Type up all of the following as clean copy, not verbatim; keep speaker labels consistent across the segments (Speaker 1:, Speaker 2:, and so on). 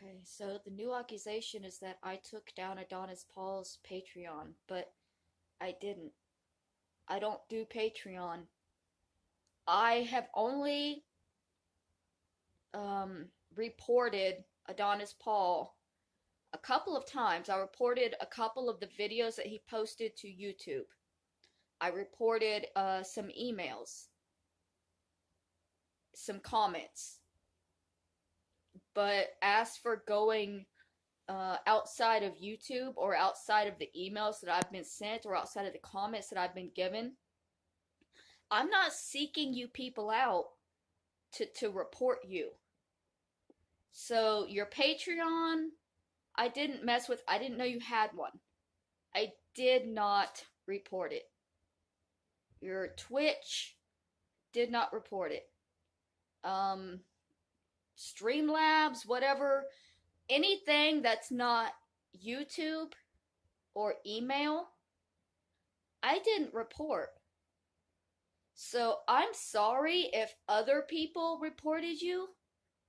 Speaker 1: Okay, so the new accusation is that I took down Adonis Paul's Patreon, but I didn't. I don't do Patreon. I have only reported Adonis Paul a couple of times. I reported a couple of the videos that he posted to YouTube. I reported some emails, some comments. But as for going outside of YouTube or outside of the emails that I've been sent or outside of the comments that I've been given, I'm not seeking you people out to report you. So your Patreon, I didn't mess with. I didn't know you had one. I did not report it. Your Twitch did not report it. Um, Streamlabs, whatever, anything that's not YouTube or email, I didn't report. So I'm sorry if other people reported you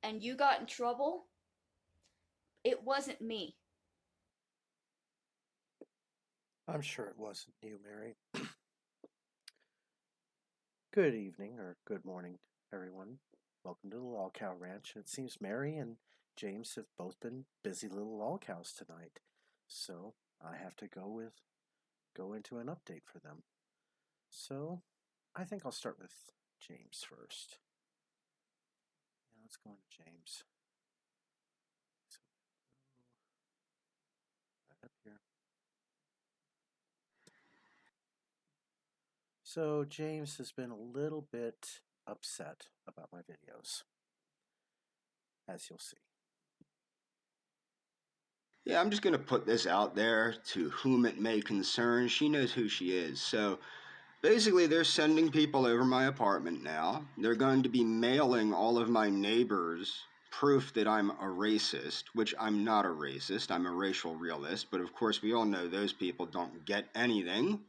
Speaker 1: and you got in trouble. It wasn't me.
Speaker 2: I'm sure it wasn't you, Mary. Good evening or good morning, everyone. Welcome to the LolCow Ranch. It seems Mary and James have both been busy little LolCows tonight, so I have to go into an update for them. So I think I'll start with James first. Yeah, let's go into James. So right up here. So James has been a little bit upset about my videos, as you'll see.
Speaker 3: Yeah, I'm just going to put this out there to whom it may concern. She knows who she is. So basically, they're sending people over my apartment now. They're going to be mailing all of my neighbors proof that I'm a racist, which I'm not a racist. I'm a racial realist. But of course, we all know those people don't get anything.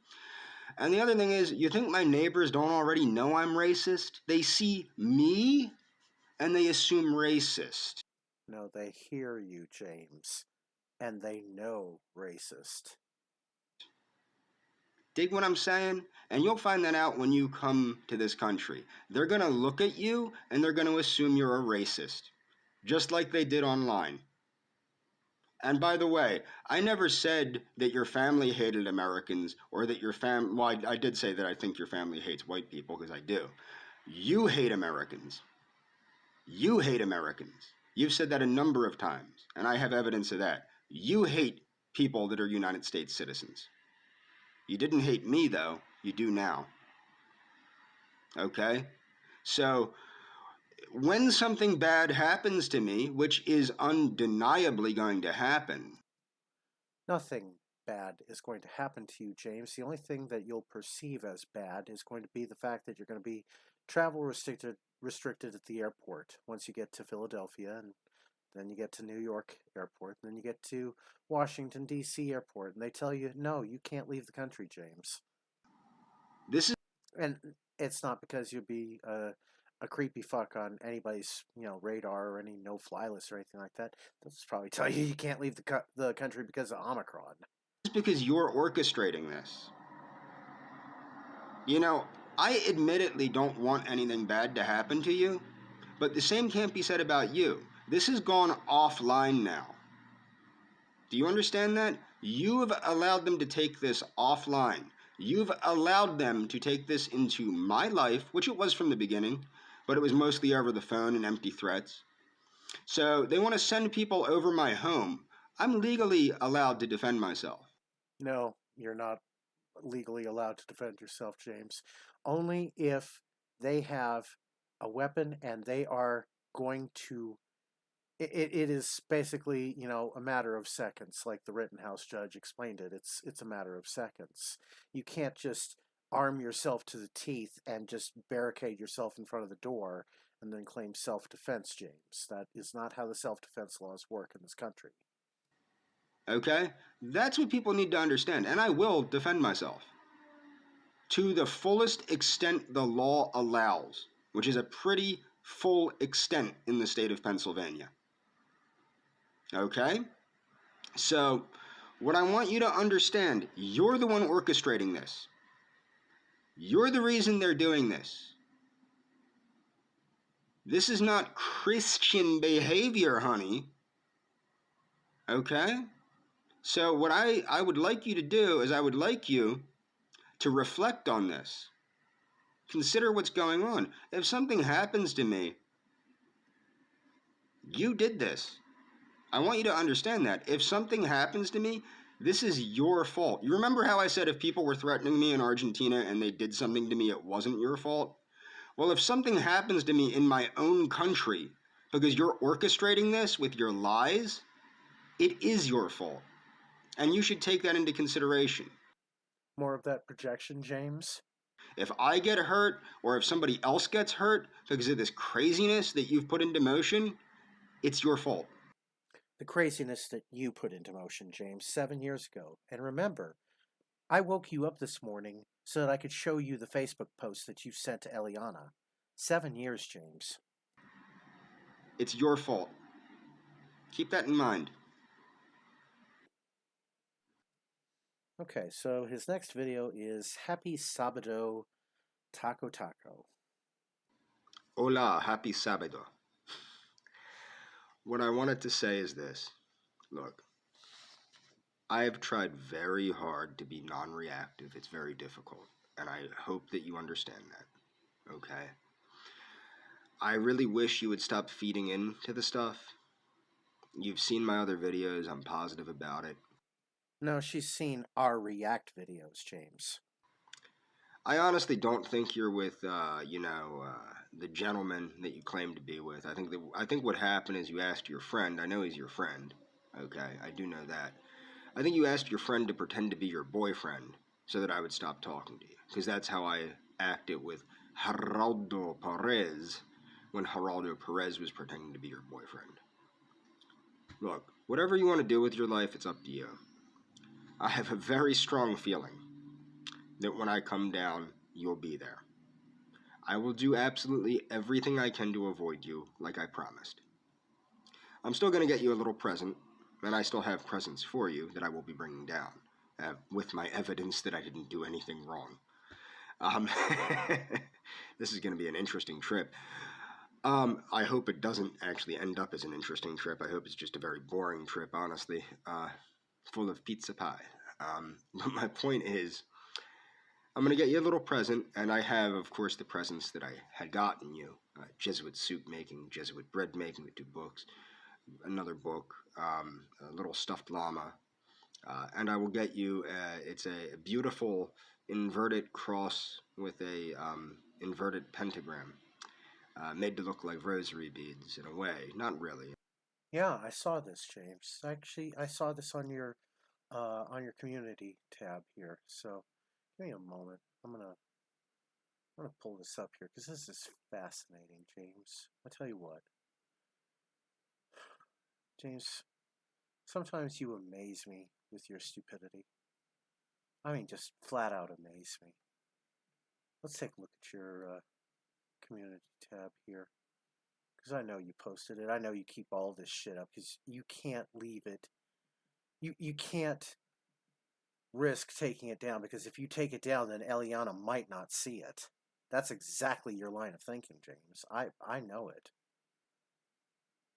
Speaker 3: And the other thing is, you think my neighbors don't already know I'm racist? They see me and they assume racist.
Speaker 2: No, they hear you, James, and they know racist.
Speaker 3: Dig what I'm saying? And you'll find that out when you come to this country. They're going to look at you and they're going to assume you're a racist, just like they did online. And by the way, I never said that your family hated Americans or that your well, I did say that I think your family hates white people, because I do. You hate Americans. You hate Americans. You've said that a number of times, and I have evidence of that. You hate people that are United States citizens. You didn't hate me, though. You do now. Okay? So, when something bad happens to me, which is undeniably going to happen,
Speaker 2: Nothing bad is going to happen to you, James. The only thing that you'll perceive as bad is going to be the fact that you're going to be travel restricted at the airport once you get to Philadelphia, and then you get to New York airport, and then you get to Washington, D.C. airport, and they tell you, no, you can't leave the country, James.
Speaker 3: this is
Speaker 2: And it's not because you'd be a creepy fuck on anybody's radar or any no-fly list or anything like that. They'll just probably tell you you can't leave the country because of Omicron.
Speaker 3: because you're orchestrating this. You know, I admittedly don't want anything bad to happen to you, but the same can't be said about you. This has gone offline now. Do you understand that? You've allowed them to take this offline. You've allowed them to take this into my life, which it was from the beginning, but it was mostly over the phone and empty threats. So they want to send people over my home. I'm legally allowed to defend myself.
Speaker 2: No, you're not legally allowed to defend yourself, James. Only if they have a weapon and they are going to. It is basically, a matter of seconds, like the Rittenhouse judge explained it. It's a matter of seconds. You can't just arm yourself to the teeth and just barricade yourself in front of the door and then claim self-defense, James. That is not how the self-defense laws work in this country.
Speaker 3: Okay? That's what people need to understand, and I will defend myself to the fullest extent the law allows, which is a pretty full extent in the state of Pennsylvania. Okay? So, what I want you to understand, you're the one orchestrating this. You're the reason they're doing this. This is not Christian behavior, honey. Okay? So, what I would like you to do is I would like you to reflect on this. Consider what's going on. If something happens to me, you did this. I want you to understand that. If something happens to me, this is your fault. You remember how I said if people were threatening me in Argentina and they did something to me, it wasn't your fault? Well, if something happens to me in my own country because you're orchestrating this with your lies, it is your fault. And you should take that into consideration.
Speaker 2: More of that projection, James?
Speaker 3: If I get hurt or if somebody else gets hurt because of this craziness that you've put into motion, it's your fault.
Speaker 2: The craziness that you put into motion, James, 7 years ago. And remember, I woke you up this morning so that I could show you the Facebook post that you sent to Eliana. 7 years, James.
Speaker 3: It's your fault. Keep that in mind.
Speaker 2: Okay, so his next video is Happy Sabado Taco Taco.
Speaker 3: Hola, happy sábado. What I wanted to say is this. Look, I have tried very hard to be non reactive. It's very difficult. And I hope that you understand that. Okay? I really wish you would stop feeding into the stuff. You've seen my other videos. I'm positive about it.
Speaker 2: No, she's seen our React videos, James.
Speaker 3: I honestly don't think you're with, the gentleman that you claim to be with. I think what happened is you asked your friend. I know he's your friend. Okay, I do know that. I think you asked your friend to pretend to be your boyfriend so that I would stop talking to you. Because that's how I acted with Geraldo Perez when Geraldo Perez was pretending to be your boyfriend. Look, whatever you want to do with your life, it's up to you. I have a very strong feeling that when I come down, you'll be there. I will do absolutely everything I can to avoid you, like I promised. I'm still going to get you a little present, and I still have presents for you that I will be bringing down, with my evidence that I didn't do anything wrong. This is going to be an interesting trip. I hope it doesn't actually end up as an interesting trip. I hope it's just a very boring trip, honestly, full of pizza pie. But my point is, I'm going to get you a little present, and I have, of course, the presents that I had gotten you. Jesuit soup making, Jesuit bread making, the 2 books, another book, a little stuffed llama, and I will get you, it's a beautiful inverted cross with a inverted pentagram, made to look like rosary beads in a way. Not really.
Speaker 2: Yeah, I saw this, James. Actually, I saw this on your community tab here. So, give me a moment. I'm gonna pull this up here because this is fascinating, James. I tell you what, James. Sometimes you amaze me with your stupidity. I mean, just flat out amaze me. Let's take a look at your community tab here. Because I know you posted it. I know you keep all this shit up because you can't leave it. You can't risk taking it down because if you take it down, then Eliana might not see it. That's exactly your line of thinking, James. I know it.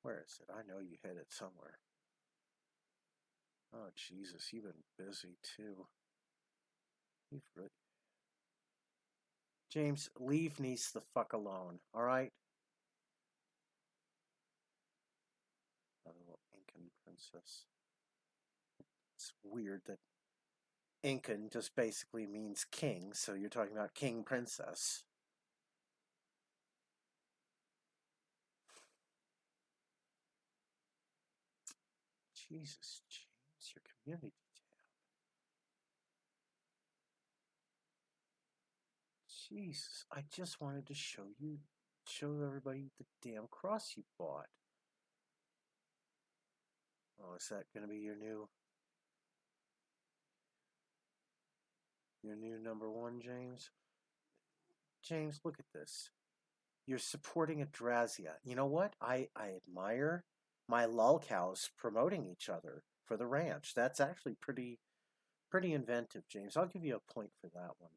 Speaker 2: Where is it? I know you hid it somewhere. Oh, Jesus, you've been busy too. You've really... James, leave Niece the fuck alone, alright? A little Incan princess. It's weird that Incan just basically means king, so you're talking about king princess. Jesus, James, your community tab. Jesus, I just wanted to show everybody the damn cross you bought. Oh, is that going to be your new number one, James? James, look at this. You're supporting Adrasdea. You know what? I admire my LolCows promoting each other for the ranch. That's actually pretty inventive, James. I'll give you a point for that one.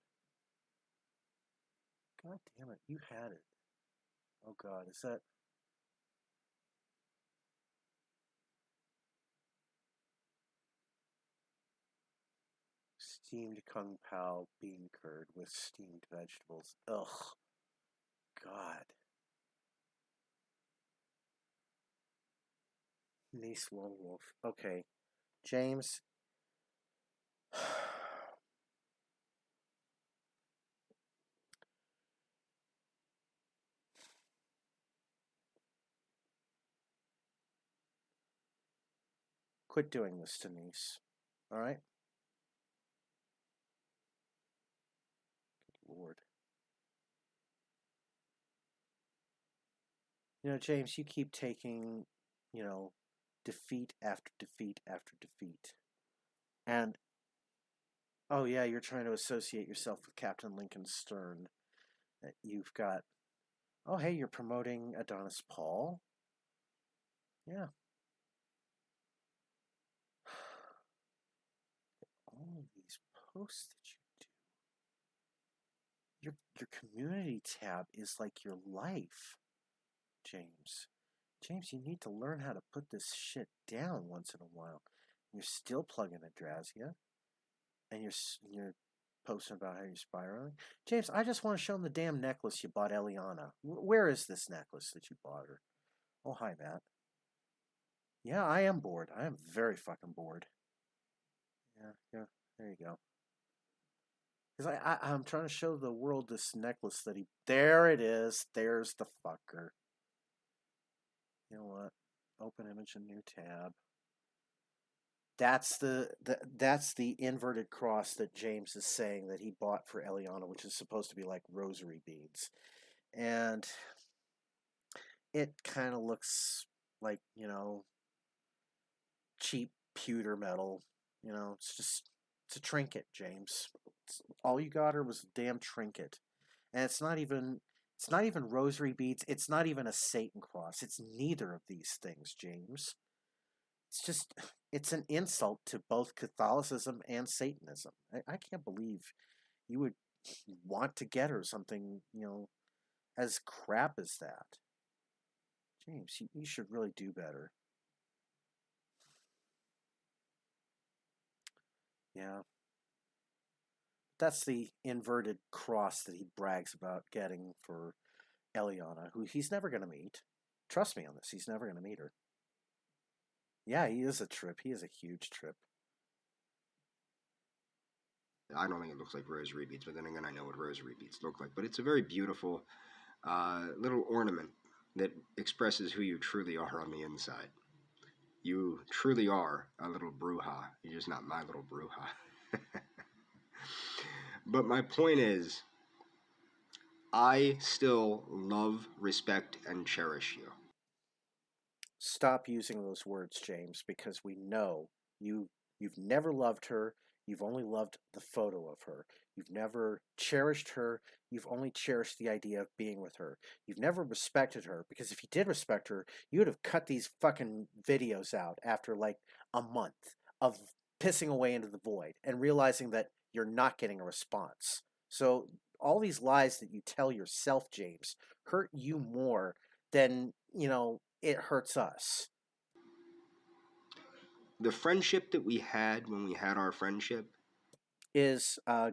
Speaker 2: God damn it, you had it. Oh God, is that... Steamed Kung Pao bean curd with steamed vegetables. Ugh. God. Nice Lone Wolf. Okay. James. Quit doing this to Nice. Alright? Good Lord. You know, James, you keep taking, defeat after defeat after defeat. And, oh yeah, you're trying to associate yourself with Captain Lincoln Stern. You've got, oh hey, you're promoting Adonis Paul? Yeah. All of these posts that you do. Your community tab is like your life, James. James, you need to learn how to put this shit down once in a while. You're still plugging Adrasdea, and you're posting about how you're spiraling. James, I just want to show them the damn necklace you bought Eliana. Where is this necklace that you bought her? Oh, hi, Matt. Yeah, I am bored. I am very fucking bored. Yeah, there you go. Because I'm trying to show the world this necklace that he... There it is. There's the fucker. You know what? Open image and new tab. That's the inverted cross that James is saying that he bought for Eliana, which is supposed to be like rosary beads. And it kind of looks like, cheap pewter metal. It's a trinket, James. All you got her was a damn trinket. And it's not even rosary beads. It's not even a Satan cross. It's neither of these things, James. It's an insult to both Catholicism and Satanism. I can't believe you would want to get her something, as crap as that. James, you should really do better. Yeah. That's the inverted cross that he brags about getting for Eliana, who he's never going to meet. Trust me on this, he's never going to meet her. Yeah, he is a trip. He is a huge trip.
Speaker 3: I don't think it looks like rosary beads, but then again, I know what rosary beads look like. But it's a very beautiful little ornament that expresses who you truly are on the inside. You truly are a little bruja. You're just not my little bruja. But my point is, I still love, respect, and cherish you.
Speaker 2: Stop using those words, James, because we know you've never loved her. You've only loved the photo of her. You've never cherished her. You've only cherished the idea of being with her. You've never respected her, because if you did respect her, you would have cut these fucking videos out after like a month of pissing away into the void and realizing that you're not getting a response. So all these lies that you tell yourself, James, hurt you more than, it hurts us.
Speaker 3: The friendship that we had when we had our friendship
Speaker 2: Is a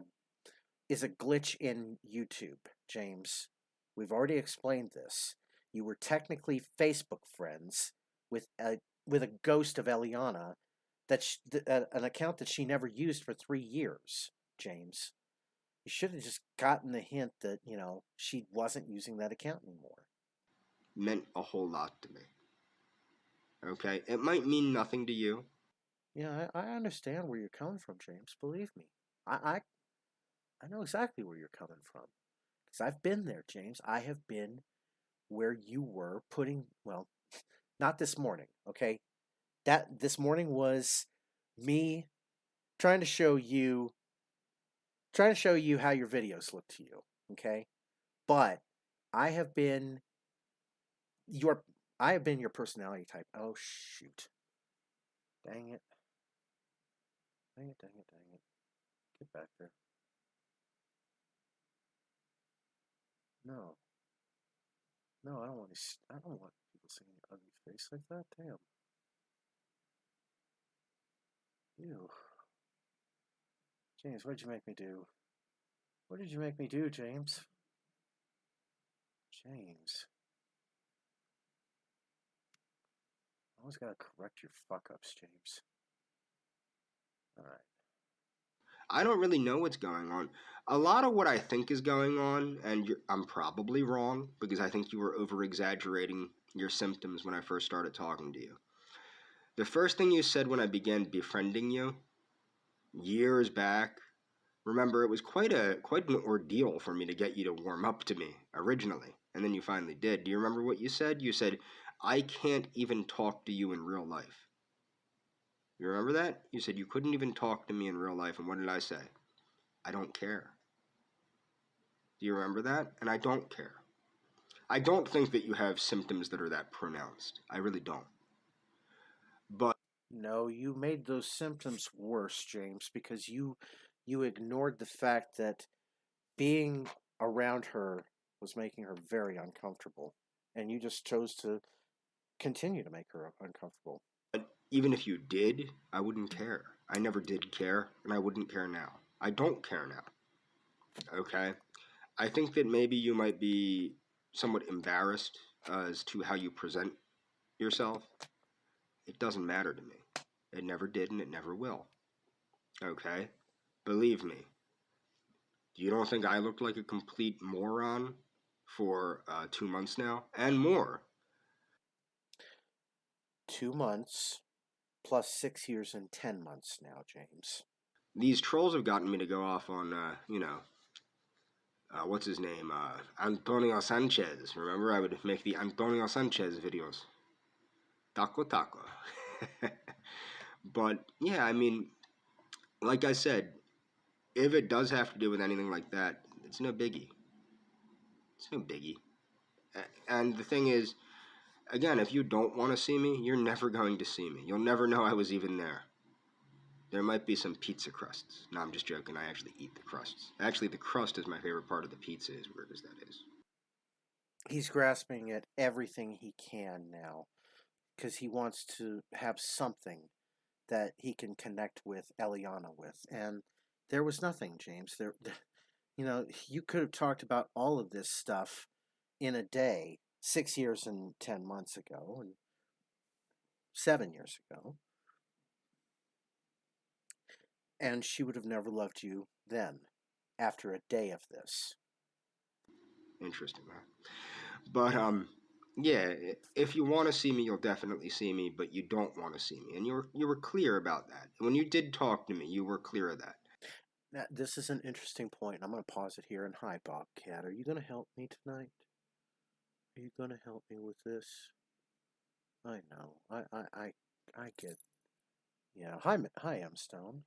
Speaker 2: glitch in YouTube, James. We've already explained this. You were technically Facebook friends with a ghost of Eliana, an account that she never used for 3 years, James. You should have just gotten the hint that, she wasn't using that account anymore.
Speaker 3: meant a whole lot to me. Okay? It might mean nothing to you.
Speaker 2: Yeah, I understand where you're coming from, James. Believe me. I know exactly where you're coming from. Because I've been there, James. I have been where you were putting, well, not this morning, okay? This morning was me trying to show you how your videos look to you, okay? But I have been your I have been your personality type. Oh, shoot. Dang it. Dang it, dang it, dang it. Get back there. No. No, I don't want to. I don't want people seeing your ugly face like that. Damn. Ew. James, what did you make me do? What did you make me do, James? James. Always gotta correct your fuck ups, James. Alright.
Speaker 3: I don't really know what's going on. A lot of what I think is going on, and I'm probably wrong because I think you were over exaggerating your symptoms when I first started talking to you. The first thing you said when I began befriending you years back, remember it was quite an ordeal for me to get you to warm up to me originally, and then you finally did. Do you remember what you said? You said, "I can't even talk to you in real life." You remember that? You said you couldn't even talk to me in real life, and what did I say? I don't care. Do you remember that? And I don't care. I don't think that you have symptoms that are that pronounced. I really don't. But
Speaker 2: No, you made those symptoms worse, James, because you ignored the fact that being around her was making her very uncomfortable, and you just chose to continue to make her uncomfortable.
Speaker 3: even if you did, I wouldn't care. I never did care, and I wouldn't care now. I don't care now. Okay? I think that maybe you might be somewhat embarrassed as to how you present yourself. It doesn't matter to me. It never did, and it never will. Okay? Believe me. You don't think I looked like a complete moron for 2 months now? And more.
Speaker 2: 2 months plus 6 years and 10 months now, James.
Speaker 3: These trolls have gotten me to go off on, what's his name? Antonio Sanchez. Remember, I would make the Antonio Sanchez videos. Taco taco. But, yeah, I mean, like I said, if it does have to do with anything like that, it's no biggie. It's no biggie. And the thing is, again, if you don't want to see me, you're never going to see me. You'll never know I was even there. There might be some pizza crusts. No, I'm just joking. I actually eat the crusts. Actually, the crust is my favorite part of the pizza, as weird as that is.
Speaker 2: He's grasping at everything he can now because he wants to have something that he can connect with Eliana with. And there was nothing, James. You could have talked about all of this stuff in a day 6 years and 10 months ago and 7 years ago. And she would have never loved you then, after a day of this.
Speaker 3: Interesting, huh? But yeah. If you want to see me, you'll definitely see me. But you don't want to see me, and you were clear about that. When you did talk to me, you were clear of that.
Speaker 2: Now, this is an interesting point. I'm going to pause it here. And hi, Bobcat. Are you going to help me tonight? Are you going to help me with this? I know. I get. Yeah. Hi, M Stone.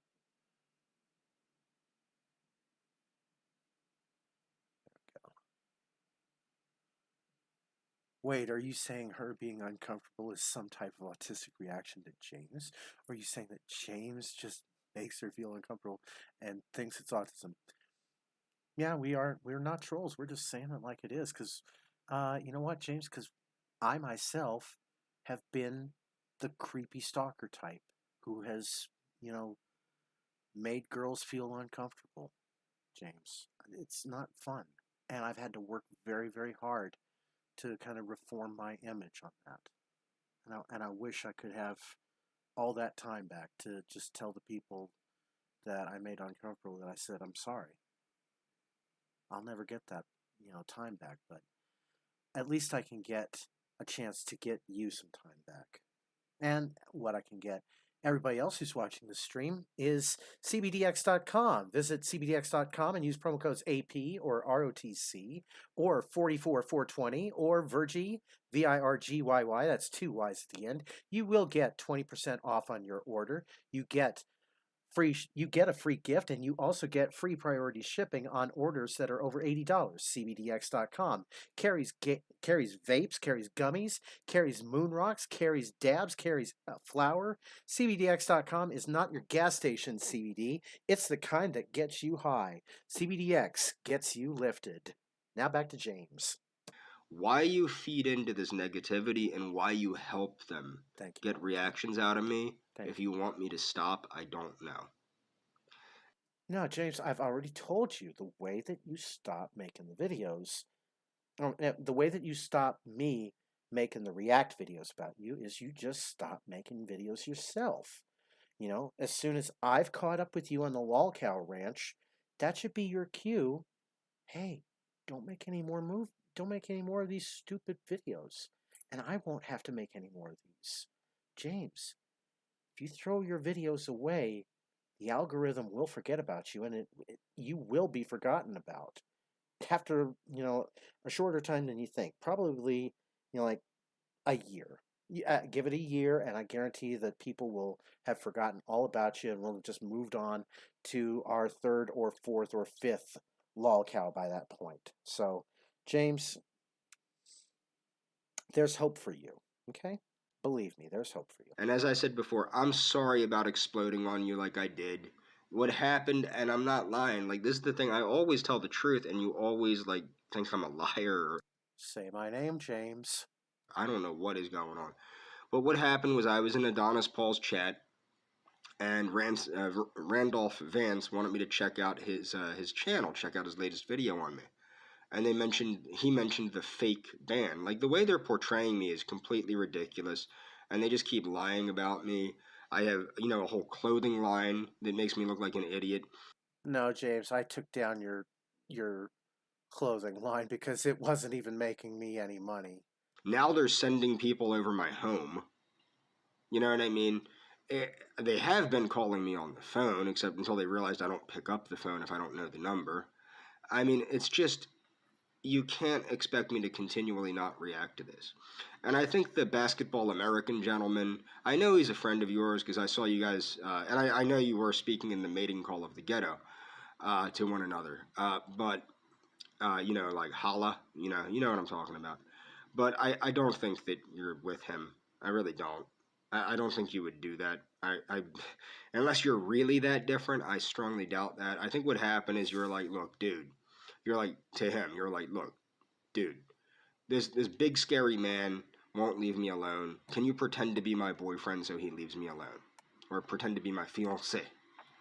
Speaker 2: Wait, are you saying her being uncomfortable is some type of autistic reaction to James? Or are you saying that James just makes her feel uncomfortable and thinks it's autism? Yeah, we're not trolls. We're just saying it like it is. Because, you know what, James? Because I myself have been the creepy stalker type who has, made girls feel uncomfortable, James. It's not fun. And I've had to work very, very hard to kind of reform my image on that. And I wish I could have all that time back to just tell the people that I made uncomfortable that I said, I'm sorry. I'll never get that, time back, but at least I can get a chance to get you some time back. And what I can get everybody else who's watching the stream is cbdx.com. Visit cbdx.com and use promo codes AP or ROTC or 44420 or Virgy, VIRGYY. That's two Y's at the end. You will get 20% off on your order. You get you get a free gift, and you also get free priority shipping on orders that are over $80. CBDX.com carries vapes, carries gummies, carries moon rocks, carries dabs, carries flour. CBDX.com is not your gas station CBD. It's the kind that gets you high. CBDX gets you lifted. Now back to James.
Speaker 3: Why you feed into this negativity and why you help them
Speaker 2: Thank you.
Speaker 3: get reactions out of me,
Speaker 2: Thank
Speaker 3: if you want me to stop, I don't know.
Speaker 2: No, James, I've already told you the way that you stop making the videos, the way that you stop me making the react videos about you is you just stop making videos yourself. You know, as soon as I've caught up with you on the LolCow ranch, that should be your cue. Hey, don't make any more don't make any more of these stupid videos. And I won't have to make any more of these. James, if you throw your videos away, the algorithm will forget about you, and you will be forgotten about after, a shorter time than you think. Probably, like a year. Give it a year, and I guarantee that people will have forgotten all about you, and we'll have just moved on to our third or fourth or fifth LolCow by that point. So, James, there's hope for you. Okay? Believe me, there's hope for you.
Speaker 3: And as I said before, I'm sorry about exploding on you like I did. What happened, and I'm not lying, like, this is the thing, I always tell the truth, and you always, like, think I'm a liar, or
Speaker 2: Say my name, James.
Speaker 3: I don't know what is going on. But what happened was I was in Adonis Paul's chat, and Randolph Vance wanted me to check out his channel, check out his latest video on me. And he mentioned the fake ban. Like, the way they're portraying me is completely ridiculous, and they just keep lying about me. I have, a whole clothing line that makes me look like an idiot.
Speaker 2: No, James, I took down your clothing line because it wasn't even making me any money.
Speaker 3: Now they're sending people over my home. You know what I mean? They have been calling me on the phone, except until they realized I don't pick up the phone if I don't know the number. I mean, it's just, you can't expect me to continually not react to this. And I think the Basketball American gentleman, I know he's a friend of yours because I saw you guys, and I know you were speaking in the mating call of the ghetto to one another. But like holla, you know what I'm talking about. But I don't think that you're with him. I really don't. I don't think you would do that. Unless you're really that different, I strongly doubt that. I think what happened is you're like, look, dude. You're like, to him, you're like, look, dude, this big scary man won't leave me alone. Can you pretend to be my boyfriend so he leaves me alone, or pretend to be my fiance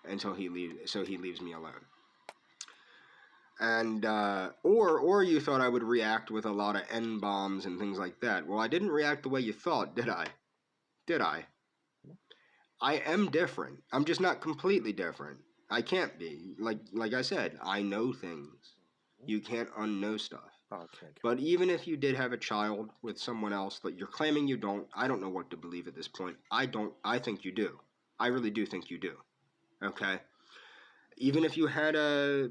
Speaker 3: until he leaves me alone? And or you thought I would react with a lot of N bombs and things like that. Well, I didn't react the way you thought, did I? Did I? I am different. I'm just not completely different. I can't be. Like I said, I know things. You can't unknow stuff.
Speaker 2: Okay.
Speaker 3: But even if you did have a child with someone else that you're claiming you don't, I don't know what to believe at this point. I think you do. I really do think you do. Okay? Even if you had a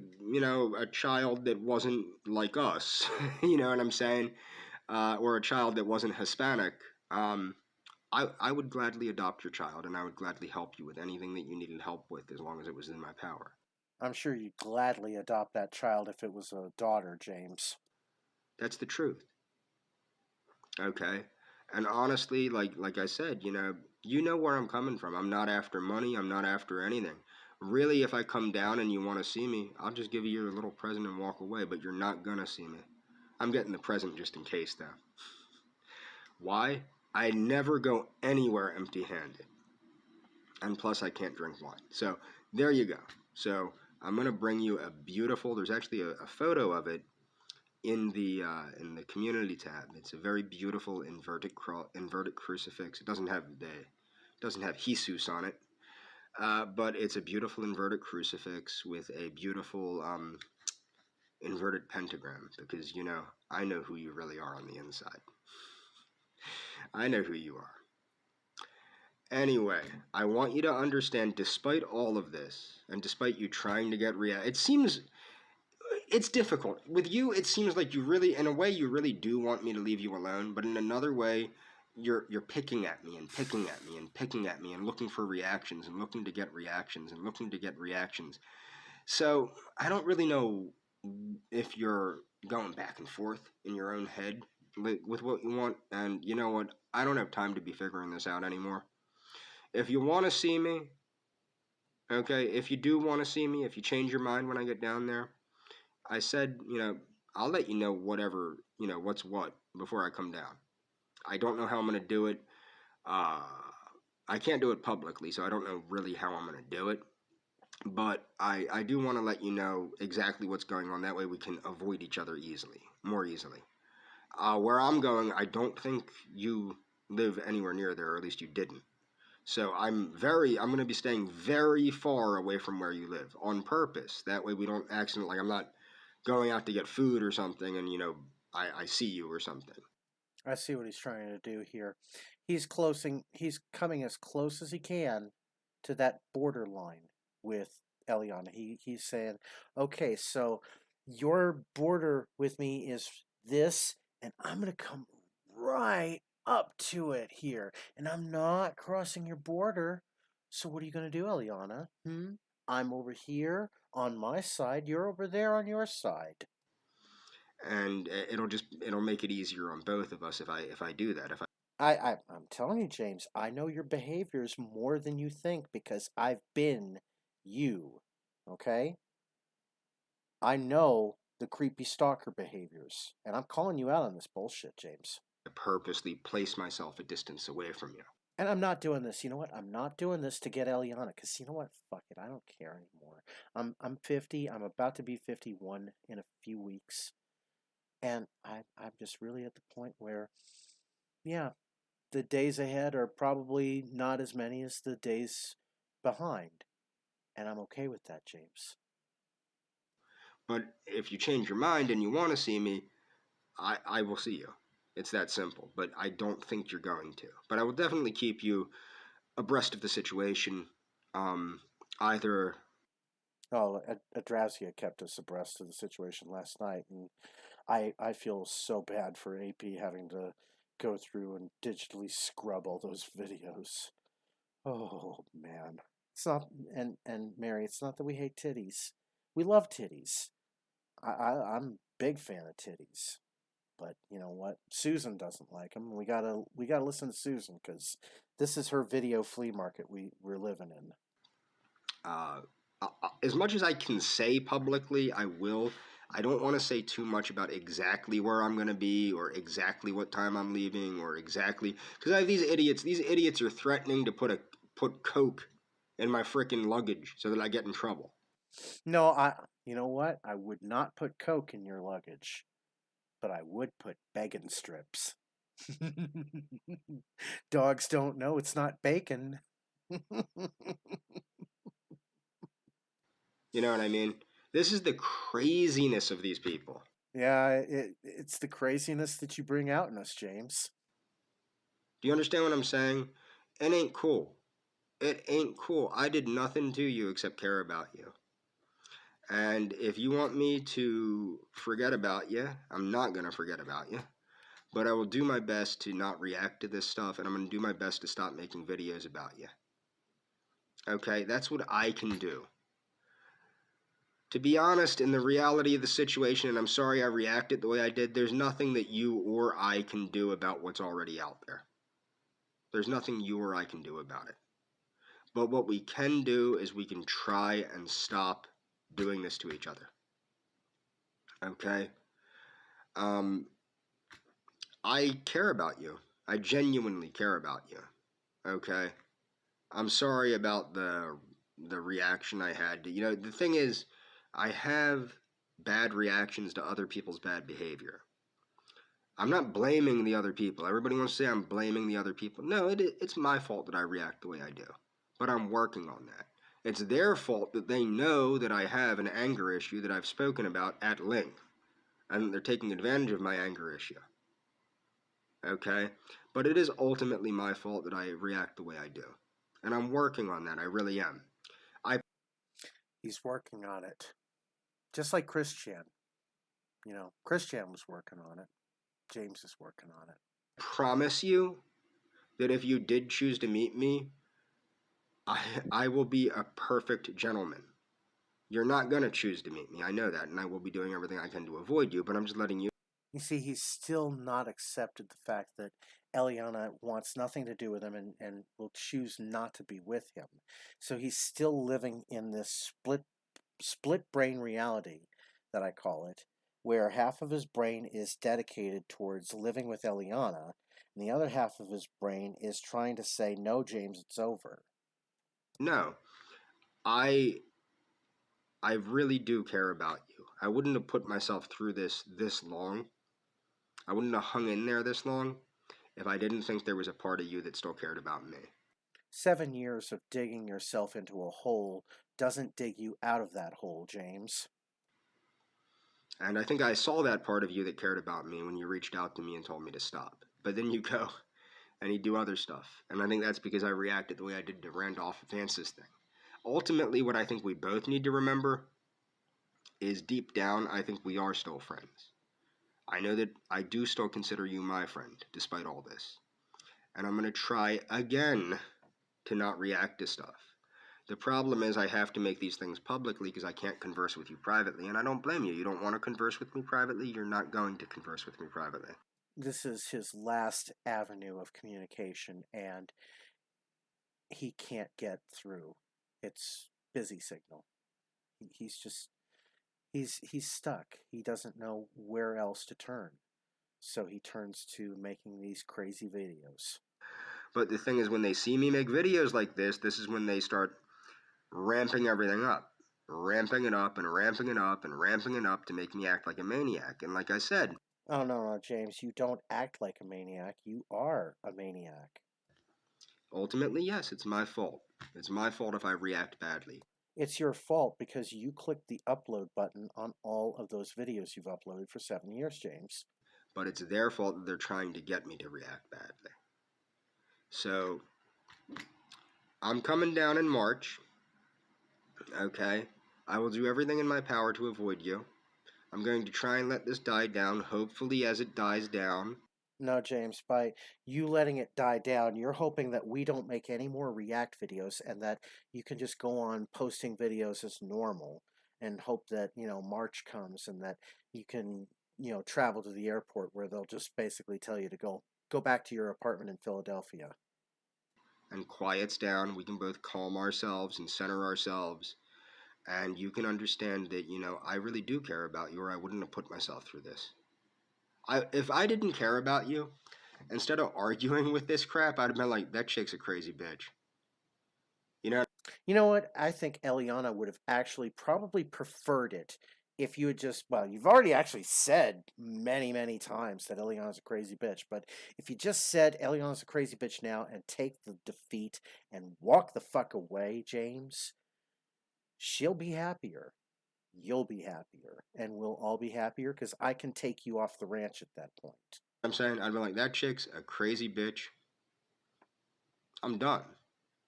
Speaker 3: child that wasn't like us, you know what I'm saying? Or a child that wasn't Hispanic, I would gladly adopt your child, and I would gladly help you with anything that you needed help with as long as it was in my power.
Speaker 2: I'm sure you'd gladly adopt that child if it was a daughter, James.
Speaker 3: That's the truth. Okay? And honestly, like I said, you know where I'm coming from. I'm not after money. I'm not after anything. Really, if I come down and you want to see me, I'll just give you your little present and walk away, but you're not going to see me. I'm getting the present just in case, though. Why? I never go anywhere empty-handed. And plus, I can't drink wine. So, there you go. So, I'm going to bring you a beautiful, there's actually a photo of it in the community tab. It's a very beautiful inverted crucifix. It doesn't have Jesus on it, but it's a beautiful inverted crucifix with a beautiful inverted pentagram, because I know who you really are on the inside. I know who you are. Anyway, I want you to understand, despite all of this, and despite you trying to get it's difficult. With you, it seems like you really, in a way, you really do want me to leave you alone, but in another way, you're picking at me and picking at me and picking at me and looking for reactions and looking to get reactions and looking to get reactions. So I don't really know if you're going back and forth in your own head with what you want. And you know what? I don't have time to be figuring this out anymore. If you want to see me, okay, if you do want to see me, if you change your mind when I get down there, I said, I'll let you know whatever, what's what before I come down. I don't know how I'm going to do it. Uh, I can't do it publicly, so I don't know really how I'm going to do it. But I do want to let you know exactly what's going on. That way we can avoid each other more easily. Where I'm going, I don't think you live anywhere near there, or at least you didn't. So I'm going to be staying very far away from where you live on purpose. That way we don't accidentally, like I'm not going out to get food or something and, I see you or something.
Speaker 2: I see what he's trying to do here. He's coming as close as he can to that borderline with Eliana. He's saying, okay, so your border with me is this, and I'm gonna come right up to it here, and I'm not crossing your border. So what are you gonna do, Eliana? I'm over here on my side. You're over there on your side.
Speaker 3: And it'll make it easier on both of us if I do that. If
Speaker 2: I'm telling you, James, I know your behaviors more than you think because I've been you. Okay? I know the creepy stalker behaviors, and I'm calling you out on this bullshit, James.
Speaker 3: I purposely place myself a distance away from you.
Speaker 2: And I'm not doing this. You know what? I'm not doing this to get Eliana, because you know what? Fuck it. I don't care anymore. I'm 50. I'm about to be 51 in a few weeks. And I'm just really at the point where, yeah, the days ahead are probably not as many as the days behind. And I'm okay with that, James.
Speaker 3: But if you change your mind and you want to see me, I will see you. It's that simple. But I don't think you're going to. But I will definitely keep you abreast of the situation. Um, either.
Speaker 2: Oh, Adrasdea kept us abreast of the situation last night, and I feel so bad for AP having to go through and digitally scrub all those videos. Oh man, it's not and Mary. It's not that we hate titties. We love titties. I'm a big fan of titties. But you know what? Susan doesn't like them. We gotta listen to Susan because this is her video flea market we're living in.
Speaker 3: Uh, as much as I can say publicly, I will. I don't want to say too much about exactly where I'm going to be or exactly what time I'm leaving or exactly because I have these idiots. These idiots are threatening to put coke in my freaking luggage so that I get in trouble.
Speaker 2: No, you know what? I would not put Coke in your luggage, but I would put bacon strips. Dogs don't know it's not bacon.
Speaker 3: You know what I mean? This is the craziness of these people.
Speaker 2: Yeah, it's the craziness that you bring out in us, James.
Speaker 3: Do you understand what I'm saying? It ain't cool. It ain't cool. I did nothing to you except care about you. And if you want me to forget about you, I'm not going to forget about you. But I will do my best to not react to this stuff, and I'm going to do my best to stop making videos about you. Okay? That's what I can do. To be honest, in the reality of the situation, and I'm sorry I reacted the way I did, there's nothing that you or I can do about what's already out there. There's nothing you or I can do about it. But what we can do is we can try and stop doing this to each other. Okay? I care about you. I genuinely care about you. Okay? I'm sorry about the reaction I had. The thing is, I have bad reactions to other people's bad behavior. I'm not blaming the other people. Everybody wants to say I'm blaming the other people. No, it's my fault that I react the way I do. But I'm working on that. It's their fault that they know that I have an anger issue that I've spoken about at length. And they're taking advantage of my anger issue. Okay? But it is ultimately my fault that I react the way I do. And I'm working on that. I really am.
Speaker 2: He's working on it. Just like Christian. Christian was working on it. James is working on it.
Speaker 3: Promise you that if you did choose to meet me, I will be a perfect gentleman. You're not going to choose to meet me. I know that, and I will be doing everything I can to avoid you, but I'm just letting you.
Speaker 2: You see, he's still not accepted the fact that Eliana wants nothing to do with him and will choose not to be with him. So he's still living in this split brain reality that I call it, where half of his brain is dedicated towards living with Eliana, and the other half of his brain is trying to say, "No, James, it's over."
Speaker 3: No, I I really do care about you. I wouldn't have put myself through this long. I wouldn't have hung in there this long if I didn't think there was a part of you that still cared about me.
Speaker 2: 7 years of digging yourself into a hole doesn't dig you out of that hole, James.
Speaker 3: And I think I saw that part of you that cared about me when you reached out to me and told me to stop. But then you go and you do other stuff. And I think that's because I reacted the way I did to Randolph Vance's thing. Ultimately, what I think we both need to remember is deep down, I think we are still friends. I know that I do still consider you my friend, despite all this. And I'm going to try again to not react to stuff. The problem is I have to make these things publicly because I can't converse with you privately, and I don't blame you. You don't want to converse with me privately, you're not going to converse with me privately.
Speaker 2: This is his last avenue of communication, and he can't get through. It's busy signal. He's just he's stuck. He doesn't know where else to turn. So he turns to making these crazy videos.
Speaker 3: But the thing is, when they see me make videos like this is when they start ramping everything up. Ramping it up and ramping it up and ramping it up to make me act like a maniac. And like I said,
Speaker 2: Oh, no, James, you don't act like a maniac. You are a maniac.
Speaker 3: ultimately, yes, it's my fault. It's my fault if I react badly.
Speaker 2: It's your fault because you clicked the upload button on all of those videos you've uploaded for 7 years, James.
Speaker 3: But it's their fault that they're trying to get me to react badly. So, I'm coming down in March. Okay? I will do everything in my power to avoid you. I'm going to try and let this die down, hopefully, as it dies down.
Speaker 2: No, James, by you letting it die down, you're hoping that we don't make any more React videos and that you can just go on posting videos as normal and hope that, March comes and that you can, travel to the airport where they'll just basically tell you to go back to your apartment in Philadelphia.
Speaker 3: And quiets down. We can both calm ourselves and center ourselves. And you can understand that, I really do care about you, or I wouldn't have put myself through this. If I didn't care about you, instead of arguing with this crap, I'd have been like, that chick's a crazy bitch. You know?
Speaker 2: You know what? I think Eliana would have actually probably preferred it if you had just, well, you've already actually said many, many times that Eliana's a crazy bitch, but if you just said Eliana's a crazy bitch now and take the defeat and walk the fuck away, James, she'll be happier. You'll be happier. And we'll all be happier because I can take you off the ranch at that point.
Speaker 3: I'm saying? I'd be like, that chick's a crazy bitch. I'm done.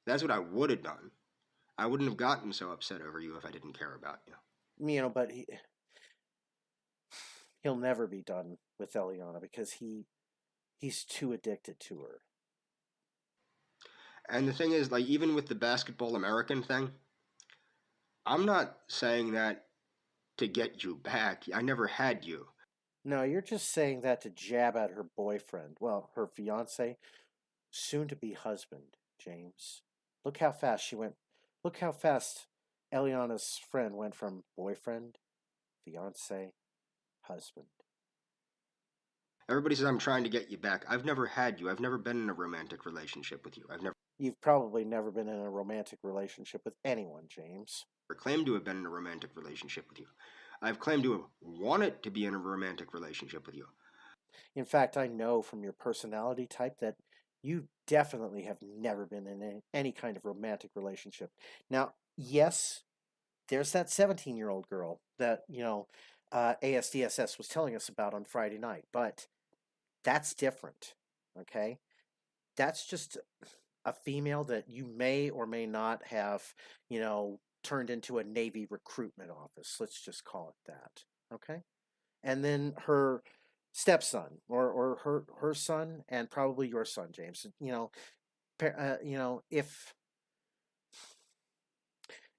Speaker 3: That's what I would have done. I wouldn't have gotten so upset over you if I didn't care about you.
Speaker 2: But he'll never be done with Eliana because he's too addicted to her.
Speaker 3: And the thing is, like, even with the basketball American thing, I'm not saying that to get you back. I never had you.
Speaker 2: No, you're just saying that to jab at her boyfriend. Well, her fiance, soon to be husband, James. Look how fast she went. Look how fast Eliana's friend went from boyfriend, fiance, husband.
Speaker 3: Everybody says I'm trying to get you back. I've never had you. I've never been in a romantic relationship with you. I've never
Speaker 2: You've probably never been in a romantic relationship with anyone, James.
Speaker 3: claimed to have been in a romantic relationship with you. I've claimed to have wanted to be in a romantic relationship with you.
Speaker 2: In fact, I know from your personality type that you definitely have never been in any kind of romantic relationship. Now, yes, there's that 17-year-old girl that, ASDSS was telling us about on Friday night, but that's different, okay? That's just a female that you may or may not have, turned into a Navy recruitment office. Let's just call it that, okay? And then her stepson or her son and probably your son, James.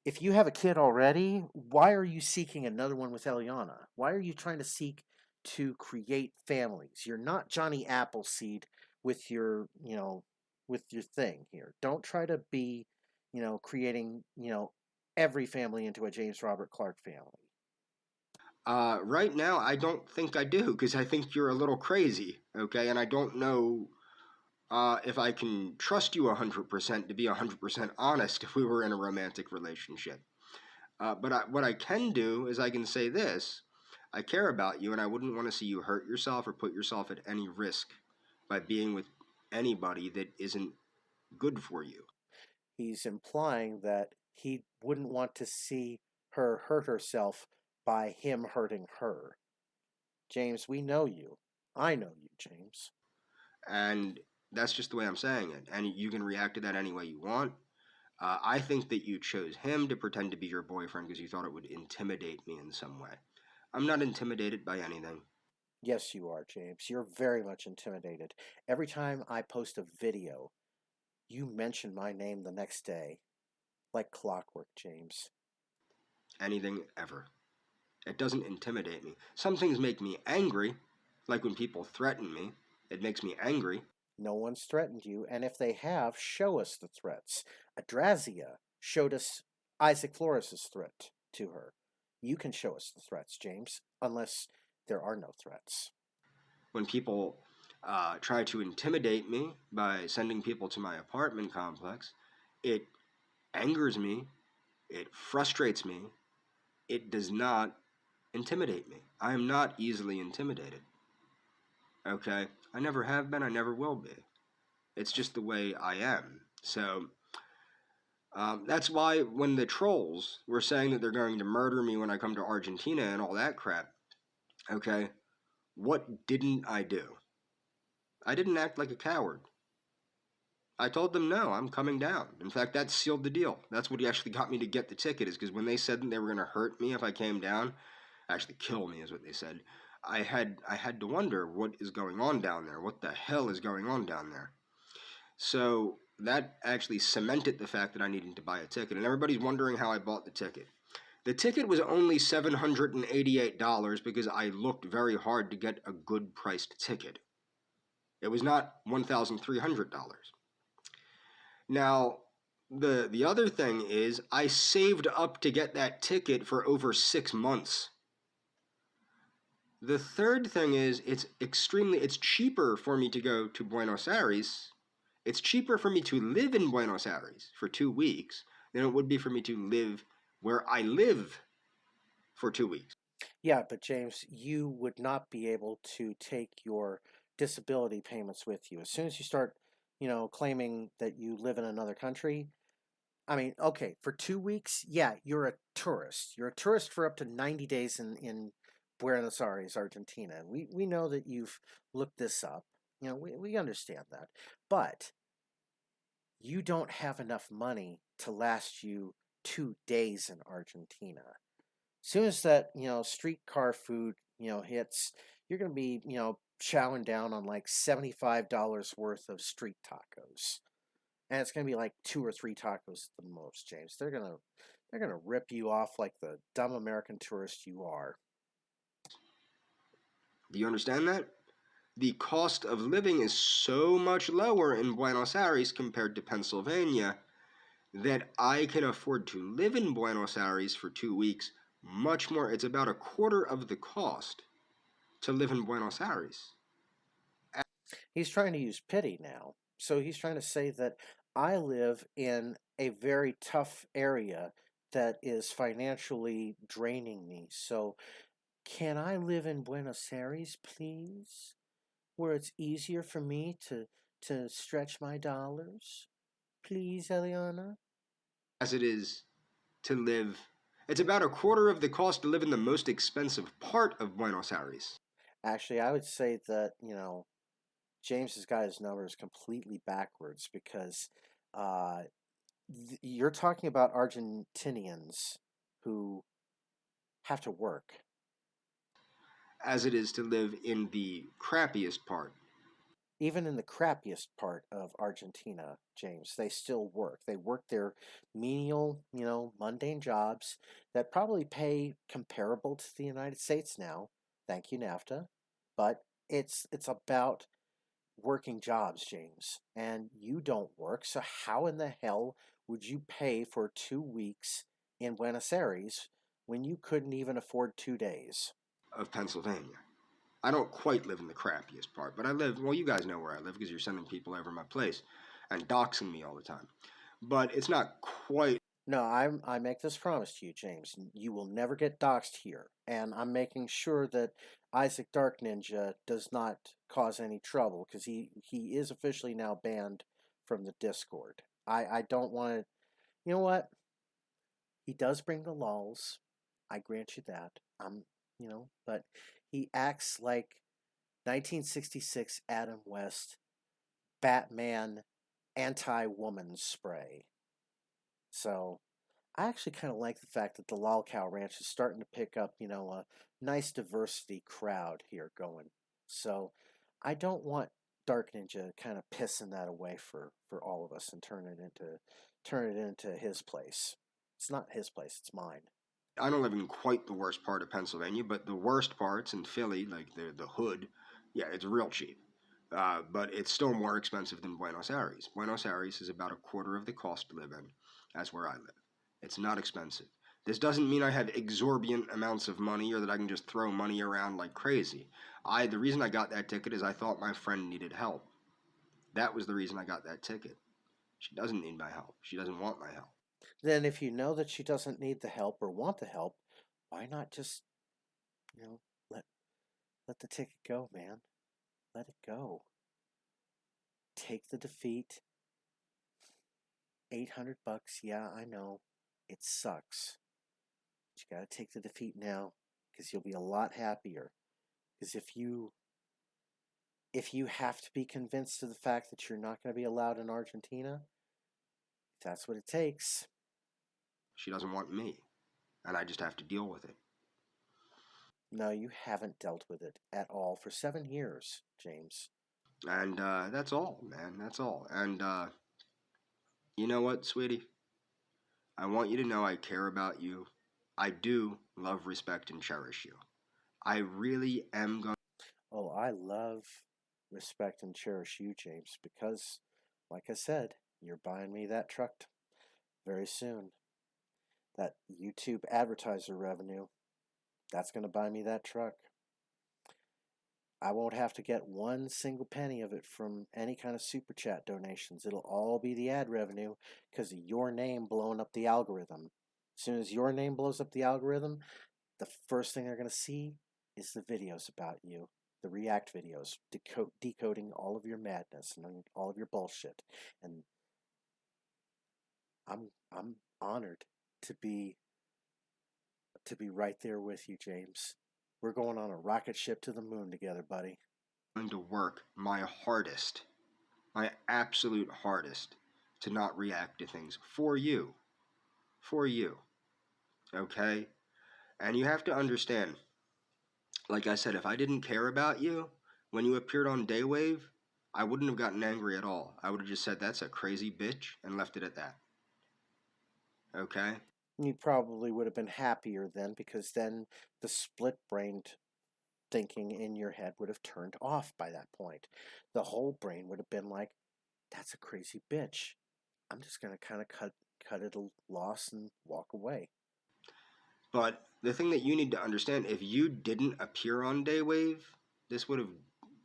Speaker 2: If you have a kid already, why are you seeking another one with Eliana? Why are you trying to seek to create families? You're not Johnny Appleseed with your thing here. Don't try to be, creating, every family into a James Robert Clark family.
Speaker 3: Right now, I don't think I do because I think you're a little crazy. Okay, and I don't know if I can trust you 100% to be 100% honest if we were in a romantic relationship. What I can do is I can say this: I care about you, and I wouldn't want to see you hurt yourself or put yourself at any risk by being with anybody that isn't good for you.
Speaker 2: He's implying that he wouldn't want to see her hurt herself by him hurting her. James, we know you. I know you, James.
Speaker 3: And that's just the way I'm saying it. And you can react to that any way you want. I think that you chose him to pretend to be your boyfriend because you thought it would intimidate me in some way. I'm not intimidated by anything.
Speaker 2: Yes, you are, James. You're very much intimidated. Every time I post a video, you mention my name the next day. Like clockwork, James.
Speaker 3: Anything ever. It doesn't intimidate me. Some things make me angry, like when people threaten me. It makes me angry.
Speaker 2: No one's threatened you, and if they have, show us the threats. Adrasdea showed us Isaac Flores' threat to her. You can show us the threats, James, unless there are no threats.
Speaker 3: When people try to intimidate me by sending people to my apartment complex, it angers me, it frustrates me, it does not intimidate me. I am not easily intimidated. Okay? I never have been, I never will be. It's just the way I am. So that's why when the trolls were saying that they're going to murder me when I come to Argentina and all that crap, okay, what didn't I do? I didn't act like a coward. I told them no, I'm coming down. In fact, that sealed the deal. That's what actually got me to get the ticket, is because when they said that they were going to hurt me if I came down, actually kill me is what they said. I had to wonder what is going on down there. What the hell is going on down there? So that actually cemented the fact that I needed to buy a ticket. And everybody's wondering how I bought the ticket. The ticket was only $788 because I looked very hard to get a good priced ticket. It was not $1,300. Now, the other thing is I saved up to get that ticket for over 6 months. The third thing is it's cheaper for me to go to Buenos Aires. It's cheaper for me to live in Buenos Aires for 2 weeks than it would be for me to live where I live for 2 weeks.
Speaker 2: Yeah, but James, you would not be able to take your disability payments with you. As soon as you start, claiming that you live in another country, I mean, okay, for 2 weeks, yeah, you're a tourist. You're a tourist for up to 90 days in Buenos Aires, Argentina. We know that you've looked this up. We understand that. But you don't have enough money to last you 2 days in Argentina. Soon as that, streetcar food, hits, you're going to be, chowing down on like $75 worth of street tacos. And it's going to be like 2 or 3 tacos at the most, James. They're going to rip you off like the dumb American tourist you are.
Speaker 3: Do you understand that? The cost of living is so much lower in Buenos Aires compared to Pennsylvania that I can afford to live in Buenos Aires for 2 weeks much more. It's about a quarter of the cost to live in Buenos Aires.
Speaker 2: He's trying to use pity now. So he's trying to say that I live in a very tough area that is financially draining me. So can I live in Buenos Aires, please? Where it's easier for me to stretch my dollars? Please, Eliana?
Speaker 3: As it is to live, it's about a quarter of the cost to live in the most expensive part of Buenos Aires.
Speaker 2: Actually, I would say that, James has got his numbers completely backwards because uh, you're talking about Argentinians who have to work.
Speaker 3: as it is to live in the crappiest part.
Speaker 2: Even in the crappiest part of Argentina, James, they still work. They work their menial, mundane jobs that probably pay comparable to the United States now. Thank you, NAFTA. But it's about working jobs, James. And you don't work, so how in the hell would you pay for 2 weeks in Buenos Aires when you couldn't even afford 2 days?
Speaker 3: Of Pennsylvania. I don't quite live in the crappiest part, but I live, well, you guys know where I live because you're sending people over my place and doxing me all the time. But it's not quite.
Speaker 2: No, I make this promise to you, James. You will never get doxxed here, and I'm making sure that Isaac Dark Ninja does not cause any trouble because he is officially now banned from the Discord. I don't want to. You know what? He does bring the lulls. I grant you that. But he acts like 1966 Adam West Batman anti-woman spray. So I actually kind of like the fact that the LolCow Ranch is starting to pick up, a nice diversity crowd here going. So I don't want Dark Ninja kind of pissing that away for all of us and turn it into his place. It's not his place, it's mine.
Speaker 3: I don't live in quite the worst part of Pennsylvania, but the worst parts in Philly, like the hood, yeah, it's real cheap. But it's still more expensive than Buenos Aires. Buenos Aires is about a quarter of the cost to live in as where I live. It's not expensive. This doesn't mean I have exorbitant amounts of money or that I can just throw money around like crazy. The reason I got that ticket is I thought my friend needed help. That was the reason I got that ticket. She doesn't need my help. She doesn't want my help.
Speaker 2: Then if you know that she doesn't need the help or want the help, why not just, you know, let let the ticket go, man. Let it go. Take the defeat. $800, yeah, I know. It sucks. But you gotta take the defeat now, because you'll be a lot happier. Because if you have to be convinced of the fact that you're not going to be allowed in Argentina, if that's what it takes.
Speaker 3: She doesn't want me, and I just have to deal with it.
Speaker 2: No, you haven't dealt with it at all for 7 years, James.
Speaker 3: And that's all, man. That's all. And you know what, sweetie? I want you to know I care about you. I do love, respect, and cherish you. I really am going.
Speaker 2: Oh, I love, respect, and cherish you, James, because, like I said, you're buying me that truck very soon. That YouTube advertiser revenue, that's going to buy me that truck. I won't have to get one single penny of it from any kind of super chat donations. It'll all be the ad revenue because of your name blowing up the algorithm. As soon as your name blows up the algorithm, the first thing they're going to see is the videos about you, the React videos, decoding all of your madness and all of your bullshit. And I'm honored to be right there with you, James. We're going on a rocket ship to the moon together, buddy.
Speaker 3: To work my hardest, my absolute hardest, to not react to things for you. For you. Okay? And you have to understand, like I said, if I didn't care about you when you appeared on Daywave, I wouldn't have gotten angry at all. I would have just said, that's a crazy bitch, and left it at that. Okay?
Speaker 2: You probably would have been happier then because then the split brained thinking in your head would have turned off by that point. The whole brain would have been like, that's a crazy bitch. I'm just going to kind of cut it a loss and walk away.
Speaker 3: But the thing that you need to understand, if you didn't appear on Daywave, this would have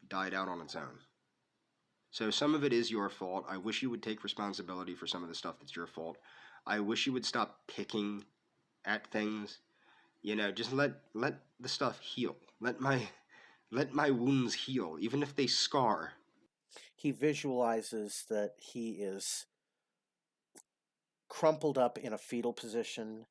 Speaker 3: died out on its own. So some of it is your fault. I wish you would take responsibility for some of the stuff that's your fault. I wish you would stop picking at things. Just let the stuff heal. Let my wounds heal, even if they scar.
Speaker 2: He visualizes that he is crumpled up in a fetal position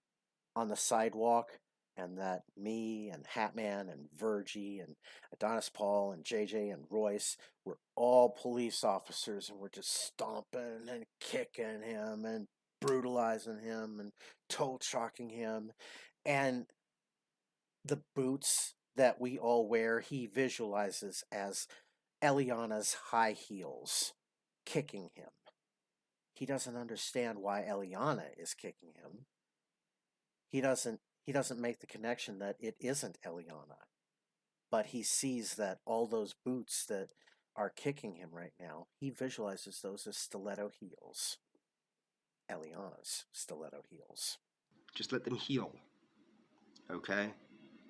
Speaker 2: on the sidewalk, and that me and Hatman and Virgie and Adonis Paul and JJ and Royce were all police officers, and we're just stomping and kicking him and brutalizing him and toe chalking him, and the boots that we all wear, he visualizes as Eliana's high heels kicking him. He doesn't understand why Eliana is kicking him. He doesn't make the connection that it isn't Eliana. But he sees that all those boots that are kicking him right now, he visualizes those as stiletto heels. Eliana's stiletto heels.
Speaker 3: Just let them heal. Okay?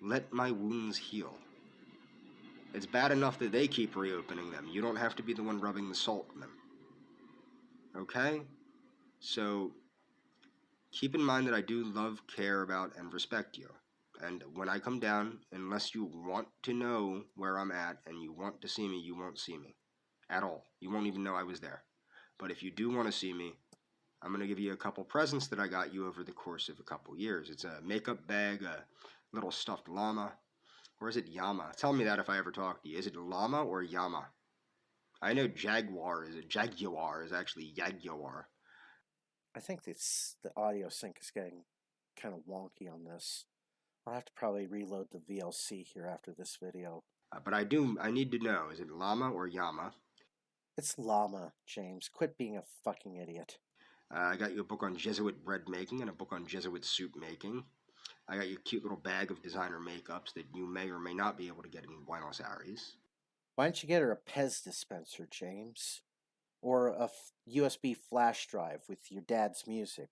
Speaker 3: Let my wounds heal. It's bad enough that they keep reopening them. You don't have to be the one rubbing the salt in them. Okay? So, keep in mind that I do love, care about, and respect you. And when I come down, unless you want to know where I'm at and you want to see me, you won't see me. At all. You won't even know I was there. But if you do want to see me, I'm going to give you a couple presents that I got you over the course of a couple years. It's a makeup bag, a little stuffed llama, or is it Yama? Tell me that if I ever talk to you. Is it llama or Yama? I know Jaguar is actually Jaguar.
Speaker 2: I think the audio sync is getting kind of wonky on this. I'll have to probably reload the VLC here after this video.
Speaker 3: But I need to know, is it llama or Yama?
Speaker 2: It's llama, James. Quit being a fucking idiot.
Speaker 3: I got you a book on Jesuit bread making and a book on Jesuit soup making. I got you a cute little bag of designer makeups that you may or may not be able to get in Buenos Aires.
Speaker 2: Why don't you get her a Pez dispenser, James? Or a USB flash drive with your dad's music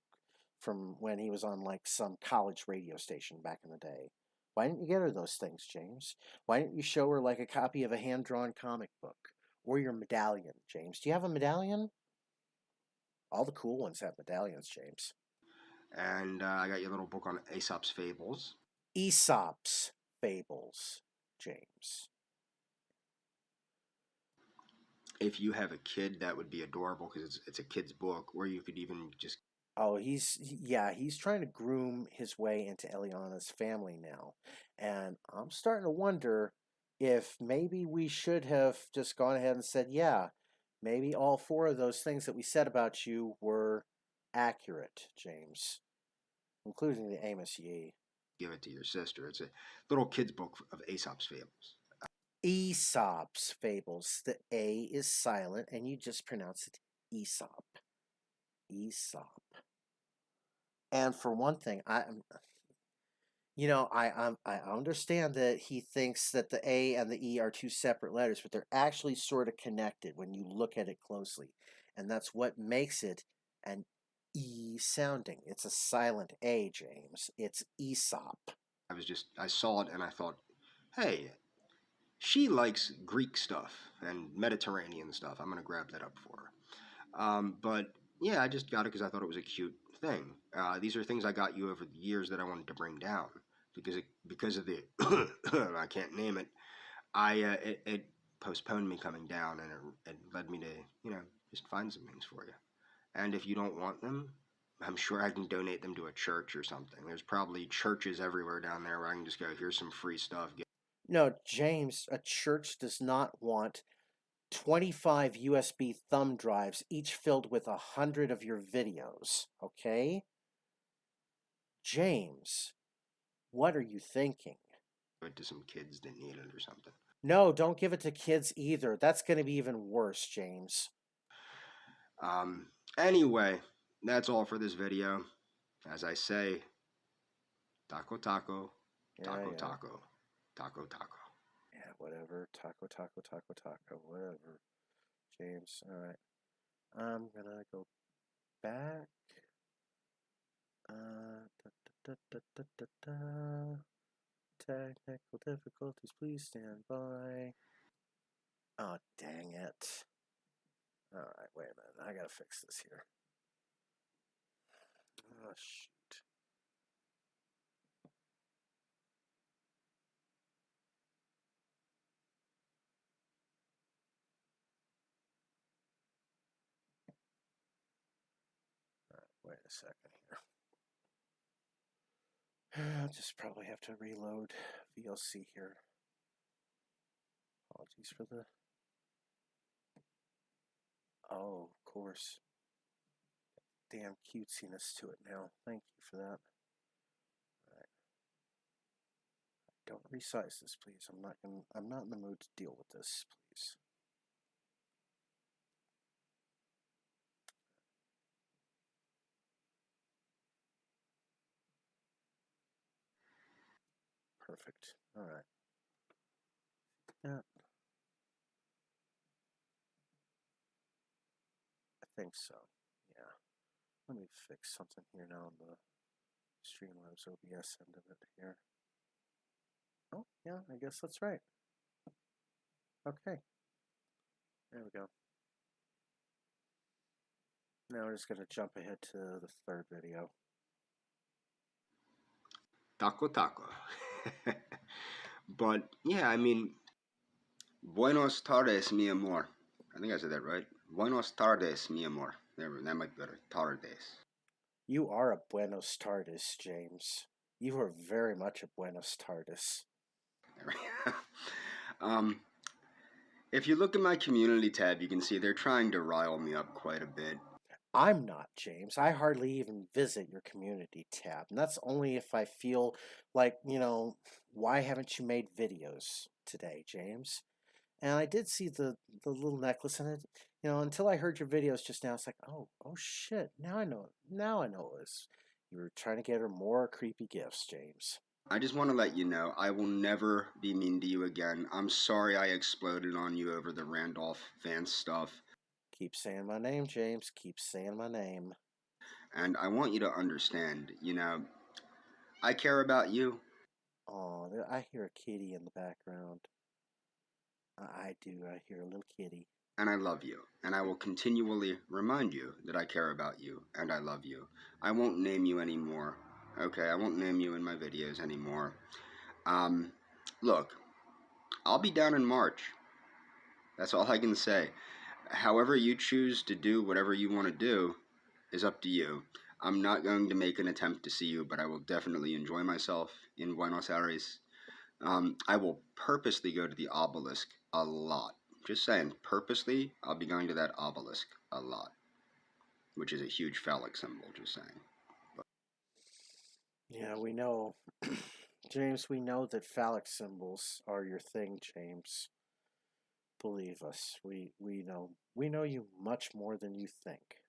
Speaker 2: from when he was on like some college radio station back in the day. Why didn't you get her those things, James? Why didn't you show her like a copy of a hand-drawn comic book? Or your medallion, James? Do you have a medallion? All the cool ones have medallions, James.
Speaker 3: And I got you a little book on Aesop's Fables.
Speaker 2: Aesop's Fables, James.
Speaker 3: If you have a kid, that would be adorable because it's a kid's book, or you could even just...
Speaker 2: Oh, he's trying to groom his way into Eliana's family now. And I'm starting to wonder if maybe we should have just gone ahead and said, yeah, maybe all four of those things that we said about you were accurate, James, including the Amos Yee.
Speaker 3: Give it to your sister. It's a little kid's book of Aesop's Fables.
Speaker 2: Aesop's Fables. The A is silent, and you just pronounce it Aesop. Aesop. And for one thing, I understand that he thinks that the A and the E are two separate letters, but they're actually sort of connected when you look at it closely. And that's what makes it an E sounding. It's a silent A, James. It's Aesop.
Speaker 3: I saw it and I thought, hey, she likes Greek stuff and Mediterranean stuff. I'm going to grab that up for her. But yeah, I just got it because I thought it was a cute thing. These are things I got you over the years that I wanted to bring down because of the I can't name it. It postponed me coming down, and it led me to just find some things for you. And if you don't want them, I'm sure I can donate them to a church or something. There's probably churches everywhere down there where I can just go, here's some free stuff.
Speaker 2: No, James, a church does not want 25 USB thumb drives, each filled with 100 of your videos, okay? James, what are you thinking?
Speaker 3: Give it to some kids that need it or something.
Speaker 2: No, don't give it to kids either. That's going to be even worse, James.
Speaker 3: Anyway, that's all for this video. As I say, taco taco, taco taco, taco taco.
Speaker 2: Yeah, whatever. Taco, taco, taco, taco, whatever. James, all right. I'm gonna go back. Technical difficulties, please stand by. Oh, dang it. All right, wait a minute. I gotta fix this here. Oh, shoot. All right, wait a second here. I'll just probably have to reload VLC here. Apologies for the... Oh, of course. Damn cutesiness to it now. Thank you for that. Don't resize this, please. I'm not in the mood to deal with this, please. Perfect. All right. Yeah, I think so. Yeah. Let me fix something here now on the Streamlabs OBS end of it here. Oh, yeah, I guess that's right. Okay. There we go. Now we're just going to jump ahead to the third video.
Speaker 3: Taco taco. But yeah, I mean, buenos tardes, mi amor. I think I said that right. Buenos tardes, mi amor. There, that might be better. Tardes.
Speaker 2: You are a Buenos Tardes, James. You are very much a Buenos Tardes.
Speaker 3: um, if you look at my community tab, you can see they're trying to rile me up quite a bit.
Speaker 2: I'm not, James. I hardly even visit your community tab. And that's only if I feel like, why haven't you made videos today, James? And I did see the little necklace in it. Until I heard your videos just now, it's like, oh shit. Now I know. Now I know it was. You were trying to get her more creepy gifts, James.
Speaker 3: I just want to let you know I will never be mean to you again. I'm sorry I exploded on you over the Randolph Vance stuff.
Speaker 2: Keep saying my name, James. Keep saying my name.
Speaker 3: And I want you to understand, I care about you.
Speaker 2: Oh, I hear a kitty in the background. I do. I hear a little kitty.
Speaker 3: And I love you. And I will continually remind you that I care about you and I love you. I won't name you anymore. Okay, I won't name you in my videos anymore. Look, I'll be down in March. That's all I can say. However you choose to do whatever you want to do is up to you. I'm not going to make an attempt to see you, but I will definitely enjoy myself in Buenos Aires. I will purposely go to the obelisk a lot. Just saying, purposely, I'll be going to that obelisk a lot, which is a huge phallic symbol, just saying.
Speaker 2: Yeah, we know. James, we know that phallic symbols are your thing, James. Believe us, we know. We know you much more than you think.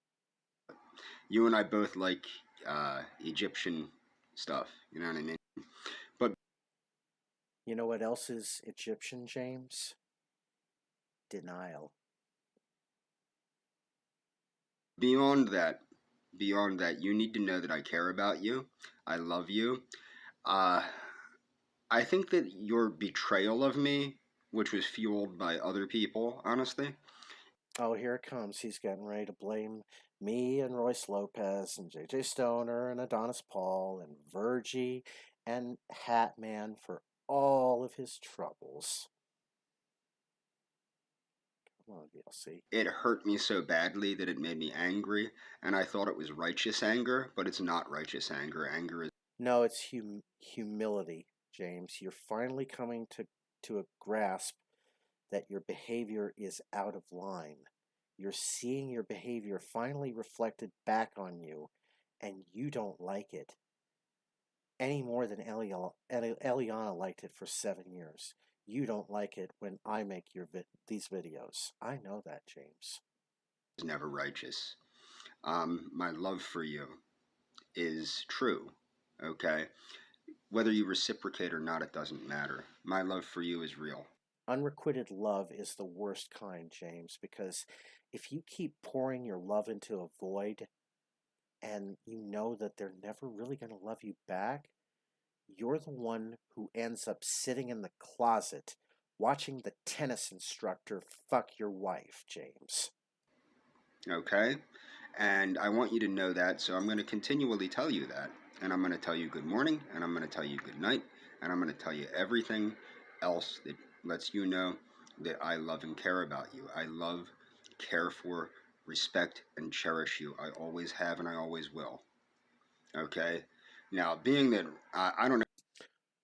Speaker 3: You and I both like Egyptian stuff, you know what I mean? But
Speaker 2: you know what else is Egyptian, James? Denial.
Speaker 3: beyond that, you need to know that I care about you. I love you. Uh, I think that your betrayal of me, which was fueled by other people, honestly.
Speaker 2: Oh, here it comes. He's getting ready to blame me and Royce Lopez and JJ Stoner and Adonis Paul and Virgie and Hatman for all of his troubles. Come on, VLC.
Speaker 3: It hurt me so badly that it made me angry, and I thought it was righteous anger, but it's not righteous anger. Anger is.
Speaker 2: No, it's humility, James. You're finally coming to a grasp that your behavior is out of line. You're seeing your behavior finally reflected back on you, and you don't like it any more than Eliana liked it for 7 years. You don't like it when I make these videos. I know that, James.
Speaker 3: Never righteous. My love for you is true, okay? Whether you reciprocate or not, it doesn't matter. My love for you is real.
Speaker 2: Unrequited love is the worst kind, James, because if you keep pouring your love into a void and you know that they're never really going to love you back, you're the one who ends up sitting in the closet watching the tennis instructor fuck your wife, James.
Speaker 3: Okay? And I want you to know that, so I'm going to continually tell you that. And I'm going to tell you good morning, and I'm going to tell you good night, and I'm going to tell you everything else that lets you know that I love and care about you. I love, care for, respect, and cherish you. I always have, and I always will. Okay? Now, being that I don't know.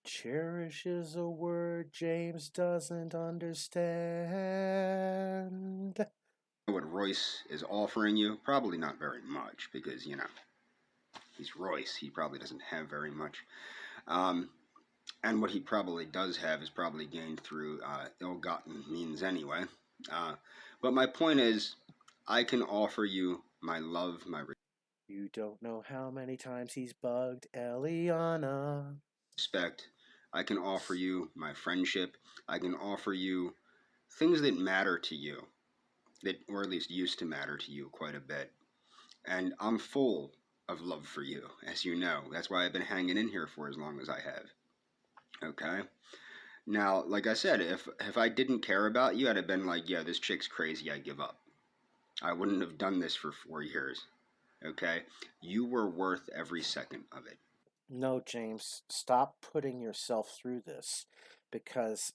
Speaker 2: Cherish is a word James doesn't understand.
Speaker 3: What Royce is offering you, probably not very much, because, he's Royce. He probably doesn't have very much. And what he probably does have is probably gained through ill-gotten means anyway. Uh, but my point is, I can offer you my love, my
Speaker 2: You don't know how many times he's bugged Eliana.
Speaker 3: respect. I can offer you my friendship. I can offer you things that matter to you, that or at least used to matter to you quite a bit. And I'm full of love for you, as you know. That's why I've been hanging in here for as long as I have. Okay. Now, like I said, if I didn't care about you, I'd have been like, yeah, this chick's crazy. I give up. I wouldn't have done this for 4 years. Okay. You were worth every second of it.
Speaker 2: No, James, stop putting yourself through this, because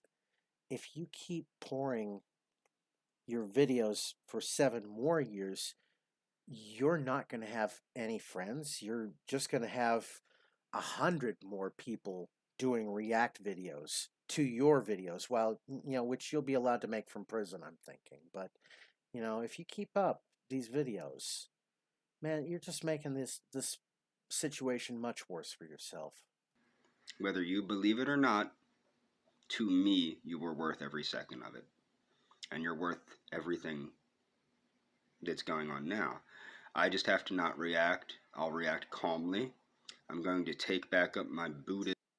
Speaker 2: if you keep pouring your videos for 7 more years, you're not going to have any friends. You're just going to have 100 more people doing react videos to your videos, while which you'll be allowed to make from prison, I'm thinking. But if you keep up these videos, man, you're just making this situation much worse for yourself.
Speaker 3: Whether you believe it or not, to me, you were worth every second of it. And you're worth everything that's going on now. I just have to not react. I'll react calmly. I'm going to take back up my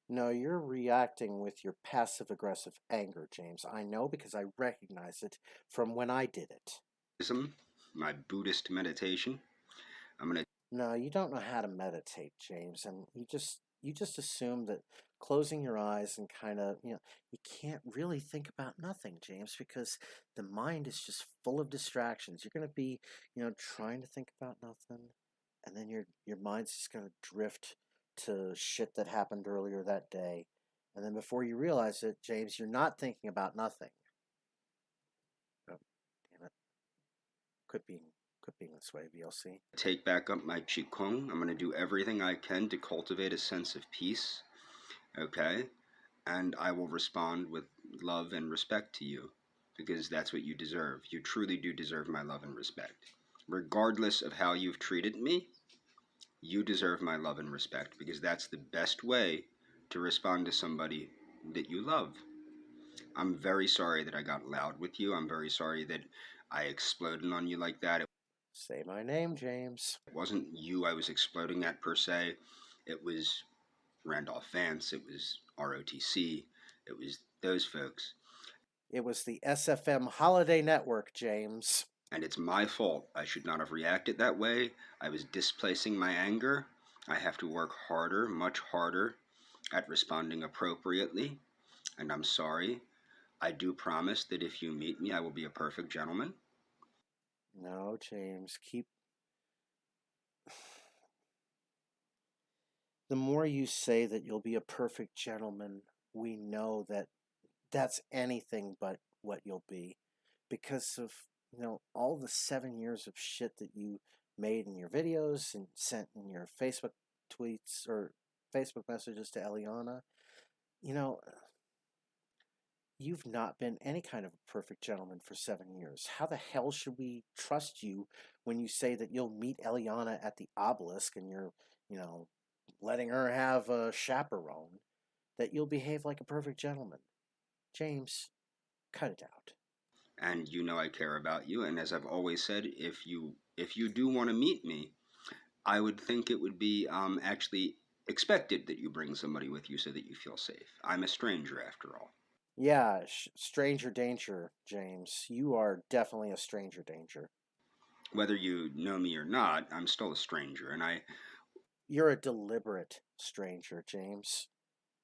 Speaker 2: No, you're reacting with your passive aggressive anger, James. I know, because I recognize it from when I did it.
Speaker 3: Buddhism, my Buddhist meditation. I'm going to
Speaker 2: No, you don't know how to meditate, James, and you just assume that closing your eyes and kind of, you can't really think about nothing, James, because the mind is just full of distractions. You're going to be, trying to think about nothing, and then your mind's just going to drift to shit that happened earlier that day. And then before you realize it, James, you're not thinking about nothing. Oh, damn it. Quit being this way, VLC.
Speaker 3: take back up my Qigong. I'm going to do everything I can to cultivate a sense of peace. Okay? And I will respond with love and respect to you because that's what you deserve. You truly do deserve my love and respect. Regardless of how you've treated me, you deserve my love and respect because that's the best way to respond to somebody that you love. I'm very sorry that I got loud with you. I'm very sorry that I exploded on you like that. It
Speaker 2: Say my name, James.
Speaker 3: wasn't you I was exploding at per se. It was Randolph Vance. It was ROTC. It was those folks.
Speaker 2: It was the SFM Holiday Network, James.
Speaker 3: And it's my fault. I should not have reacted that way. I was displacing my anger. I have to work harder, much harder, at responding appropriately. And I'm sorry. I do promise that if you meet me, I will be a perfect gentleman.
Speaker 2: No, James, keep. The more you say that you'll be a perfect gentleman, we know that that's anything but what you'll be, because of all the 7 years of shit that you made in your videos and sent in your Facebook tweets or Facebook messages to Eliana. You know, you've not been any kind of a perfect gentleman for 7 years. How the hell should we trust you when you say that you'll meet Eliana at the obelisk and you're, letting her have a chaperone, that you'll behave like a perfect gentleman? James, cut it out.
Speaker 3: And you know I care about you. And as I've always said, if you do want to meet me, I would think it would be actually expected that you bring somebody with you so that you feel safe. I'm a stranger after all.
Speaker 2: Yeah, stranger danger, James. You are definitely a stranger danger.
Speaker 3: Whether you know me or not, I'm still a stranger, and
Speaker 2: You're a deliberate stranger, James.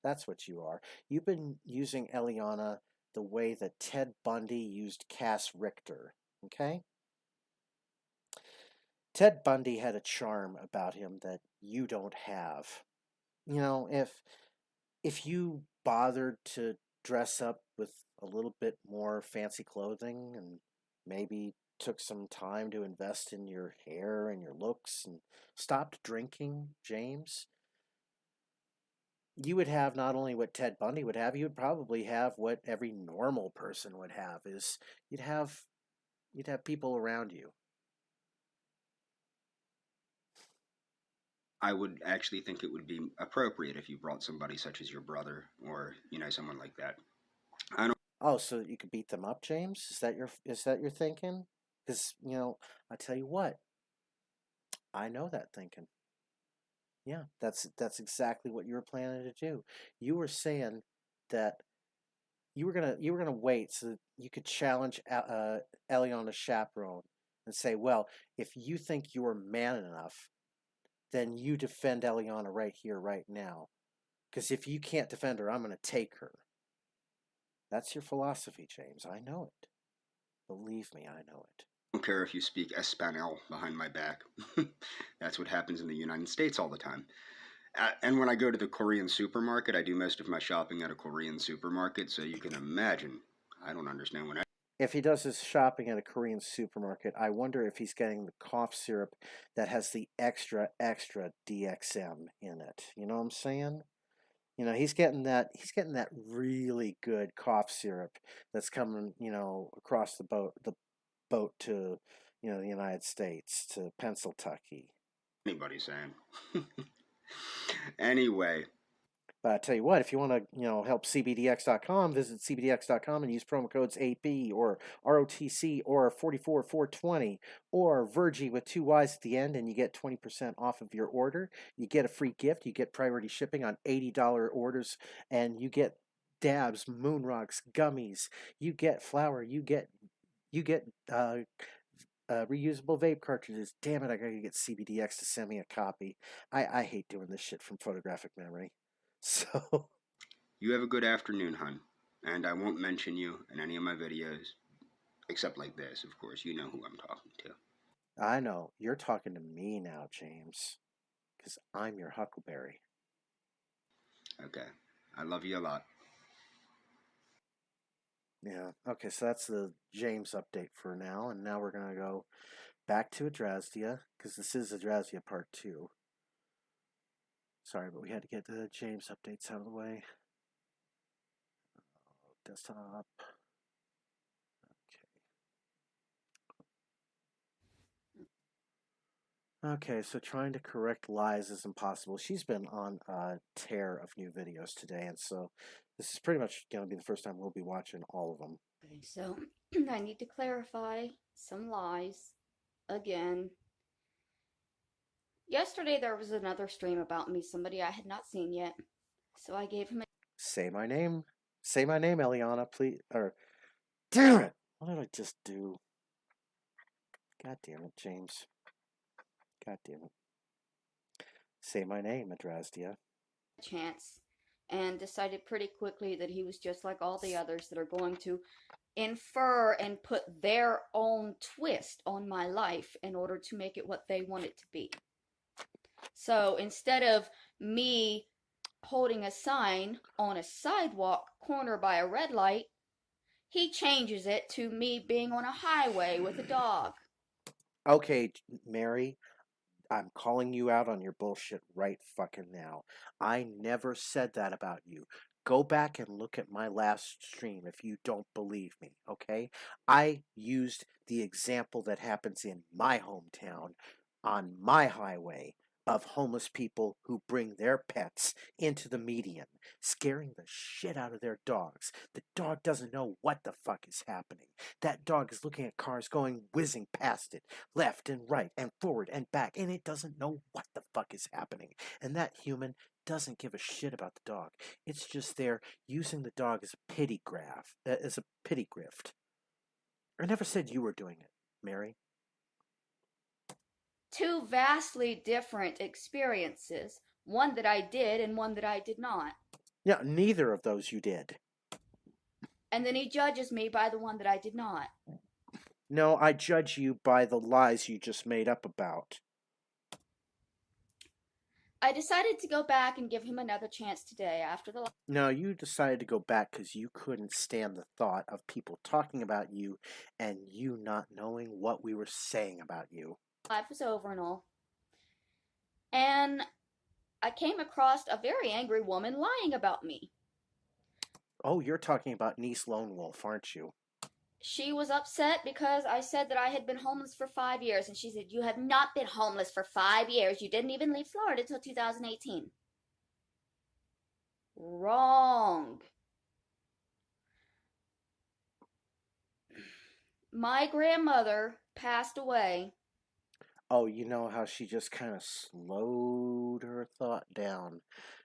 Speaker 2: That's what you are. You've been using Eliana the way that Ted Bundy used Cass Richter, okay? Ted Bundy had a charm about him that you don't have. If you bothered to dress up with a little bit more fancy clothing and maybe took some time to invest in your hair and your looks and stopped drinking, James, you would have not only what Ted Bundy would have, you would probably have what every normal person would have, is you'd have people around you.
Speaker 3: I would actually think it would be appropriate if you brought somebody such as your brother or, someone like that. I don't
Speaker 2: Oh, so you could beat them up, James? Is that your thinking? Because I tell you what, I know that thinking. Yeah, that's exactly what you were planning to do. You were saying that you were gonna wait so that you could challenge Elion chaperone and say, well, if you think you are man enough, then you defend Eliana right here, right now. Because if you can't defend her, I'm gonna take her. That's your philosophy, James. I know it. Believe me, I know it.
Speaker 3: care if you speak Espanol behind my back. That's what happens in the United States all the time. And when I go to the Korean supermarket, I do most of my shopping at a Korean supermarket, so you can imagine. I don't understand when
Speaker 2: If he does his shopping at a Korean supermarket, I wonder if he's getting the cough syrup that has the extra extra DXM in it. You know what I'm saying? He's getting that really good cough syrup that's coming, across the boat to, the United States, to Pennsylvania.
Speaker 3: anybody's saying. Anyway,
Speaker 2: But I tell you what, if you want to, help CBDX.com, visit CBDX.com and use promo codes AP or ROTC or 44420 or Virgie with two Y's at the end, and you get 20% off of your order. You get a free gift. You get priority shipping on $80 orders, and you get dabs, moon rocks, gummies. You get flour. You get reusable vape cartridges. Damn it, I gotta get CBDX to send me a copy. I hate doing this shit from photographic memory. So,
Speaker 3: you have a good afternoon, hun. And I won't mention you in any of my videos, except like this, of course. You know who I'm talking to.
Speaker 2: I know you're talking to me now, James, because I'm your Huckleberry.
Speaker 3: Okay. I love you a lot.
Speaker 2: Yeah. Okay, so that's the James update for now, and now we're gonna go back to Adrasdea because this is Adrasdea Part 2. Sorry, but we had to get the James updates out of the way. Desktop. Okay, so trying to correct lies is impossible. She's been on a tear of new videos today, and so this is pretty much going to be the first time we'll be watching all of them.
Speaker 1: Okay, so I need to clarify some lies again. Yesterday there was another stream about me, somebody I had not seen yet. So I gave him a
Speaker 2: Say my name. Say my name, Eliana, please. Or, damn it! What did I just do? God damn it, James. God damn it. Say my name, Adrasdea.
Speaker 1: chance and decided pretty quickly that he was just like all the others that are going to infer and put their own twist on my life in order to make it what they want it to be. So instead of me holding a sign on a sidewalk corner by a red light, he changes it to me being on a highway with a dog.
Speaker 2: Okay, Mary, I'm calling you out on your bullshit right fucking now. I never said that about you. Go back and look at my last stream if you don't believe me, okay? I used the example that happens in my hometown on my highway of homeless people who bring their pets into the median, scaring the shit out of their dogs. The dog doesn't know what the fuck is happening. That dog is looking at cars going whizzing past it, left and right and forward and back, and it doesn't know what the fuck is happening. And that human doesn't give a shit about the dog. It's just there using the dog as a pity as a pity grift. I never said you were doing it, Mary.
Speaker 1: Two vastly different experiences, one that I did and one that I did not.
Speaker 2: Yeah, neither of those you did.
Speaker 1: And then he judges me by the one that I did not.
Speaker 2: No, I judge you by the lies you just made up about.
Speaker 1: I decided to go back and give him another chance today after the
Speaker 2: No, you decided to go back because you couldn't stand the thought of people talking about you and you not knowing what we were saying about you.
Speaker 1: life was over and all. And I came across a very angry woman lying about me.
Speaker 2: Oh, you're talking about Niece Lone Wolf, aren't you?
Speaker 1: she was upset because I said that I had been homeless for 5 years, and she said, "You have not been homeless for 5 years. You didn't even leave Florida until 2018." Wrong. My grandmother passed away.
Speaker 2: Oh, you know how she just kind of slowed her thought down,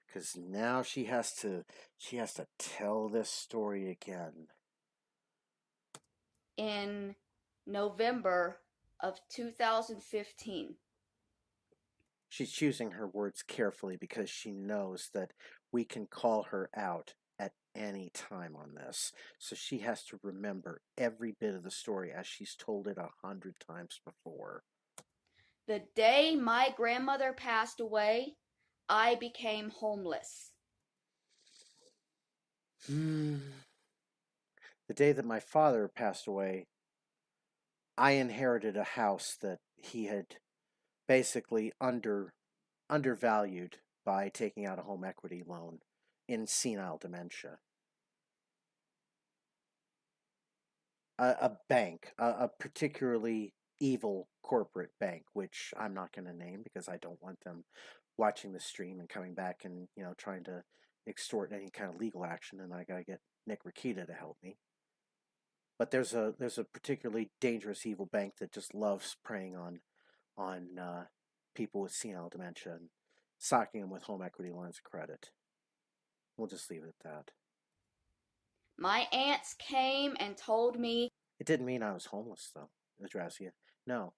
Speaker 2: because now she has to tell this story again.
Speaker 1: In November of 2015.
Speaker 2: She's choosing her words carefully because she knows that we can call her out at any time on this. So she has to remember every bit of the story as she's told it 100 times before.
Speaker 1: The day my grandmother passed away, I became homeless.
Speaker 2: The day that my father passed away, I inherited a house that he had basically undervalued by taking out a home equity loan in senile dementia. A bank, a particularly evil corporate bank, which I'm not going to name because I don't want them watching the stream and coming back and trying to extort any kind of legal action, and I got to get Nick Rakita to help me. But there's a particularly dangerous evil bank that just loves preying on people with senile dementia and socking them with home equity lines of credit. We'll just leave it at that.
Speaker 1: My aunts came and told me
Speaker 2: It didn't mean I was homeless, though, Adrasdea. No,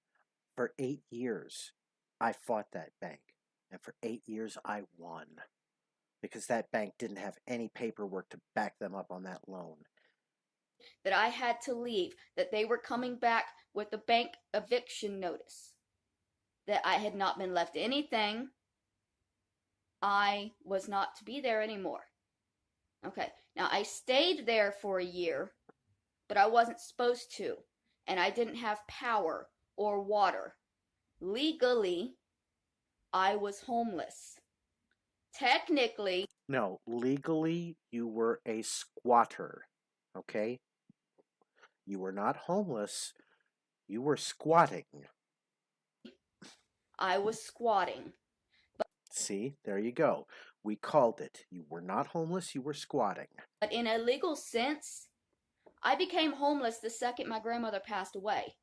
Speaker 2: for 8 years, I fought that bank. And for 8 years, I won. Because that bank didn't have any paperwork to back them up on that loan.
Speaker 1: that I had to leave, that they were coming back with a bank eviction notice, that I had not been left anything. I was not to be there anymore. Okay, now I stayed there for a year, but I wasn't supposed to, and I didn't have power or water. Legally, I was homeless. Technically,
Speaker 2: No, legally, you were a squatter. Okay? You were not homeless. You were squatting.
Speaker 1: I was squatting.
Speaker 2: See, there you go. We called it. You were not homeless, you were squatting.
Speaker 1: But in a legal sense, I became homeless the second my grandmother passed away.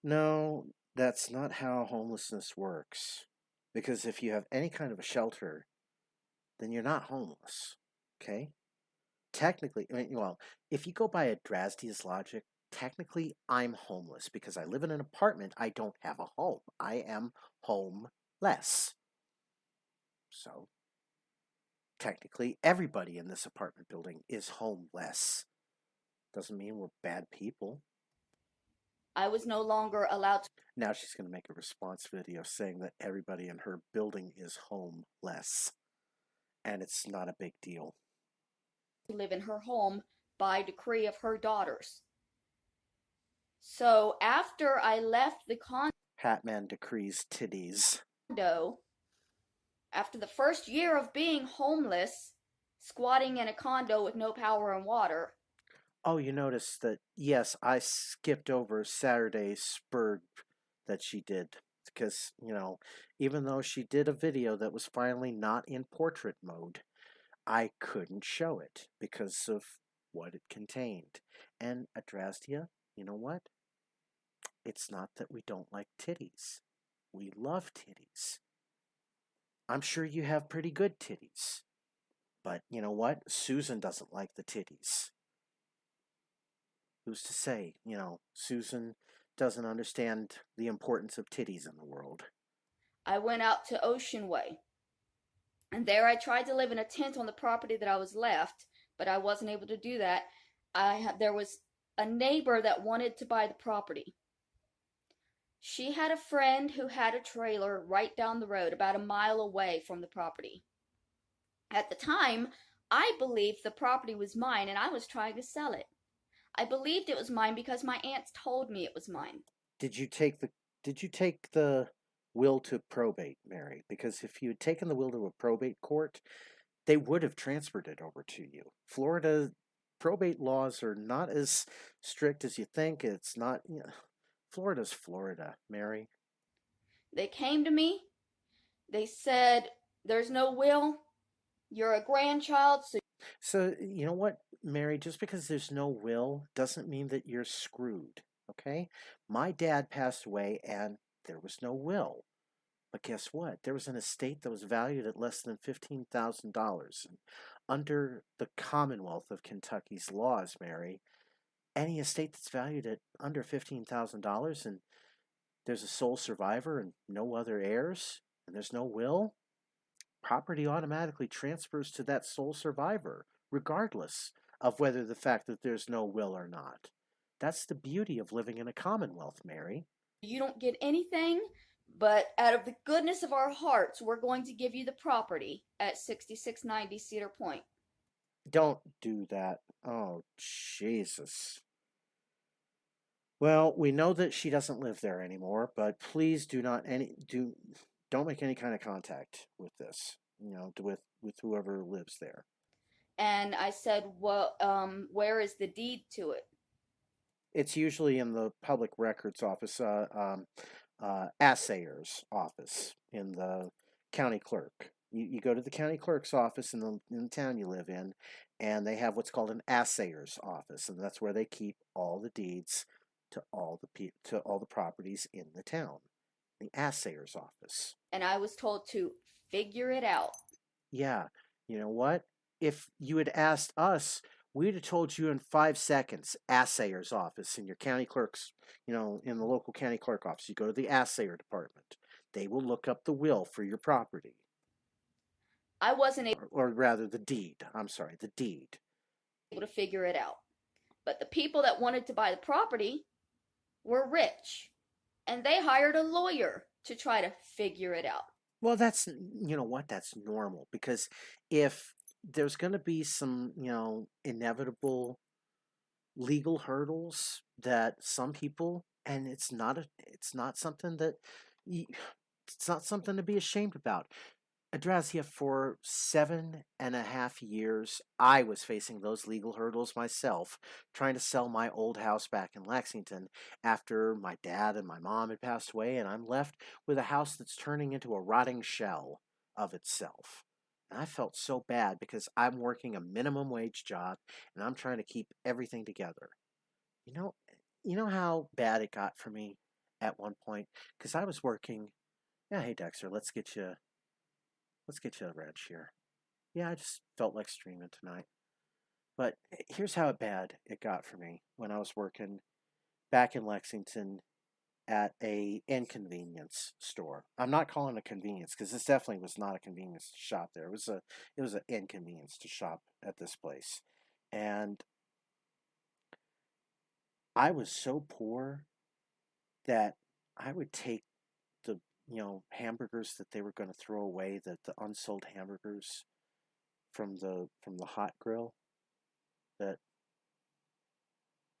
Speaker 2: No, that's not how homelessness works. Because if you have any kind of a shelter, then you're not homeless. Okay? Technically, well, if you go by Adrasdea's logic, technically I'm homeless because I live in an apartment. I don't have a home. I am homeless. So, technically, everybody in this apartment building is homeless. Doesn't mean we're bad people.
Speaker 1: I was no longer allowed
Speaker 2: Now she's going to make a response video saying that everybody in her building is homeless. And it's not a big deal.
Speaker 1: to live in her home by decree of her daughters. So after I left the
Speaker 2: Hatman decrees titties.
Speaker 1: condo, after the first year of being homeless, squatting in a condo with no power and water,
Speaker 2: Oh, you notice that, yes, I skipped over Saturday's spur that she did. Because, even though she did a video that was finally not in portrait mode, I couldn't show it because of what it contained. And Adrasdea, you know what? It's not that we don't like titties. We love titties. I'm sure you have pretty good titties. But you know what? Susan doesn't like the titties. Who's to say, Susan doesn't understand the importance of titties in the world.
Speaker 1: I went out to Ocean Way. And there I tried to live in a tent on the property that I was left, but I wasn't able to do that. There was a neighbor that wanted to buy the property. She had a friend who had a trailer right down the road, about a mile away from the property. At the time, I believed the property was mine and I was trying to sell it. I believed it was mine because my aunts told me it was mine.
Speaker 2: Did you take the will to probate, Mary? Because if you had taken the will to a probate court, they would have transferred it over to you. Florida probate laws are not as strict as you think. It's not, Florida's Florida, Mary.
Speaker 1: They came to me. They said, "There's no will. You're a grandchild, so
Speaker 2: So, you know what, Mary, just because there's no will doesn't mean that you're screwed, okay? My dad passed away and there was no will. But guess what? There was an estate that was valued at less than $15,000. Under the Commonwealth of Kentucky's laws, Mary, any estate that's valued at under $15,000 and there's a sole survivor and no other heirs, and there's no will, property automatically transfers to that sole survivor, regardless of whether the fact that there's no will or not. That's the beauty of living in a commonwealth, Mary.
Speaker 1: you don't get anything. But out of the goodness of our hearts, we're going to give you the property at 6690 Cedar Point."
Speaker 2: Don't do that. Oh, Jesus. Well, we know that she doesn't live there anymore, but please don't make any kind of contact with this, with whoever lives there.
Speaker 1: And I said, "Well, where is the deed to it?"
Speaker 2: It's usually in the public records office, assayer's office in the county clerk. You go to the county clerk's office in the town you live in, and they have what's called an assayer's office, and that's where they keep all the deeds to all the properties in the town. The assayer's office.
Speaker 1: And I was told to figure it out.
Speaker 2: Yeah, you know what? If you had asked us, we'd have told you in 5 seconds. Assayer's office in your county clerk's, in the local county clerk office. You go to the assayer department. They will look up the will for your property.
Speaker 1: I wasn't
Speaker 2: Or rather, the deed. I'm sorry, the deed.
Speaker 1: able to figure it out. But the people that wanted to buy the property were rich, and they hired a lawyer to try to figure it out.
Speaker 2: Well, that's, that's normal, because if there's going to be some, inevitable legal hurdles that some people, and it's not something that it's not something to be ashamed about. Adrasdea, for 7.5 years, I was facing those legal hurdles myself, trying to sell my old house back in Lexington after my dad and my mom had passed away, and I'm left with a house that's turning into a rotting shell of itself. And I felt so bad because I'm working a minimum wage job and I'm trying to keep everything together. You know, you know how bad it got for me at one point? Because I was working, yeah, hey Dexter, let's get you a wrench here. Yeah, I just felt like streaming tonight. But here's how bad it got for me when I was working back in Lexington at a inconvenience store. I'm not calling it a convenience because this definitely was not a convenience to shop there. It was an inconvenience to shop at this place. And I was so poor that I would take the hamburgers that they were going to throw away, the unsold hamburgers from the hot grill, that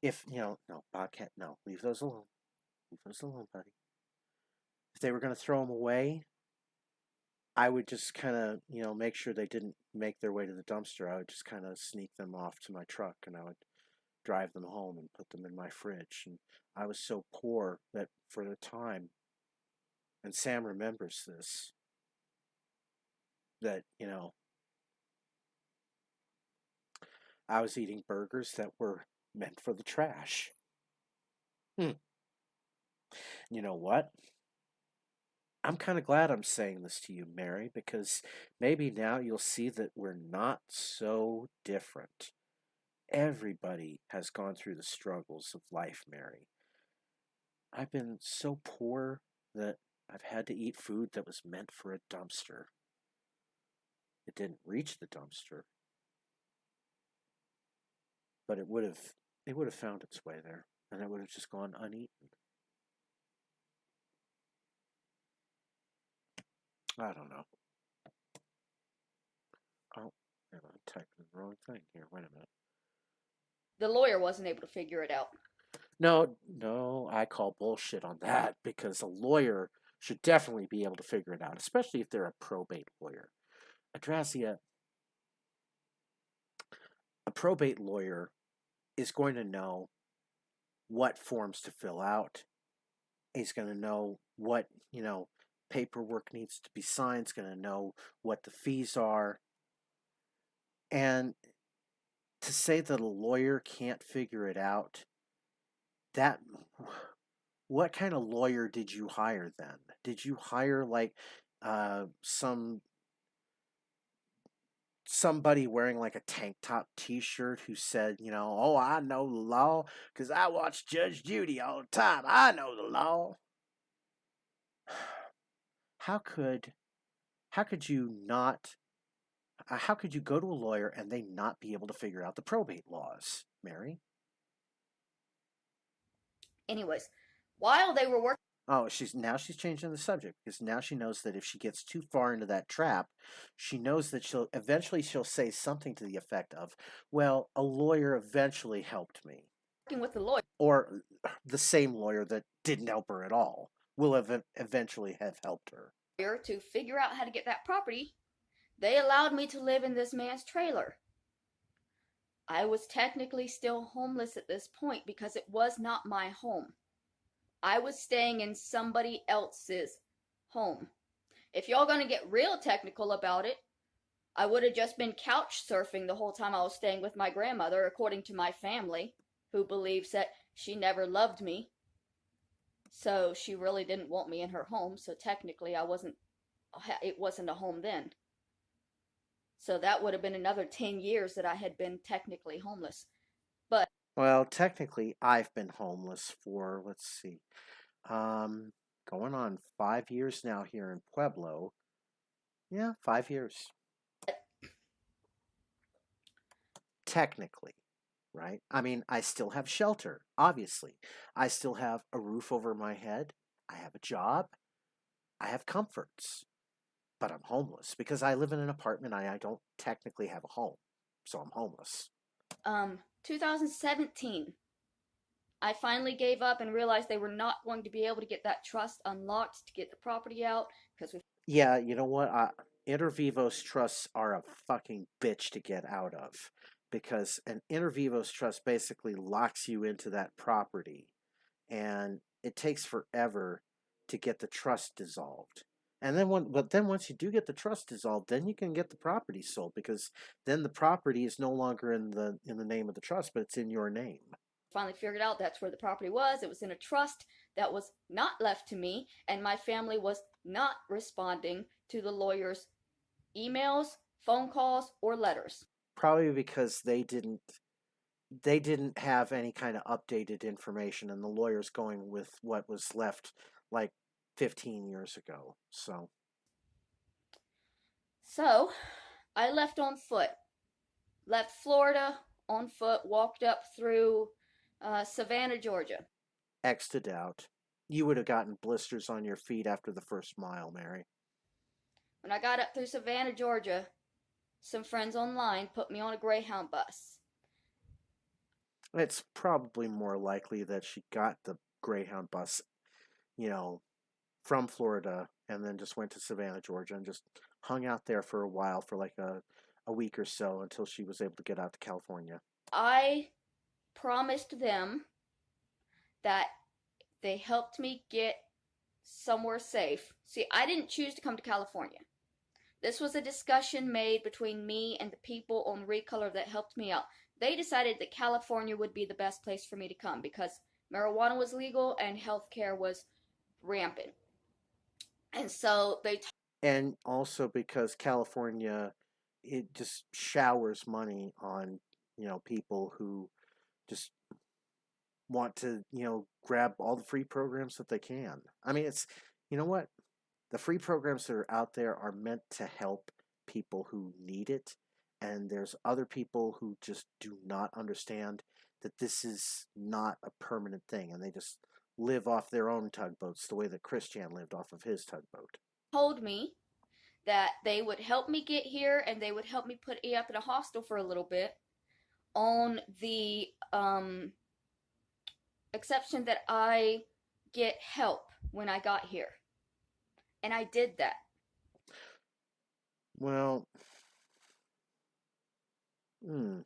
Speaker 2: if no, Bobcat, no, leave those alone. Leave those alone, buddy. If they were going to throw them away, I would just kind of make sure they didn't make their way to the dumpster. I would just kind of sneak them off to my truck, and I would drive them home and put them in my fridge. And I was so poor that for the time, and Sam remembers this, that I was eating burgers that were meant for the trash. You know what? I'm kind of glad I'm saying this to you, Mary, because maybe now you'll see that we're not so different. Everybody has gone through the struggles of life, Mary. I've been so poor that I've had to eat food that was meant for a dumpster. It didn't reach the dumpster, but it would have found its way there, and it would have just gone uneaten. I don't know. Oh, I'm typing the wrong thing here. Wait a minute.
Speaker 1: The lawyer wasn't able to figure it out.
Speaker 2: No, I call bullshit on that, because a lawyer should definitely be able to figure it out, especially if they're a probate lawyer. Adrasdea, a probate lawyer is going to know what forms to fill out. He's going to know what, paperwork needs to be signed. He's going to know what the fees are. And to say that a lawyer can't figure it out, that what kind of lawyer did you hire then? Did you hire like somebody wearing like a tank top t-shirt who said, oh, I know the law because I watch Judge Judy all the time. I know the law. How could you not how could you go to a lawyer and they not be able to figure out the probate laws, Mary?
Speaker 1: Anyways, while they were working
Speaker 2: Oh, she's changing the subject because now she knows that if she gets too far into that trap, she knows that she'll say something to the effect of, "Well, a lawyer eventually helped me,"
Speaker 1: with the lawyer
Speaker 2: or the same lawyer that didn't help her at all will eventually have helped her.
Speaker 1: to figure out how to get that property, they allowed me to live in this man's trailer. I was technically still homeless at this point because it was not my home. I was staying in somebody else's home. If y'all gonna get real technical about it, I would have just been couch surfing the whole time I was staying with my grandmother, according to my family, who believes that she never loved me. So she really didn't want me in her home, so technically it wasn't a home then. So that would have been another 10 years that I had been technically homeless. But
Speaker 2: well, technically I've been homeless for, let's see, going on 5 years now here in Pueblo. Yeah, 5 years. Technically, right? I mean, I still have shelter, obviously. I still have a roof over my head. I have a job. I have comforts. But I'm homeless because I live in an apartment and I don't technically have a home. So I'm homeless.
Speaker 1: 2017, I finally gave up and realized they were not going to be able to get that trust unlocked to get the property out because
Speaker 2: Yeah, you know what? Inter vivos trusts are a fucking bitch to get out of because an inter vivos trust basically locks you into that property and it takes forever to get the trust dissolved. And then once you do get the trust dissolved, then you can get the property sold because then the property is no longer in the name of the trust, but it's in your name.
Speaker 1: finally figured out that's where the property was. It was in a trust that was not left to me, and my family was not responding to the lawyer's emails, phone calls, or letters.
Speaker 2: Probably because they didn't have any kind of updated information and the lawyer's going with what was left like 15 years ago.
Speaker 1: So I left on foot. Left Florida on foot, walked up through Savannah, Georgia.
Speaker 2: X to doubt. You would have gotten blisters on your feet after the first mile, Mary.
Speaker 1: When I got up through Savannah, Georgia, some friends online put me on a Greyhound bus.
Speaker 2: It's probably more likely that she got the Greyhound bus, from Florida and then just went to Savannah, Georgia and just hung out there for a while for like a week or so until she was able to get out to California.
Speaker 1: I promised them that they helped me get somewhere safe. See, I didn't choose to come to California. This was a discussion made between me and the people on Recolor that helped me out. They decided that California would be the best place for me to come because marijuana was legal and healthcare was rampant. And so
Speaker 2: and also because California, it just showers money on, people who just want to, grab all the free programs that they can. I mean, it's, you know what? The free programs that are out there are meant to help people who need it. And there's other people who just do not understand that this is not a permanent thing. And they just live off their own tugboats the way that Christian lived off of his tugboat.
Speaker 1: Told me that they would help me get here and they would help me put me up in a hostel for a little bit on the exception that I get help when I got here. And I did that.
Speaker 2: Well, hmm.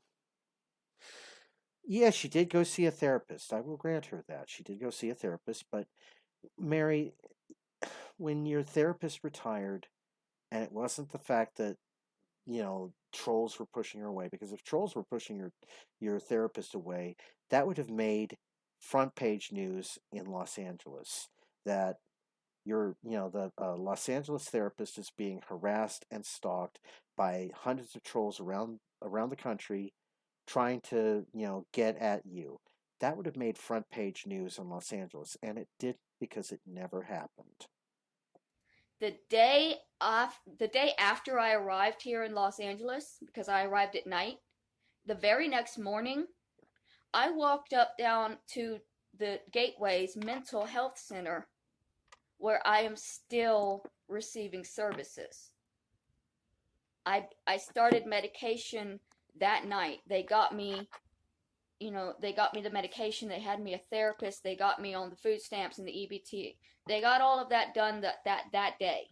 Speaker 2: Yeah, she did go see a therapist. I will grant her that. She did go see a therapist, but Mary, when your therapist retired, and it wasn't the fact that, trolls were pushing her away, because if trolls were pushing your therapist away, that would have made front page news in Los Angeles that the Los Angeles therapist is being harassed and stalked by hundreds of trolls around the country trying to, get at you. That would have made front page news in Los Angeles, and it did because it never happened.
Speaker 1: The day after I arrived here in Los Angeles, because I arrived at night, the very next morning, I walked up down to the Gateway's mental health center where I am still receiving services. I started medication that night. They got me the medication, they had me a therapist, they got me on the food stamps and the EBT. They got all of that done that day.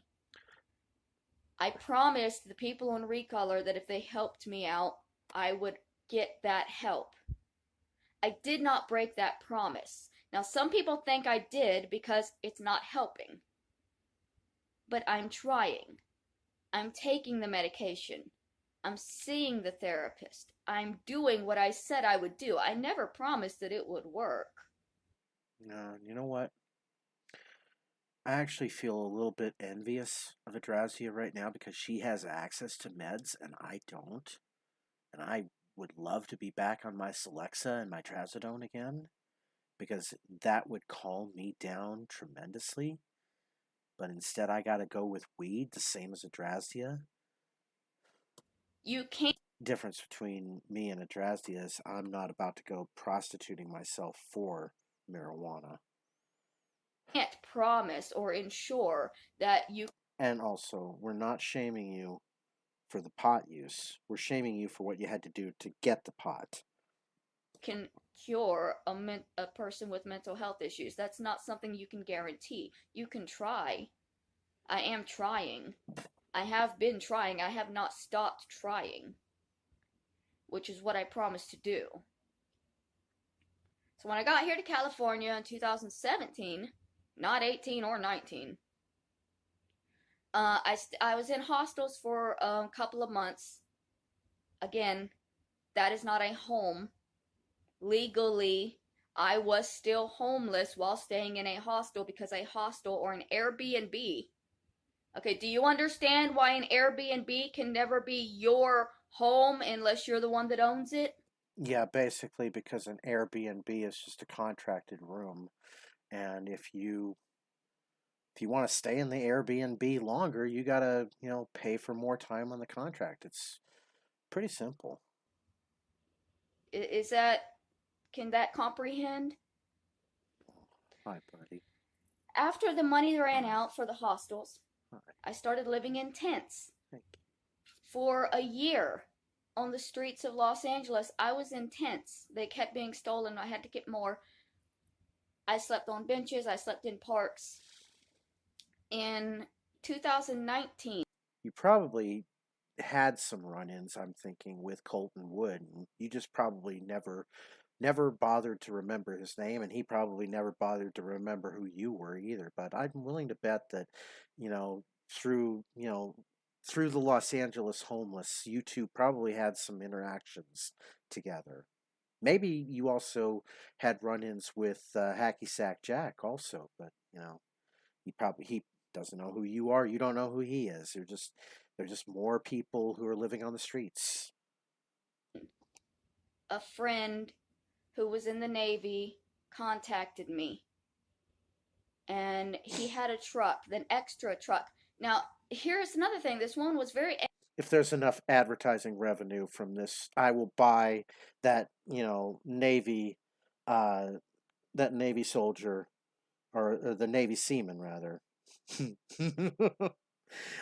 Speaker 1: I promised the people in Recolor that if they helped me out, I would get that help. I did not break that promise. Now, some people think I did because it's not helping. But I'm trying. I'm taking the medication. I'm seeing the therapist. I'm doing what I said I would do. I never promised that it would work.
Speaker 2: You know what? I actually feel a little bit envious of Adrasdea right now because she has access to meds and I don't. And I would love to be back on my Celexa and my Trazodone again because that would calm me down tremendously. But instead, I gotta go with weed, the same as Adrasdea.
Speaker 1: You can't
Speaker 2: Difference between me and Adrasdea is I'm not about to go prostituting myself for marijuana.
Speaker 1: promise or ensure that you
Speaker 2: And also, we're not shaming you for the pot use. We're shaming you for what you had to do to get the pot.
Speaker 1: can cure a person with mental health issues. That's not something you can guarantee. You can try. I am trying. I have been trying. I have not stopped trying, which is what I promised to do. So when I got here to California in 2017, not 18 or 19, I was in hostels for a couple of months. Again, that is not a home. Legally, I was still homeless while staying in a hostel because a hostel or an Airbnb. Okay, do you understand why an Airbnb can never be your home unless you're the one that owns it?
Speaker 2: Yeah, basically because an Airbnb is just a contracted room, and if you want to stay in the Airbnb longer, you gotta, pay for more time on the contract. It's pretty simple.
Speaker 1: Is that, can that comprehend?
Speaker 2: Hi, buddy.
Speaker 1: After the money ran out for the hostels,
Speaker 2: Hi.
Speaker 1: I started living in tents.
Speaker 2: Thank
Speaker 1: For a year on the streets of Los Angeles, I was in tents. They kept being stolen. I had to get more. I slept on benches. I slept in parks. In 2019,
Speaker 2: You probably had some run-ins, I'm thinking, with Colton Wood, and you just probably never bothered to remember his name, and he probably never bothered to remember who you were either. But I'm willing to bet that, you know, through you know through the Los Angeles homeless, you two probably had some interactions together. Maybe you also had run-ins with Hacky Sack Jack also, but he doesn't know who you are. You don't know who he is. They're just more people who are living on the streets.
Speaker 1: a friend who was in the Navy contacted me, and he had a truck, an extra truck. Now, here's another thing. This one was very.
Speaker 2: If there's enough advertising revenue from this, I will buy that, uh, that Navy soldier or the Navy seaman rather.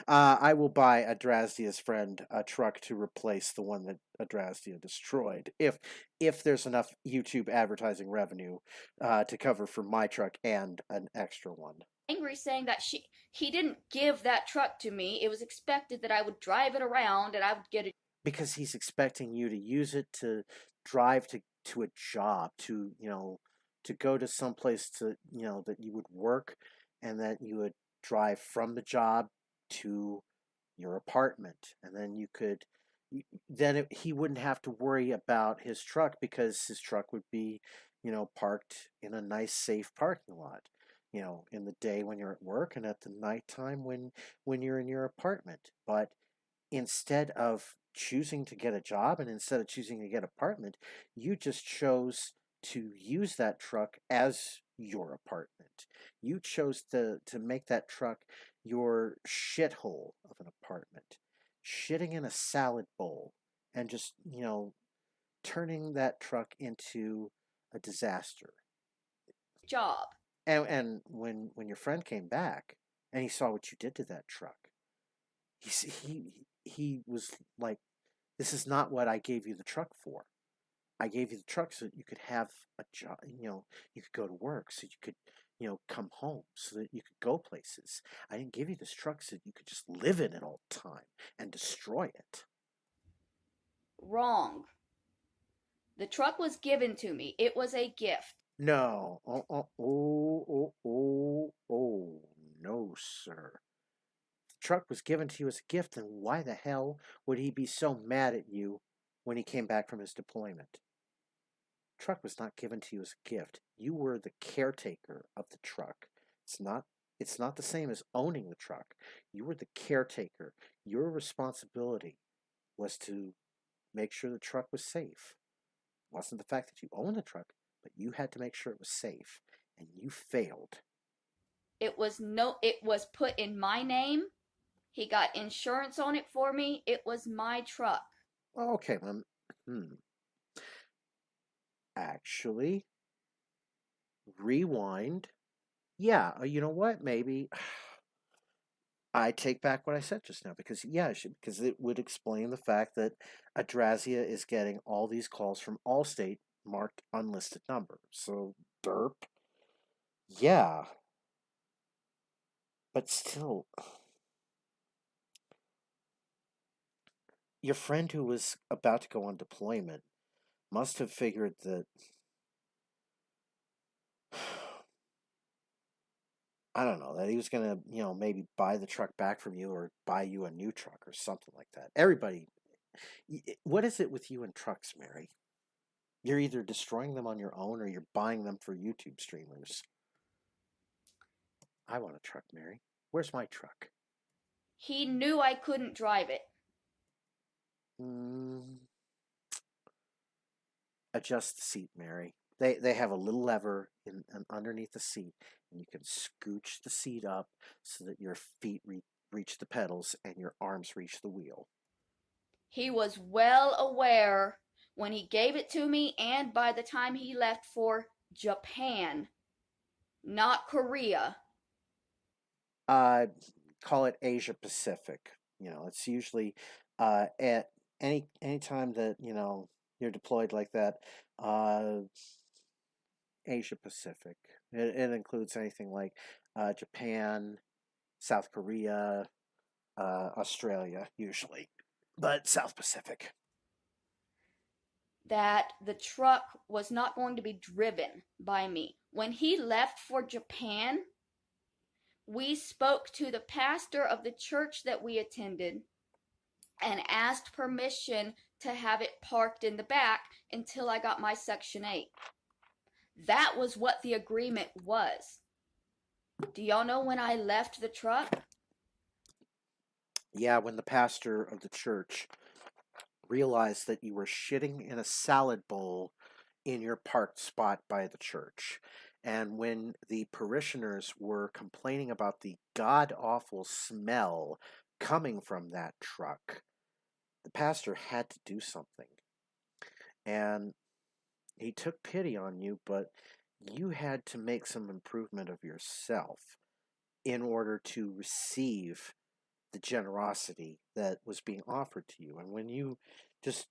Speaker 2: I will buy Adrasdea's friend a truck to replace the one that Adrasdea destroyed. If there's enough YouTube advertising revenue to cover for my truck and an extra one.
Speaker 1: Angry saying that he didn't give that truck to me. It was expected that I would drive it around and I would get it.
Speaker 2: Because he's expecting you to use it to drive to to a job, to go to some place that you would work, and that you would drive from the job to your apartment, and then he wouldn't have to worry about his truck, because his truck would be, parked in a nice, safe parking lot, in the day when you're at work, and at the nighttime when you're in your apartment. But instead of choosing to get a job, and instead of choosing to get an apartment, you just chose to use that truck as your apartment. You chose to make that truck your shithole of an apartment, shitting in a salad bowl, and just, turning that truck into a disaster.
Speaker 1: Job.
Speaker 2: And when your friend came back and he saw what you did to that truck, he was like, "This is not what I gave you the truck for. I gave you the truck so that you could have a job, you could go to work, so you could, come home, so that you could go places. I didn't give you this truck so that you could just live in it all the time and destroy it."
Speaker 1: Wrong. The truck was given to me. It was a gift.
Speaker 2: No. Oh, no, sir. The truck was given to you as a gift, and why the hell would he be so mad at you when he came back from his deployment? The truck was not given to you as a gift. You were the caretaker of the truck. It's not it's not the same as owning the truck. You were the caretaker. Your responsibility was to make sure the truck was safe. It wasn't the fact that you owned the truck, but you had to make sure it was safe, and you failed.
Speaker 1: It was put in my name. He got insurance on it for me. It was my truck.
Speaker 2: Okay, hmm. Actually, rewind. Yeah, you know what? Maybe I take back what I said just now, because yeah, because it would explain the fact that Adrasdea is getting all these calls from Allstate marked unlisted number. So derp. Yeah, but still, your friend who was about to go on deployment must have figured that, I don't know, that he was gonna, maybe buy the truck back from you, or buy you a new truck or something like that. Everybody, what is it with you and trucks, Mary? You're either destroying them on your own, or you're buying them for YouTube streamers. I want a truck, Mary. Where's my truck?
Speaker 1: He knew I couldn't drive it.
Speaker 2: Mm, adjust the seat, Mary. They have a little lever underneath the seat, and you can scooch the seat up so that your feet reach the pedals and your arms reach the wheel.
Speaker 1: He was well aware when he gave it to me and by the time he left for Japan, not Korea.
Speaker 2: Uh, Call it Asia Pacific. It's usually at any time that you're deployed like that. Uh, Asia Pacific. It includes anything like Japan, South Korea, Australia, usually, but South Pacific.
Speaker 1: That the truck was not going to be driven by me. When he left for Japan, we spoke to the pastor of the church that we attended and asked permission to have it parked in the back until I got my Section 8. That was what the agreement was. Do y'all know when I left the truck?
Speaker 2: Yeah, when the pastor of the church realized that you were shitting in a salad bowl in your parked spot by the church. And when the parishioners were complaining about the god awful smell coming from that truck, the pastor had to do something. And he took pity on you, but you had to make some improvement of yourself in order to receive the generosity that was being offered to you. And when you just,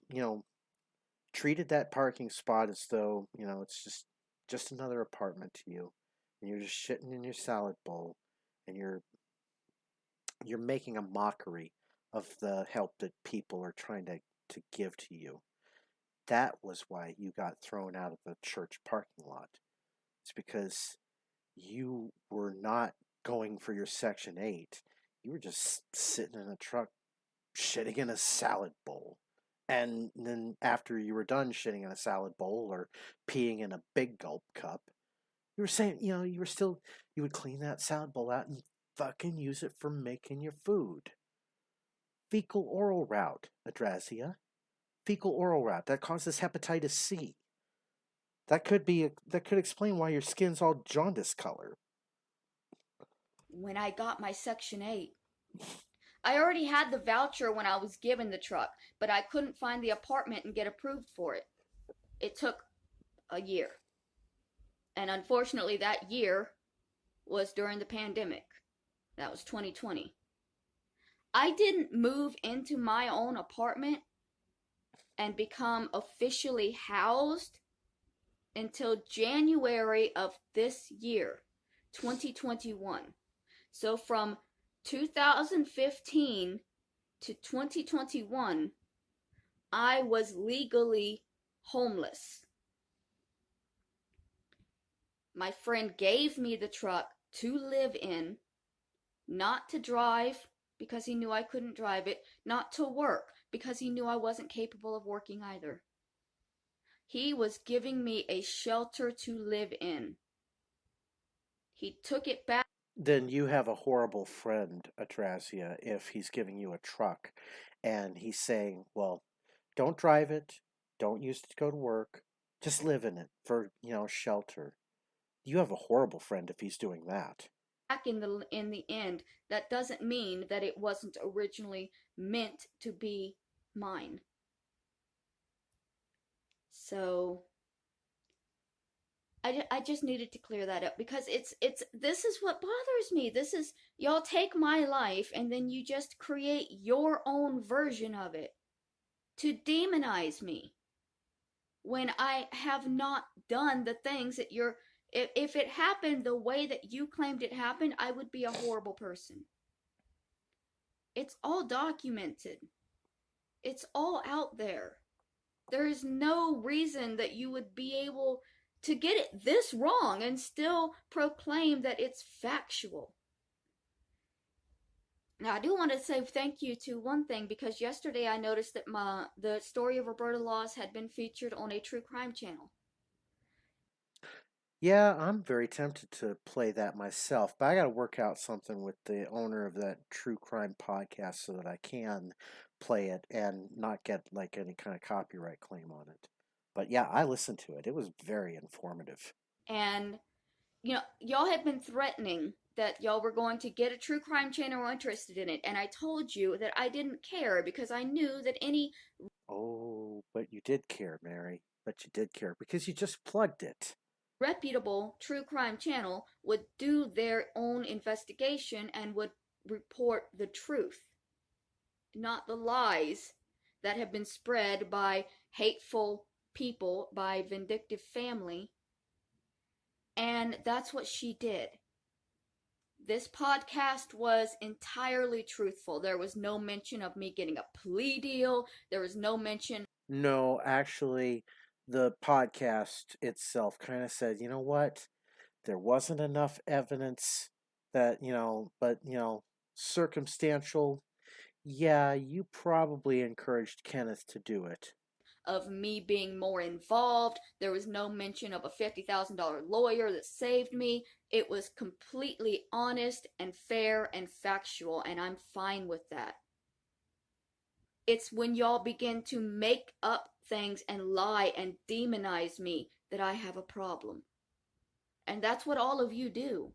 Speaker 2: treated that parking spot as though, it's just another apartment to you, and you're just shitting in your salad bowl, and you're making a mockery of the help that people are trying to give to you. that was why you got thrown out of the church parking lot. It's because you were not going for your Section 8. You were just sitting in a truck shitting in a salad bowl. And then after you were done shitting in a salad bowl or peeing in a big gulp cup, you were saying, you would clean that salad bowl out and fucking use it for making your food. Fecal oral route, Adrasdea. Fecal oral route that causes hepatitis C. That could explain why your skin's all jaundice color.
Speaker 1: When I got my Section 8, I already had the voucher when I was given the truck, but I couldn't find the apartment and get approved for it. It took a year. And unfortunately, that year was during the pandemic. That was 2020. I didn't move into my own apartment and become officially housed until January of this year, 2021. So from 2015 to 2021, I was legally homeless. My friend gave me the truck to live in, not to drive because he knew I couldn't drive it, not to work because he knew I wasn't capable of working either. He was giving me a shelter to live in. He took it back.
Speaker 2: Then you have a horrible friend, Adrasdea, if he's giving you a truck and he's saying, well, don't drive it, don't use it to go to work, just live in it for, shelter. You have a horrible friend if he's doing that.
Speaker 1: Back in the end. That doesn't mean that it wasn't originally meant to be mine. So I just needed to clear that up because this is what bothers me. This is, y'all take my life and then you just create your own version of it to demonize me when I have not done the things that you're. If it happened the way that you claimed it happened, I would be a horrible person. It's all documented. It's all out there. There is no reason that you would be able to get it this wrong and still proclaim that it's factual. Now, I do want to say thank you to one thing, because yesterday I noticed that the story of Roberta Laws had been featured on a true crime channel.
Speaker 2: Yeah, I'm very tempted to play that myself, but I got to work out something with the owner of that true crime podcast so that I can play it and not get like any kind of copyright claim on it. But yeah, I listened to it. It was very informative.
Speaker 1: And, y'all had been threatening that y'all were going to get a true crime channel interested in it. And I told you that I didn't care because I knew that any.
Speaker 2: Oh, but you did care, Mary. But you did care because you just plugged it.
Speaker 1: Reputable true crime channel would do their own investigation and would report the truth, not the lies that have been spread by hateful people, by vindictive family. And that's what she did. This podcast was entirely truthful. There was no mention of me getting a plea deal. There was no mention.
Speaker 2: No, actually, the podcast itself kind of said, you know what? There wasn't enough evidence that, but, circumstantial. Yeah, you probably encouraged Kenneth to do it.
Speaker 1: Of me being more involved. There was no mention of a $50,000 lawyer that saved me. It was completely honest and fair and factual, and I'm fine with that. It's when y'all begin to make up things and lie and demonize me that I have a problem. And that's what all of you do.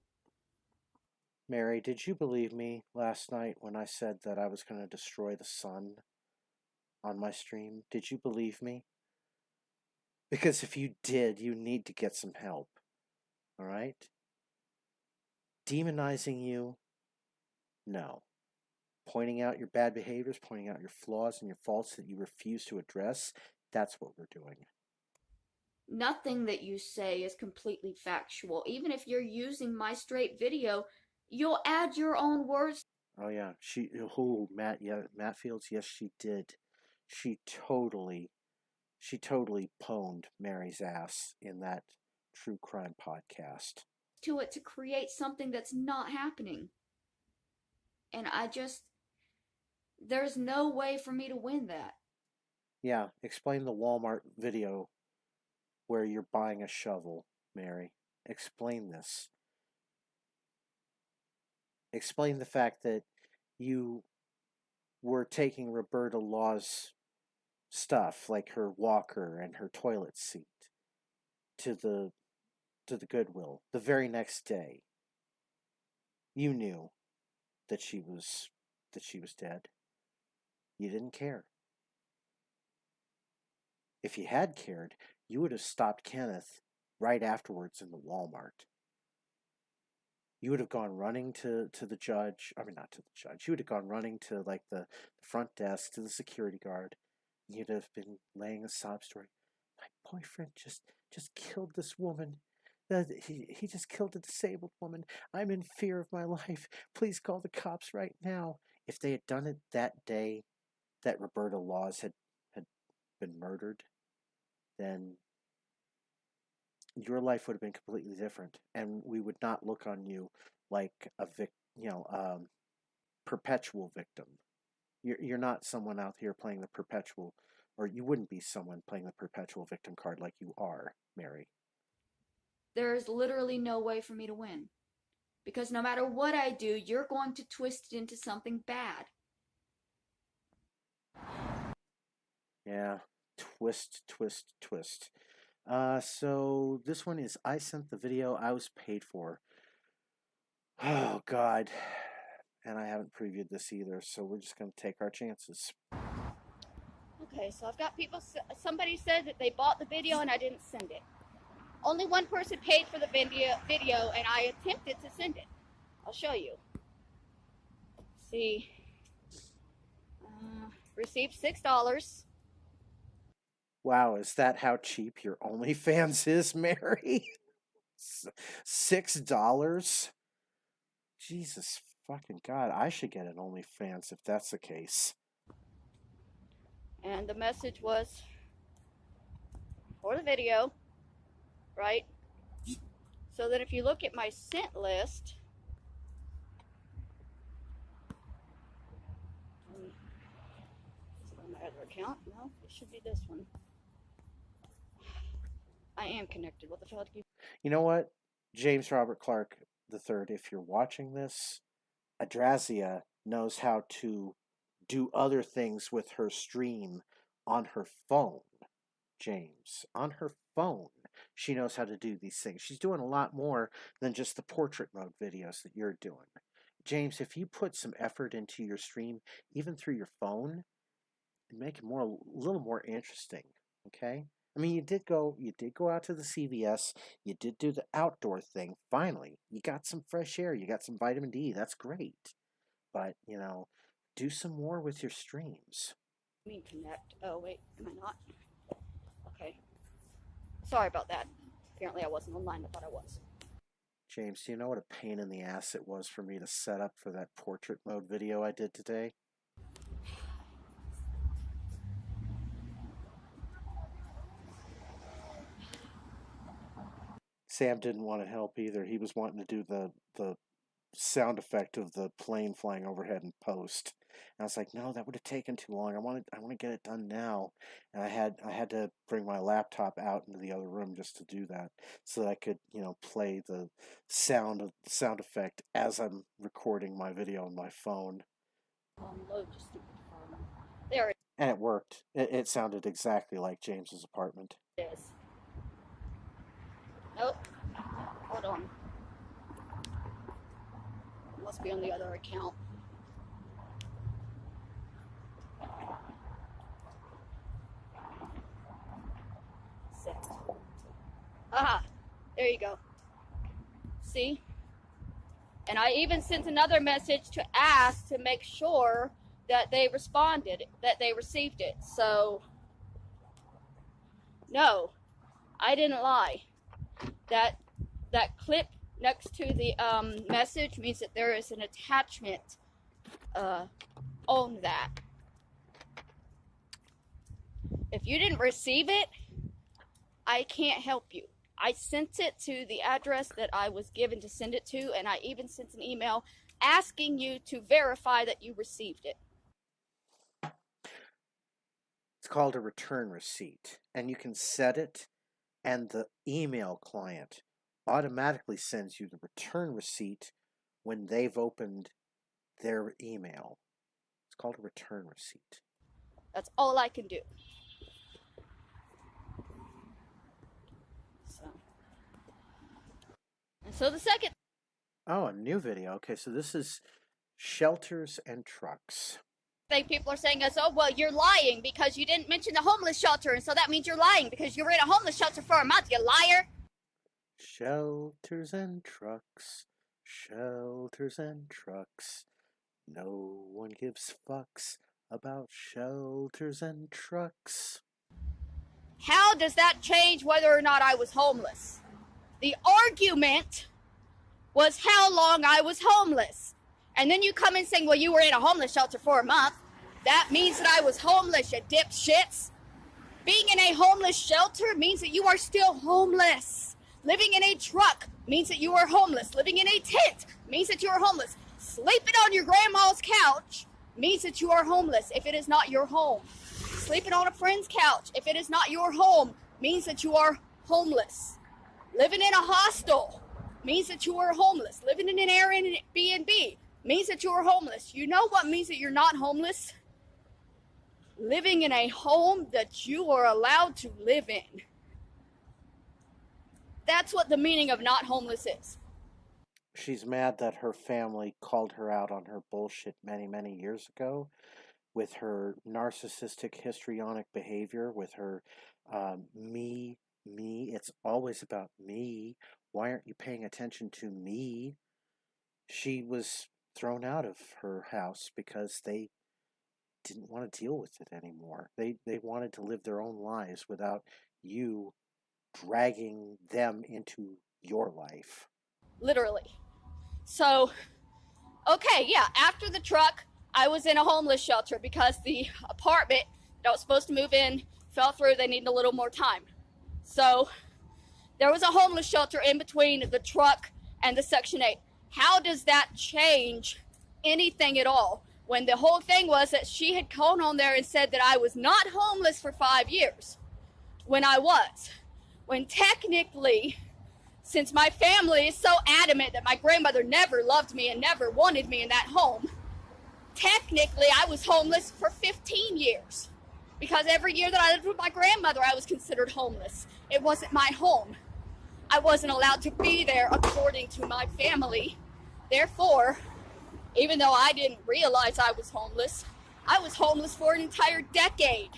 Speaker 2: Mary, did you believe me last night when I said that I was going to destroy the sun on my stream? Did you believe me? Because if you did, you need to get some help. All right? Demonizing you? No. Pointing out your bad behaviors, pointing out your flaws and your faults that you refuse to address, that's what we're doing.
Speaker 1: Nothing that you say is completely factual. Even if you're using my straight video, you'll add your own words.
Speaker 2: Oh yeah, Matt Fields, yes she did. She totally She totally pwned Mary's ass in that true crime podcast.
Speaker 1: To it to create something that's not happening. And there's no way for me to win that.
Speaker 2: Yeah, explain the Walmart video where you're buying a shovel, Mary. Explain this. Explain the fact that you were taking Roberta Law's stuff, like her walker and her toilet seat, to the Goodwill the very next day. You knew that she was dead. You didn't care. If you had cared, you would have stopped Kenneth right afterwards in the Walmart. You would have gone running to the judge. I mean, not to the judge. You would have gone running to like the front desk, to the security guard. You'd have been laying a sob story. My boyfriend just killed this woman. He just killed a disabled woman. I'm in fear of my life. Please call the cops right now. If they had done it that day that Roberta Laws had been murdered, then your life would have been completely different, and we would not look on you like a perpetual victim. You're not someone out here playing the perpetual, or you wouldn't be someone playing the perpetual victim card like you are, Mary.
Speaker 1: There is literally no way for me to win. Because no matter what I do, you're going to twist it into something bad.
Speaker 2: Yeah, twist. So this one is I sent the video I was paid for. Oh, God. And I haven't previewed this either, so we're just going to take our chances.
Speaker 1: Okay, so I've got people, somebody said that they bought the video and I didn't send it. Only one person paid for the video and I attempted to send it. I'll show you. See, received $6.
Speaker 2: Wow, is that how cheap your OnlyFans is, Mary? $6? Jesus fucking God, I should get an OnlyFans if that's the case.
Speaker 1: And the message was for the video, right? So that if you look at my sent list, on my other account, no, it should be this one. I am connected. What the fuck?
Speaker 2: You know what? James Robert Clark III, if you're watching this, Adrasdea knows how to do other things with her stream on her phone. James, on her phone, she knows how to do these things. She's doing a lot more than just the portrait mode videos that you're doing. James, if you put some effort into your stream, even through your phone, and make it a little more interesting, okay? I mean, you did go out to the CVS, you did do the outdoor thing. Finally, you got some fresh air, you got some vitamin D. That's great. But, do some more with your streams.
Speaker 1: I mean connect. Oh wait, am I not? Okay. Sorry about that. Apparently I wasn't online. I thought I was.
Speaker 2: James, do you know what a pain in the ass it was for me to set up for that portrait mode video I did today? Sam didn't want to help either. He was wanting to do the sound effect of the plane flying overhead in post. And I was like, no, that would have taken too long. I want to get it done now. And I had to bring my laptop out into the other room just to do that, so that I could, play the sound effect as I'm recording my video on my phone.
Speaker 1: Load your stupid phone. There it
Speaker 2: And it worked. It sounded exactly like James's apartment.
Speaker 1: is. Nope. Hold on. It must be on the other account. Set. Aha! There you go. See? And I even sent another message to ask to make sure that they responded, that they received it. So, no, I didn't lie. That clip next to the message means that there is an attachment on that. If you didn't receive it, I can't help you. I sent it to the address that I was given to send it to, and I even sent an email asking you to verify that you received it.
Speaker 2: It's called a return receipt, and you can set it, and the email client automatically sends you the return receipt when they've opened their email. It's called a return receipt.
Speaker 1: That's all I can do. So the second
Speaker 2: Oh, a new video. Okay, so this is shelters and trucks.
Speaker 1: thing people are saying is, oh, well, you're lying because you didn't mention the homeless shelter, and so that means you're lying because you were in a homeless shelter for a month, you liar.
Speaker 2: Shelters and trucks, shelters and trucks. No one gives fucks about shelters and trucks.
Speaker 1: How does that change whether or not I was homeless? The argument was how long I was homeless. And then you come in saying, well, you were in a homeless shelter for a month. That means that I was homeless, you dipshits. Being in a homeless shelter means that you are still homeless. Living in a truck means that you are homeless. Living in a tent means that you are homeless. Sleeping on your grandma's couch means that you are homeless if it is not your home. Sleeping on a friend's couch if it is not your home means that you are homeless. Living in a hostel means that you are homeless. Living in an Airbnb means that you are homeless. You know what means that you're not homeless? Living in a home that you are allowed to live in. That's what the meaning of not homeless is.
Speaker 2: She's mad that her family called her out on her bullshit many, many years ago with her narcissistic histrionic behavior, with her me. It's always about me. Why aren't you paying attention to me? She was thrown out of her house because they didn't want to deal with it anymore. They wanted to live their own lives without you dragging them into your life.
Speaker 1: Literally. So, okay, yeah, after the truck, I was in a homeless shelter because the apartment that I was supposed to move in fell through. They needed a little more time. So, there was a homeless shelter in between the truck and the Section 8. How does that change anything at all? When the whole thing was that she had gone on there and said that I was not homeless for 5 years. When I was. When technically, since my family is so adamant that my grandmother never loved me and never wanted me in that home, technically I was homeless for 15 years. Because every year that I lived with my grandmother, I was considered homeless. It wasn't my home. I wasn't allowed to be there according to my family. Therefore, even though I didn't realize I was homeless for an entire decade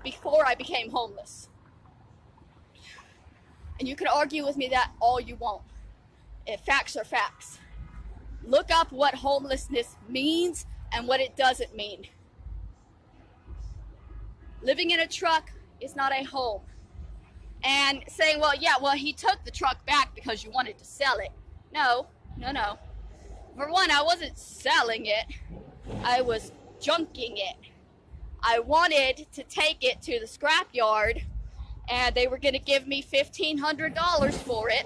Speaker 1: before I became homeless. And you can argue with me that all you want. If facts are facts. Look up what homelessness means and what it doesn't mean. Living in a truck is not a home. And saying, well, he took the truck back because you wanted to sell it. No. For one, I wasn't selling it. I was junking it. I wanted to take it to the scrapyard, and they were going to give me $1,500 for it.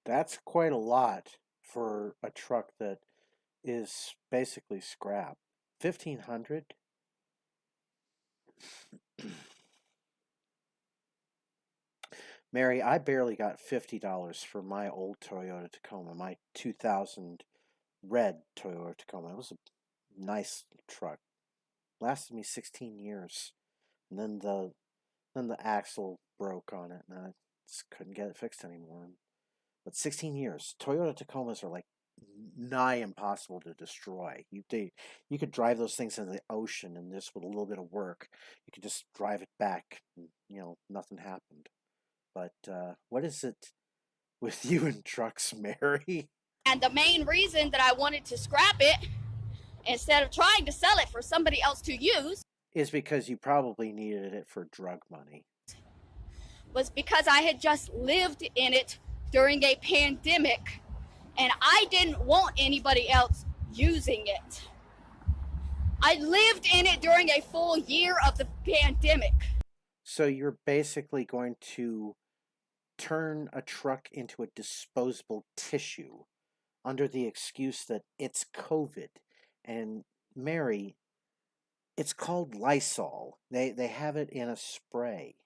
Speaker 2: That's quite a lot for a truck that is basically scrap. $1,500? Mary, I barely got $50 for my old Toyota Tacoma, my 2000 red Toyota Tacoma. It was a nice truck. Lasted me 16 years. And then the axle broke on it, and I just couldn't get it fixed anymore. But 16 years. Toyota Tacomas are like nigh impossible to destroy. You could drive those things into the ocean, and just with a little bit of work, you could just drive it back, and, nothing happened. But what is it with you and trucks, Mary?
Speaker 1: And the main reason that I wanted to scrap it, instead of trying to sell it for somebody else to use,
Speaker 2: is because you probably needed it for drug money.
Speaker 1: Was because I had just lived in it during a pandemic, and I didn't want anybody else using it. I lived in it during a full year of the pandemic.
Speaker 2: So you're basically going to turn a truck into a disposable tissue under the excuse that it's COVID. And Mary, it's called Lysol. They have it in a spray.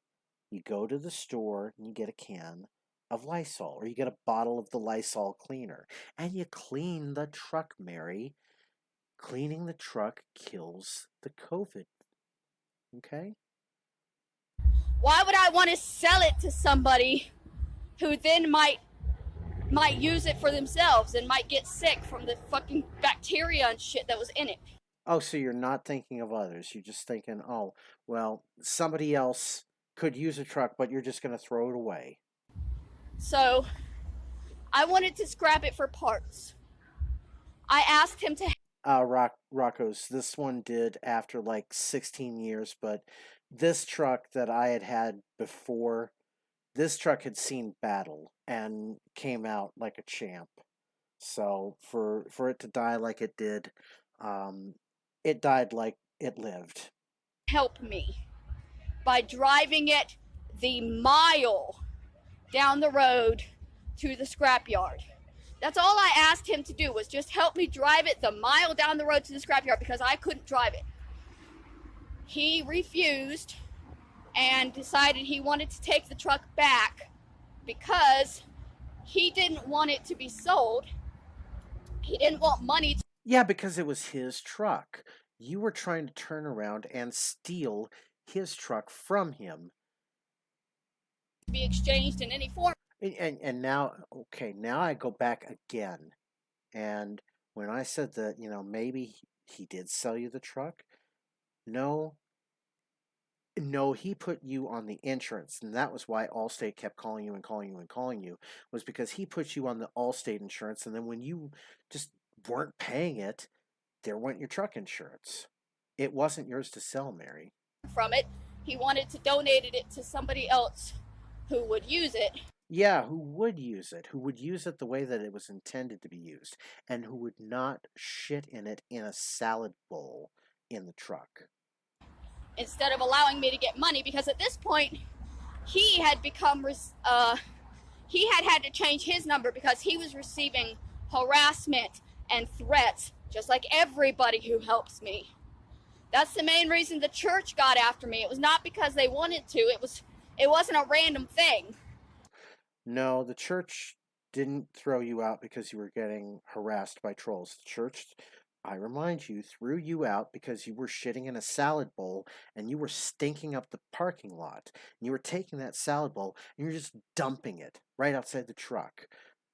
Speaker 2: You go to the store and you get a can of Lysol, or you get a bottle of the Lysol cleaner, and you clean the truck, Mary. Cleaning the truck kills the COVID. Okay?
Speaker 1: Why would I want to sell it to somebody who then might use it for themselves and might get sick from the fucking bacteria and shit that was in it?
Speaker 2: Oh, so you're not thinking of others. You're just thinking, oh, well, somebody else could use a truck, but you're just going to throw it away.
Speaker 1: So I wanted to scrap it for parts. I asked him to.
Speaker 2: Rocco's, this one did after like 16 years, but this truck that I had before, this truck had seen battle and came out like a champ. So for it to die like it did, it died like it lived.
Speaker 1: Help me by driving it the mile down the road to the scrapyard. That's all I asked him to do, was just help me drive it the mile down the road to the scrapyard because I couldn't drive it. He refused and decided he wanted to take the truck back because he didn't want it to be sold. He didn't want money to
Speaker 2: Yeah, because it was his truck. You were trying to turn around and steal his truck from him.
Speaker 1: be exchanged in any form.
Speaker 2: And now, okay, now I go back again. And when I said that, maybe he did sell you the truck, no, he put you on the insurance, and that was why Allstate kept calling you and calling you and calling you, was because he put you on the Allstate insurance, and then when you just weren't paying it, there went your truck insurance. It wasn't yours to sell, Mary.
Speaker 1: From it. He wanted to donate it to somebody else who would use it.
Speaker 2: Yeah, who would use it? Who would use it the way that it was intended to be used, and who would not shit in it in a salad bowl in the truck.
Speaker 1: Instead of allowing me to get money, because at this point he had become he had to change his number because he was receiving harassment and threats just like everybody who helps me. That's the main reason the church got after me. It was not because they wanted to. It wasn't a random thing.
Speaker 2: No, the church didn't throw you out because you were getting harassed by trolls. The church, I remind you, threw you out because you were shitting in a salad bowl and you were stinking up the parking lot. And you were taking that salad bowl and you're just dumping it right outside the truck.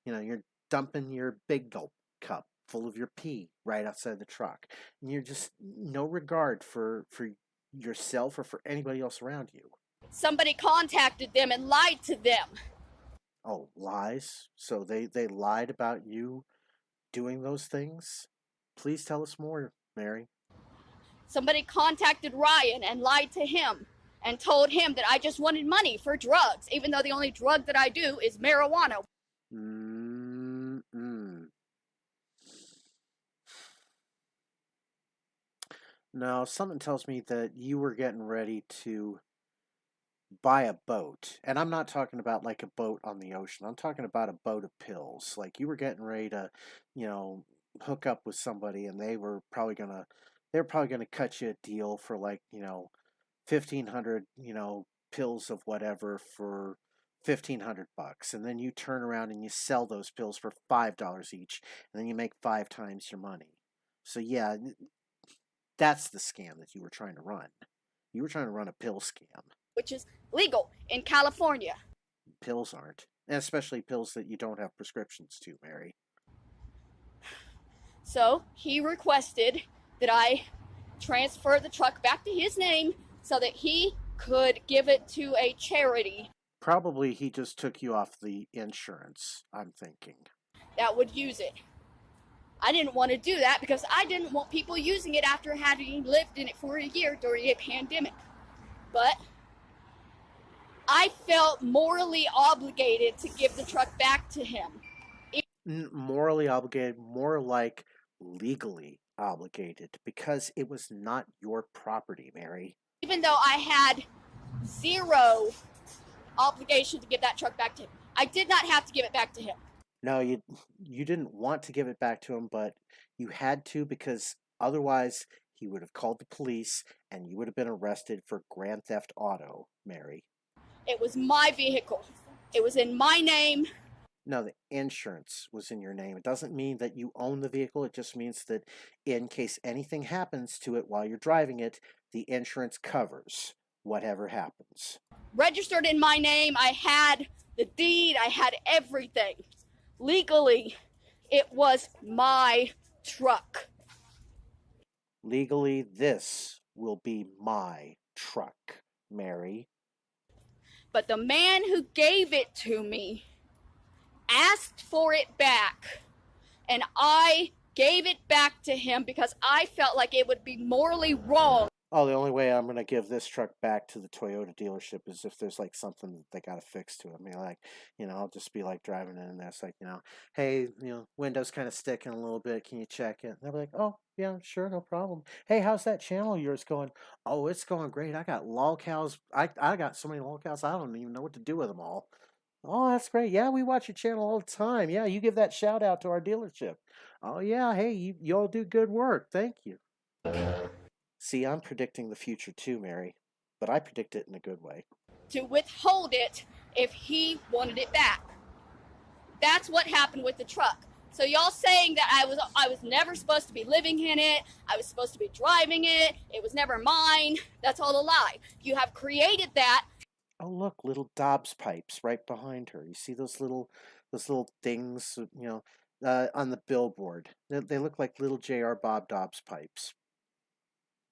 Speaker 2: You're dumping your big gulp cup full of your pee right outside the truck. And you're just no regard for yourself or for anybody else around you.
Speaker 1: Somebody contacted them and lied to them.
Speaker 2: Oh, lies? So they lied about you doing those things? Please tell us more, Mary.
Speaker 1: Somebody contacted Ryan and lied to him and told him that I just wanted money for drugs, even though the only drug that I do is marijuana.
Speaker 2: No, something tells me that you were getting ready to buy a boat. And I'm not talking about like a boat on the ocean. I'm talking about a boat of pills. Like you were getting ready to, hook up with somebody and they were probably gonna cut you a deal for like, 1,500, pills of whatever for $1,500. And then you turn around and you sell those pills for $5 each, and then you make 5 times your money. So yeah, that's the scam that you were trying to run. You were trying to run a pill scam.
Speaker 1: Which is legal in California.
Speaker 2: Pills aren't. And especially pills that you don't have prescriptions to, Mary.
Speaker 1: So he requested that I transfer the truck back to his name so that he could give it to a charity.
Speaker 2: Probably he just took you off the insurance, I'm thinking.
Speaker 1: That would use it. I didn't want to do that because I didn't want people using it after having lived in it for a year during a pandemic. But I felt morally obligated to give the truck back to him.
Speaker 2: Morally obligated, more like legally obligated because it was not your property, Mary.
Speaker 1: Even though I had zero obligation to give that truck back to him. I did not have to give it back to him.
Speaker 2: No, you didn't want to give it back to him, but you had to because otherwise he would have called the police and you would have been arrested for grand theft auto, Mary.
Speaker 1: It was my vehicle. It was in my name.
Speaker 2: No, the insurance was in your name. It doesn't mean that you own the vehicle. It just means that in case anything happens to it while you're driving it, the insurance covers whatever happens.
Speaker 1: Registered in my name. I had the deed. I had everything. Legally, it was my truck.
Speaker 2: Legally, this will be my truck, Mary.
Speaker 1: But the man who gave it to me asked for it back, and I gave it back to him because I felt like it would be morally wrong.
Speaker 2: Oh, the only way I'm going to give this truck back to the Toyota dealership is if there's like something that they got to fix to it. I mean, like, I'll just be like driving in and it's like, hey, window's kind of sticking a little bit. Can you check it? And they'll be like, oh, yeah, sure, no problem. Hey, how's that channel of yours going? Oh, it's going great. I got LolCows. I got so many LolCows, I don't even know what to do with them all. Oh, that's great. Yeah, we watch your channel all the time. Yeah, you give that shout out to our dealership. Oh, yeah. Hey, you all do good work. Thank you. See, I'm predicting the future too, Mary, but I predict it in a good way.
Speaker 1: To withhold it if he wanted it back. That's what happened with the truck. So y'all saying that I was never supposed to be living in it, I was supposed to be driving it, it was never mine, that's all a lie. You have created that.
Speaker 2: Oh, look, little Dobbs pipes right behind her. You see those little things, on the billboard. They look like little J.R. Bob Dobbs pipes.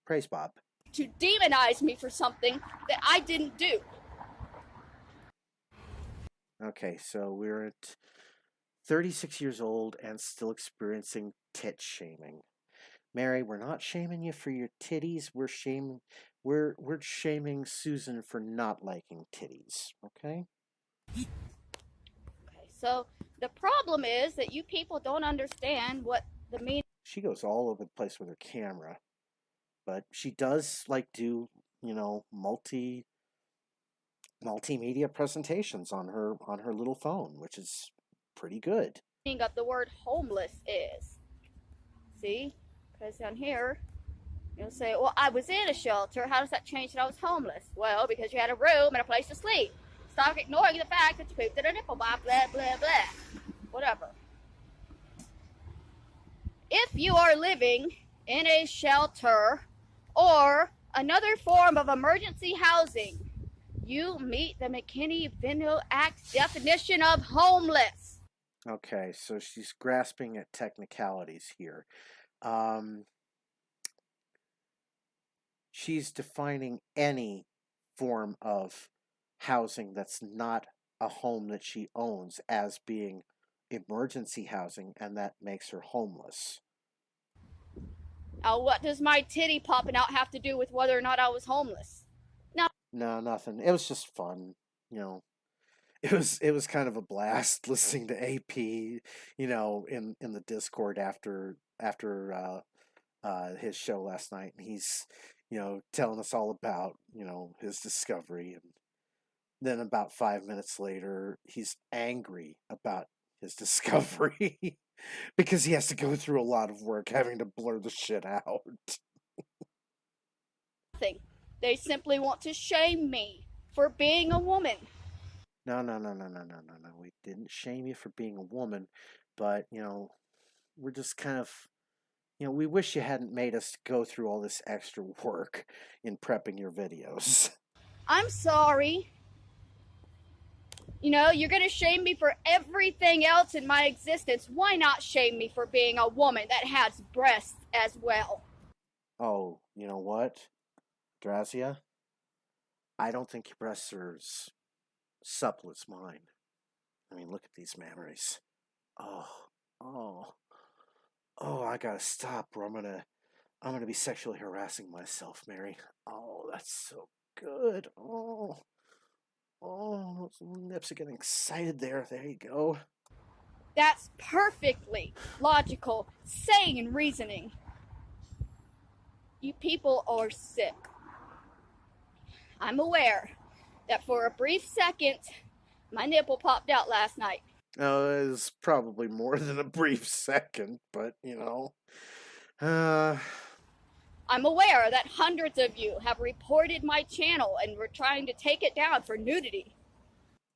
Speaker 2: Praise Bob.
Speaker 1: To demonize me for something that I didn't do.
Speaker 2: Okay, so we're at 36 years old and still experiencing tit shaming. Mary, we're not shaming you for your titties. We're shaming Susan for not liking titties. Okay?
Speaker 1: Okay, so the problem is that you people don't understand what the meaning.
Speaker 2: She goes all over the place with her camera, but she does do multimedia presentations on her little phone, which is pretty good.
Speaker 1: Of the word homeless is. See? Because down here, you'll say, well, I was in a shelter. How does that change that I was homeless? Well, because you had a room and a place to sleep. Stop ignoring the fact that you pooped in a nipple, blah, blah, blah, blah. Whatever. If you are living in a shelter or another form of emergency housing, you meet the McKinney-Vento Act definition of homeless.
Speaker 2: Okay, so she's grasping at technicalities here. She's defining any form of housing that's not a home that she owns as being emergency housing, and that makes her homeless.
Speaker 1: Now, what does my titty popping out have to do with whether or not I was homeless?
Speaker 2: No, nothing. It was just fun, It was kind of a blast listening to AP, in the Discord after his show last night, and he's telling us all about his discovery, and then about 5 minutes later he's angry about his discovery because he has to go through a lot of work having to blur the shit out.
Speaker 1: Nothing. They simply want to shame me for being a woman.
Speaker 2: No. We didn't shame you for being a woman, but, we're just kind of, we wish you hadn't made us go through all this extra work in prepping your videos.
Speaker 1: I'm sorry. You're going to shame me for everything else in my existence. Why not shame me for being a woman that has breasts as well?
Speaker 2: Oh, you know what, Adrasdea? I don't think your breasts are as supple as mine. I mean, look at these mammaries. Oh, I gotta stop or I'm gonna be sexually harassing myself, Mary. Oh, that's so good. Oh, those nips are getting excited there. There you go.
Speaker 1: That's perfectly logical, sane reasoning. You people are sick. I'm aware that for a brief second, my nipple popped out last night.
Speaker 2: It was probably more than a brief second, but uh,
Speaker 1: I'm aware that hundreds of you have reported my channel and were trying to take it down for nudity.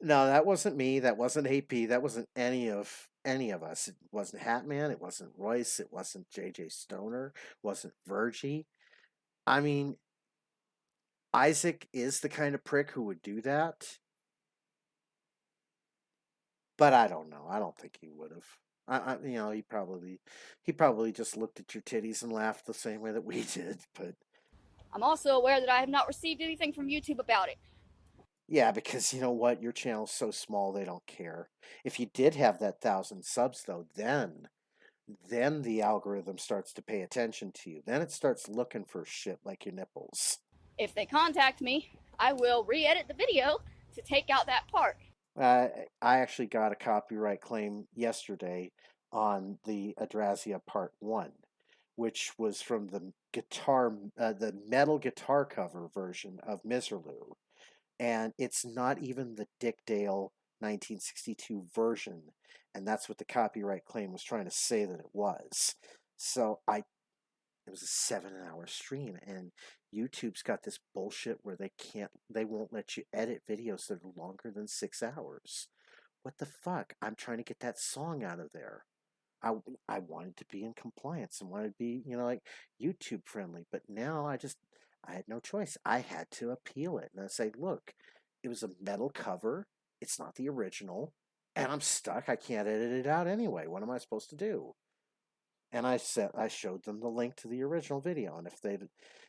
Speaker 2: no, that wasn't me. That wasn't AP. That wasn't any of us. It wasn't Hatman. It wasn't Royce. It wasn't JJ Stoner. It wasn't Virgie. I mean, Isaac is the kind of prick who would do that, but I don't know. I don't think he would have. He probably just looked at your titties and laughed the same way that we did. But
Speaker 1: I'm also aware that I have not received anything from YouTube about it.
Speaker 2: yeah, because you know what, your channel's so small they don't care. If you did have that 1,000 subs though, then the algorithm starts to pay attention to you. Then it starts looking for shit like your nipples.
Speaker 1: If they contact me, I will re-edit the video to take out that part.
Speaker 2: I actually got a copyright claim yesterday on the Adrasdea Part 1, which was from the metal guitar cover version of Miserlou. And it's not even the Dick Dale 1962 version, and that's what the copyright claim was trying to say that it was. So it was a 7-hour stream, and YouTube's got this bullshit where they won't let you edit videos that are longer than 6 hours. What the fuck? I'm trying to get that song out of there. I wanted to be in compliance and wanted to be, like YouTube friendly, but now I had no choice. I had to appeal it and I say, look, it was a metal cover. It's not the original, and I'm stuck. I can't edit it out anyway. What am I supposed to do? And I showed them the link to the original video, and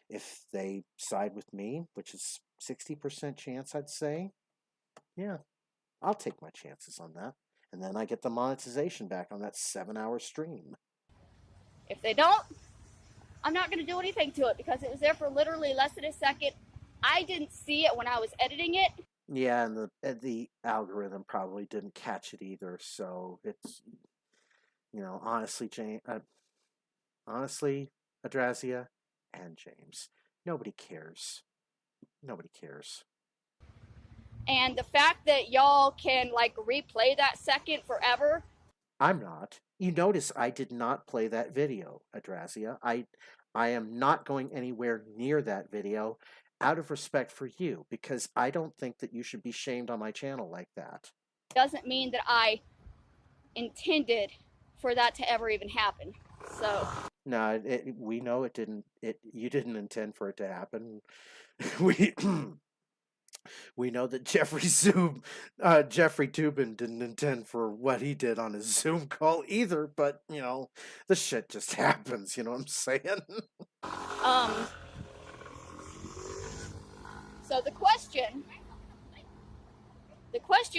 Speaker 2: if they side with me, which is 60% chance, I'd say, yeah, I'll take my chances on that. And then I get the monetization back on that 7-hour stream.
Speaker 1: If they don't, I'm not going to do anything to it because it was there for literally less than a second. I didn't see it when I was editing it.
Speaker 2: Yeah, and the algorithm probably didn't catch it either. So it's, honestly, Adrasdea and James, nobody cares. Nobody cares.
Speaker 1: And the fact that y'all can replay that second forever.
Speaker 2: I'm not. You notice I did not play that video, Adrasdea. I am not going anywhere near that video out of respect for you, because I don't think that you should be shamed on my channel like that.
Speaker 1: Doesn't mean that I intended for that to ever even happen. So
Speaker 2: no, we know it didn't. You didn't intend for it to happen. We know that Jeffrey Toobin didn't intend for what he did on his Zoom call either, but, the shit just happens, you know what I'm saying?
Speaker 1: So the question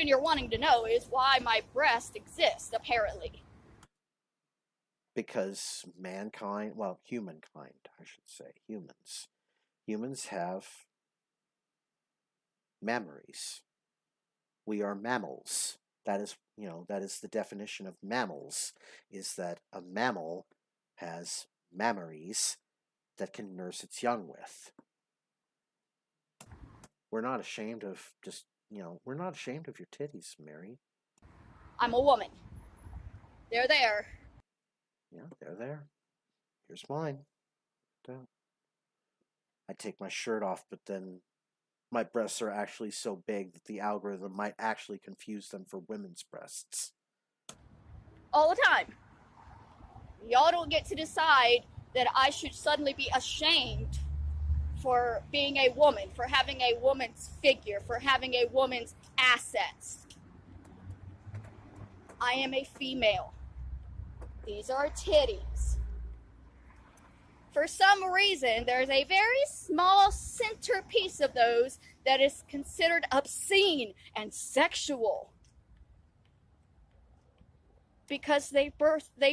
Speaker 1: you're wanting to know is why my breast exists, apparently.
Speaker 2: Because humankind, I should say, humans have memories. We are mammals. That is the definition of mammals, is that a mammal has memories that can nurse its young with. We're not ashamed of we're not ashamed of your titties, Mary.
Speaker 1: I'm a woman. They're there.
Speaker 2: Yeah, they're there. Here's mine. I take my shirt off, but then my breasts are actually so big that the algorithm might actually confuse them for women's breasts.
Speaker 1: All the time. Y'all don't get to decide that I should suddenly be ashamed for being a woman, for having a woman's figure, for having a woman's assets. I am a female. These are titties. For some reason, there's a very small centerpiece of those that is considered obscene and sexual. Because they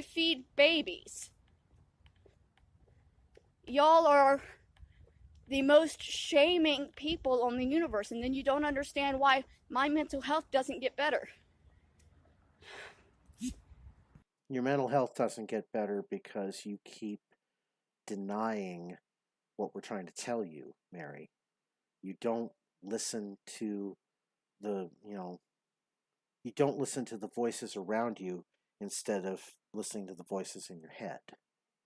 Speaker 1: feed babies. Y'all are the most shaming people on the universe, and then you don't understand why my mental health doesn't get better.
Speaker 2: Your mental health doesn't get better because you keep denying what we're trying to tell you, Mary. You don't listen to the, you don't listen to the voices around you instead of listening to the voices in your head,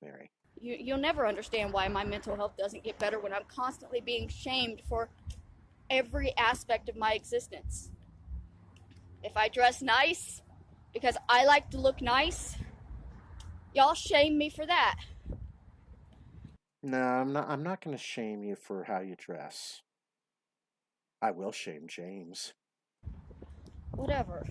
Speaker 2: Mary.
Speaker 1: You'll never understand why my mental health doesn't get better when I'm constantly being shamed for every aspect of my existence. If I dress nice because I like to look nice, y'all shame me for that.
Speaker 2: No, I'm not. I'm not going to shame you for how you dress. I will shame James.
Speaker 1: Whatever.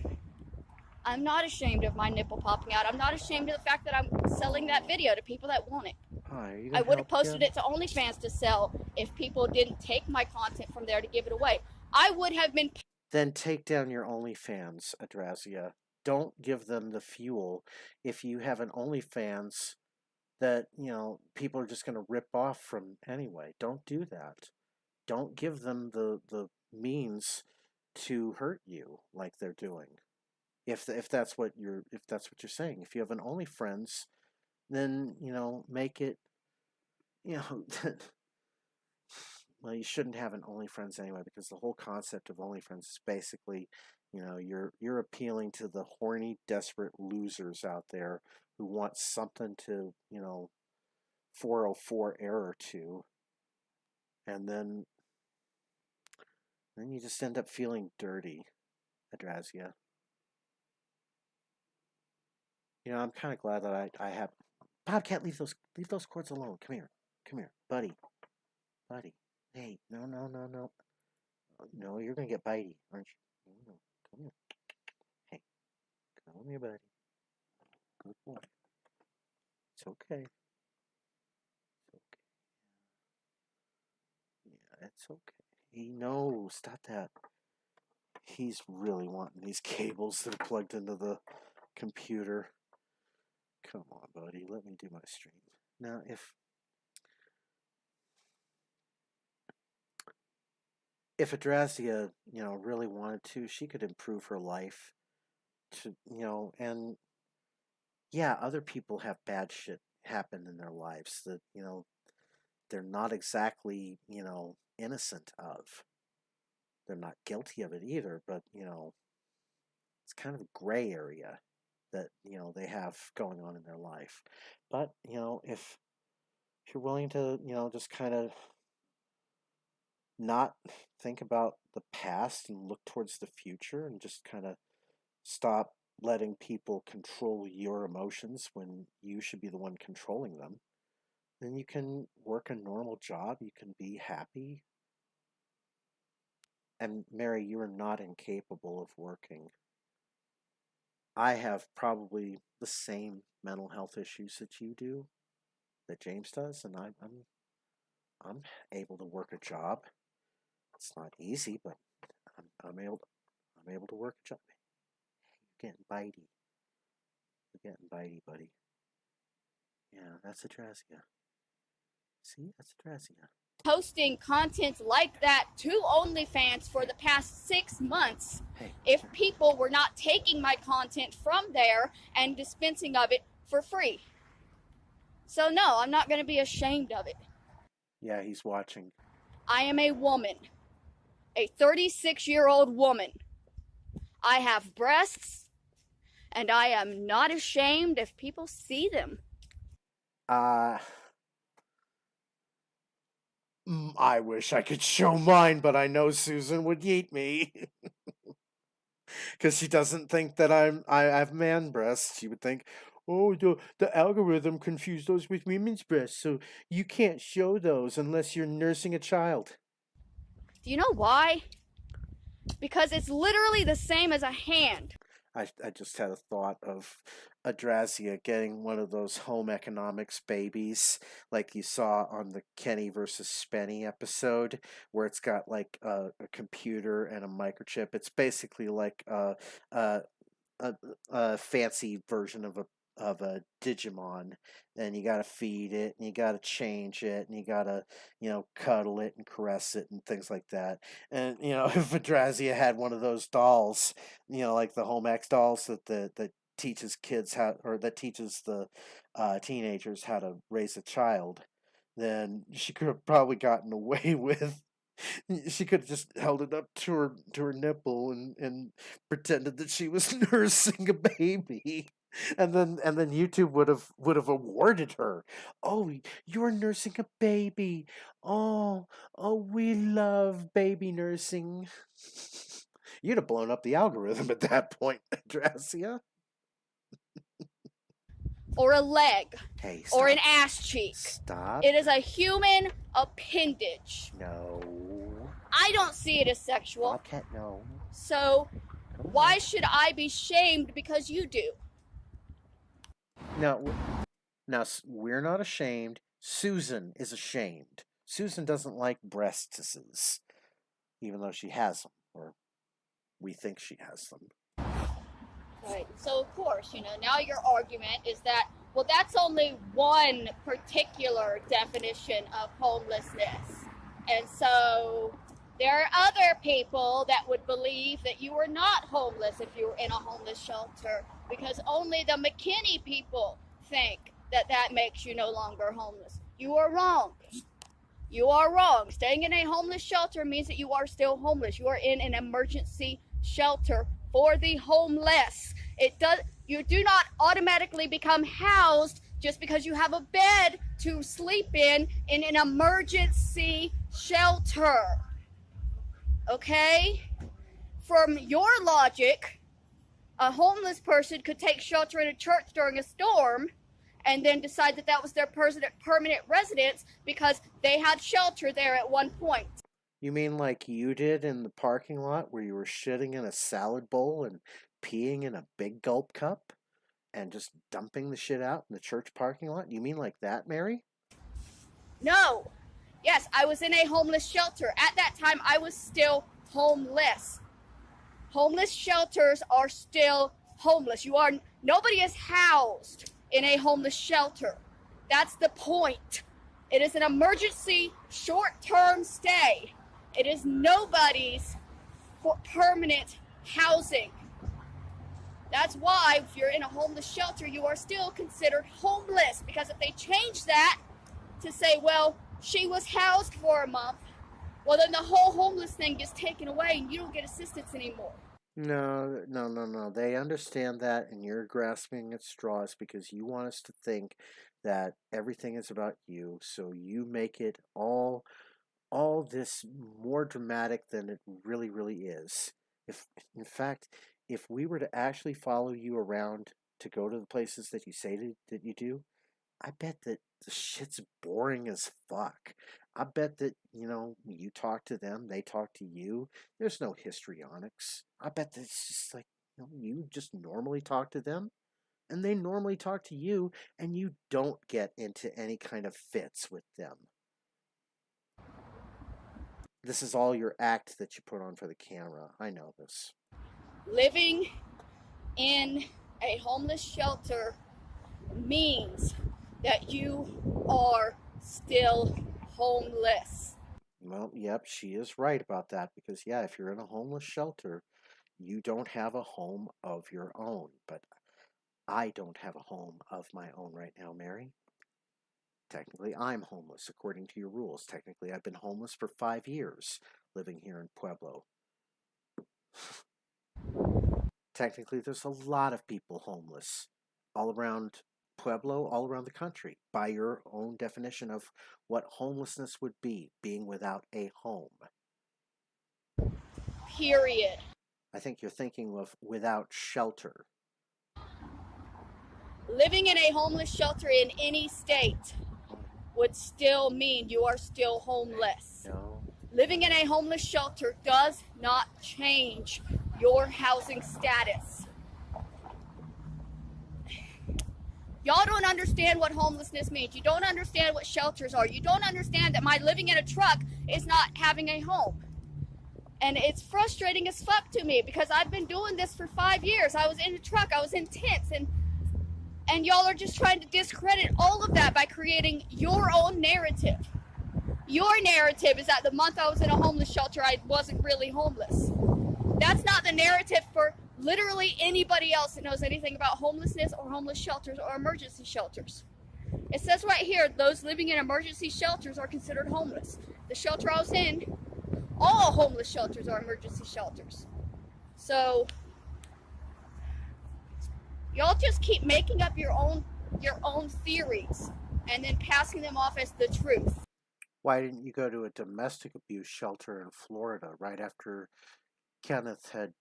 Speaker 1: I'm not ashamed of my nipple popping out. I'm not ashamed of the fact that I'm selling that video to people that want it.
Speaker 2: Hi, are you
Speaker 1: I
Speaker 2: gonna
Speaker 1: would have
Speaker 2: help
Speaker 1: posted
Speaker 2: again?
Speaker 1: it to OnlyFans to sell if people didn't take my content from there to give it away. I would have been.
Speaker 2: Then take down your OnlyFans, Adrasdea. Don't give them the fuel if you have an OnlyFans that, people are just going to rip off from anyway. Don't do that. Don't give them the means to hurt you like they're doing. If that's what you're saying. If you have an OnlyFriends, then, make it, you know, well, you shouldn't have an OnlyFriends anyway, because the whole concept of OnlyFriends is basically, you're appealing to the horny, desperate losers out there who want something to, 404 error to, and then you just end up feeling dirty, Adrasdea. I'm kind of glad that I have. Bobcat, leave those cords alone. Come here, buddy. Hey, no, no, no, no, no. You're gonna get bitey, aren't you? No, come here. Hey, come here, buddy. Good boy. It's okay. It's okay. Yeah, it's okay. He knows. Stop that. He's really wanting these cables that are plugged into the computer. Come on, buddy. Let me do my stream. Now, if Adrastea, really wanted to, she could improve her life to, and yeah, other people have bad shit happen in their lives that, they're not exactly, innocent of. They're not guilty of it either, but, it's kind of a gray area that, they have going on in their life. But, if you're willing to, just kind of not think about the past and look towards the future and just kind of stop letting people control your emotions when you should be the one controlling them, then you can work a normal job. You can be happy. And Mary, you are not incapable of working. I have probably the same mental health issues that you do, that James does, and I'm able to work a job. It's not easy, but I'm able to work a job. You're getting bitey. You're getting bitey, buddy. Yeah, that's Adrasdea. See, that's Adrasdea.
Speaker 1: Posting content like that to OnlyFans for the past 6 months
Speaker 2: Hey,
Speaker 1: if people were not taking my content from there and dispensing of it for free. So, no, I'm not going to be ashamed of it.
Speaker 2: yeah, he's watching.
Speaker 1: I am a woman, a 36-year-old woman. I have breasts, and I am not ashamed if people see them.
Speaker 2: I wish I could show mine, but I know Susan would yeet me. Because she doesn't think that I have man breasts. She would think, oh, the algorithm confused those with women's breasts, so you can't show those unless you're nursing a child.
Speaker 1: Do you know why? Because it's literally the same as a hand.
Speaker 2: I just had a thought of Adrastea getting one of those home economics babies like you saw on the Kenny versus Spenny episode, where it's got like a computer and a microchip. It's basically like a, a fancy version of a Digimon, and you gotta feed it, and you gotta change it, and you gotta, cuddle it and caress it and things like that. And if Adrastea had one of those dolls, like the home X dolls that teaches kids how, or that teaches the teenagers how to raise a child, then she could have probably gotten away with. She could have just held it up to her nipple and pretended that she was nursing a baby. And then YouTube would have awarded her. Oh, you're nursing a baby. Oh, oh, we love baby nursing. You'd have blown up the algorithm at that point, Adrasdea.
Speaker 1: Or a leg.
Speaker 2: Hey,
Speaker 1: Or
Speaker 2: stop.
Speaker 1: an ass cheek.
Speaker 2: Stop.
Speaker 1: It is a human appendage.
Speaker 2: No.
Speaker 1: I don't see it as sexual.
Speaker 2: Bobcat, no.
Speaker 1: So
Speaker 2: Come
Speaker 1: why
Speaker 2: on.
Speaker 1: should I be shamed because you do?
Speaker 2: Now, we're not ashamed. Susan is ashamed. Susan doesn't like breastises, even though she has them, or we think she has them.
Speaker 1: Right. So of course, now your argument is that, well, that's only one particular definition of homelessness. And so there are other people that would believe that you were not homeless if you were in a homeless shelter, because only the McKinney people think that that makes you no longer homeless. You are wrong. You are wrong. Staying in a homeless shelter means that you are still homeless. You are in an emergency shelter for the homeless. You do not automatically become housed just because you have a bed to sleep in an emergency shelter. Okay? From your logic, a homeless person could take shelter in a church during a storm and then decide that that was their permanent residence because they had shelter there at one point.
Speaker 2: You mean like you did in the parking lot where you were shitting in a salad bowl and peeing in a big gulp cup and just dumping the shit out in the church parking lot? You mean like that, Mary?
Speaker 1: No. Yes, I was in a homeless shelter. At that time, I was still homeless. Homeless shelters are still homeless. Nobody is housed in a homeless shelter. That's the point. It is an emergency short-term stay. It is nobody's permanent housing. That's why if you're in a homeless shelter, you are still considered homeless, because if they change that to say, well, she was housed for a month, well, then the whole homeless thing gets taken away and you don't get assistance anymore.
Speaker 2: No. They understand that, and you're grasping at straws because you want us to think that everything is about you, so you make it all this more dramatic than it really, really is. In fact, if we were to actually follow you around to go to the places that you say that you do, I bet that the shit's boring as fuck. I bet that, you talk to them, they talk to you. There's no histrionics. I bet that it's just like, you just normally talk to them, and they normally talk to you, and you don't get into any kind of fits with them. This is all your act that you put on for the camera. I know this.
Speaker 1: Living in a homeless shelter means that you are still homeless.
Speaker 2: Well, yep, she is right about that because, yeah, if you're in a homeless shelter, you don't have a home of your own. But I don't have a home of my own right now, Mary. Technically, I'm homeless according to your rules. Technically, I've been homeless for 5 years living here in Pueblo. Technically, there's a lot of people homeless all around Pueblo, all around the country, by your own definition of what homelessness would be, being without a home.
Speaker 1: Period.
Speaker 2: I think you're thinking of without shelter.
Speaker 1: Living in a homeless shelter in any state would still mean you are still homeless.
Speaker 2: No.
Speaker 1: Living in a homeless shelter does not change your housing status. Y'all don't understand what homelessness means. You don't understand what shelters are. You don't understand that my living in a truck is not having a home. And it's frustrating as fuck to me because I've been doing this for 5 years. I was in a truck, I was in tents, and y'all are just trying to discredit all of that by creating your own narrative. Your narrative is that the month I was in a homeless shelter, I wasn't really homeless. That's not the narrative for literally anybody else that knows anything about homelessness or homeless shelters or emergency shelters. It says right here, those living in emergency shelters are considered homeless. The shelter I was in, all homeless shelters are emergency shelters. So y'all just keep making up your own theories and then passing them off as the truth.
Speaker 2: Why didn't you go to a domestic abuse shelter in Florida right after Kenneth had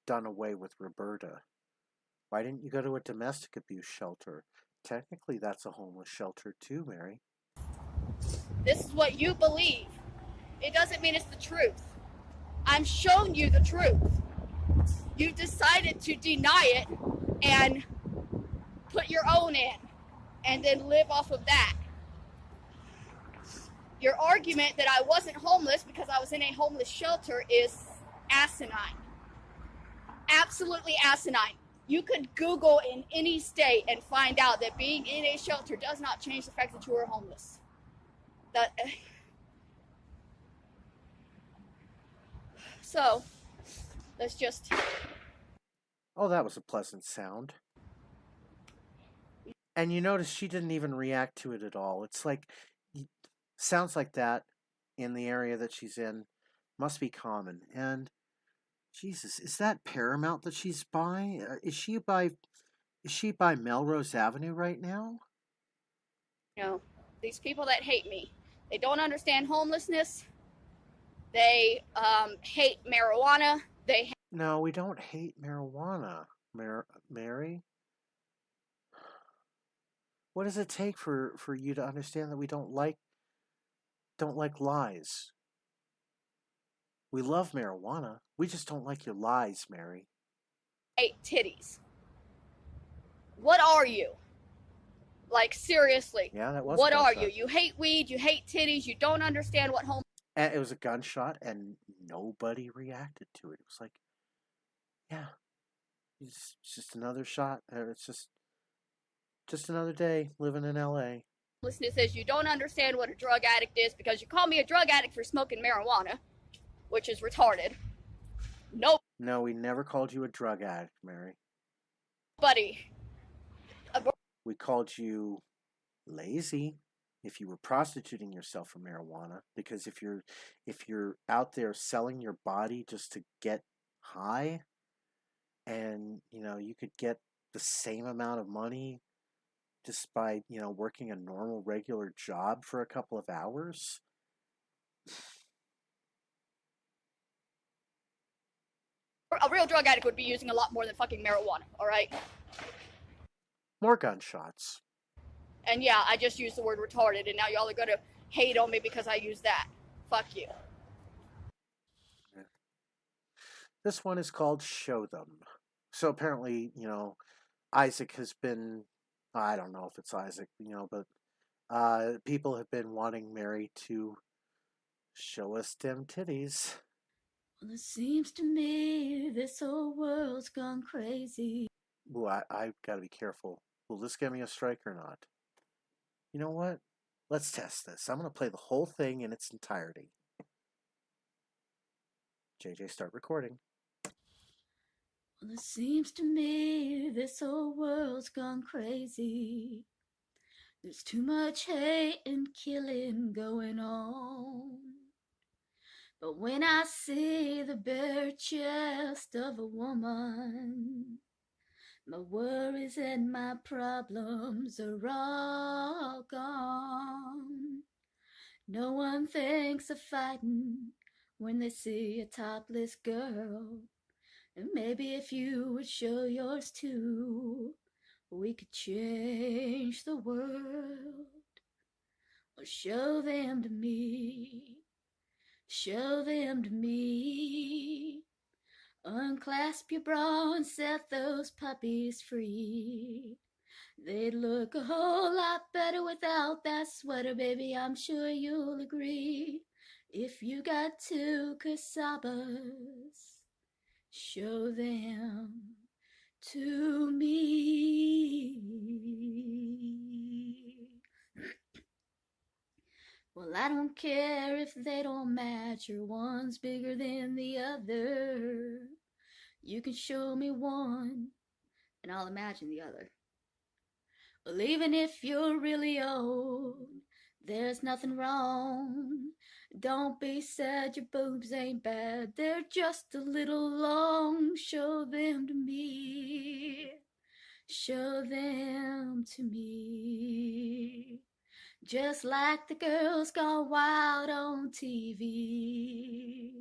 Speaker 2: done away with Roberta? Why didn't you go to a domestic abuse shelter? Technically, that's a homeless shelter too, Mary.
Speaker 1: This is what you believe. It doesn't mean it's the truth. I'm showing you the truth. You decided to deny it and put your own in and then live off of that. Your argument that I wasn't homeless because I was in a homeless shelter is asinine. Absolutely asinine. You could Google in any state and find out that being in a shelter does not change the fact that you are homeless. So, let's just...
Speaker 2: Oh, that was a pleasant sound. And you notice she didn't even react to it at all. It's like, sounds like that in the area that she's in must be common. And Jesus, is that Paramount that she's by? Is she by Melrose Avenue right now?
Speaker 1: You know, these people that hate me, they don't understand homelessness. They hate marijuana.
Speaker 2: No, we don't hate marijuana, Mary. What does it take for you to understand that we don't like lies? We love marijuana. We just don't like your lies, Mary.
Speaker 1: hate titties. What are you? Like, seriously.
Speaker 2: Yeah, that was.
Speaker 1: What are you? You hate weed, you hate titties, you don't understand what home...
Speaker 2: And it was a gunshot, and nobody reacted to it. It was like, yeah, it's just another shot. It's just another day living in L.A.
Speaker 1: Homelessness is you don't understand what a drug addict is because you call me a drug addict for smoking marijuana, which is retarded. Nope.
Speaker 2: No, we never called you a drug addict, Mary.
Speaker 1: Buddy.
Speaker 2: We called you lazy if you were prostituting yourself for marijuana, because if you're out there selling your body just to get high, and you could get the same amount of money just by working a normal regular job for a couple of hours.
Speaker 1: A real drug addict would be using a lot more than fucking marijuana, alright?
Speaker 2: More gunshots.
Speaker 1: And yeah, I just used the word retarded, and now y'all are gonna hate on me because I use that. Fuck you.
Speaker 2: This one is called Show Them. So apparently, Isaac has been, I don't know if it's Isaac, but people have been wanting Mary to show us them titties.
Speaker 1: Well, it seems to me this whole world's gone crazy.
Speaker 2: Ooh, I've got to be careful. Will this get me a strike or not? You know what? Let's test this. I'm going to play the whole thing in its entirety. JJ, start recording.
Speaker 1: Well, it seems to me this whole world's gone crazy. There's too much hate and killing going on. But when I see the bare chest of a woman, my worries and my problems are all gone. No one thinks of fighting when they see a topless girl. And maybe if you would show yours too, we could change the world. Well, show them to me. Show them to me. Unclasp your bra and set those puppies free. They'd look a whole lot better without that sweater, baby, I'm sure you'll agree. If you got two casabas, show them to me. Well, I don't care if they don't match or one's bigger than the other. You can show me one and I'll imagine the other. Well, even if you're really old, there's nothing wrong. Don't be sad, your boobs ain't bad. They're just a little long. Show them to me. Show them to me. Just like the girls gone wild on TV.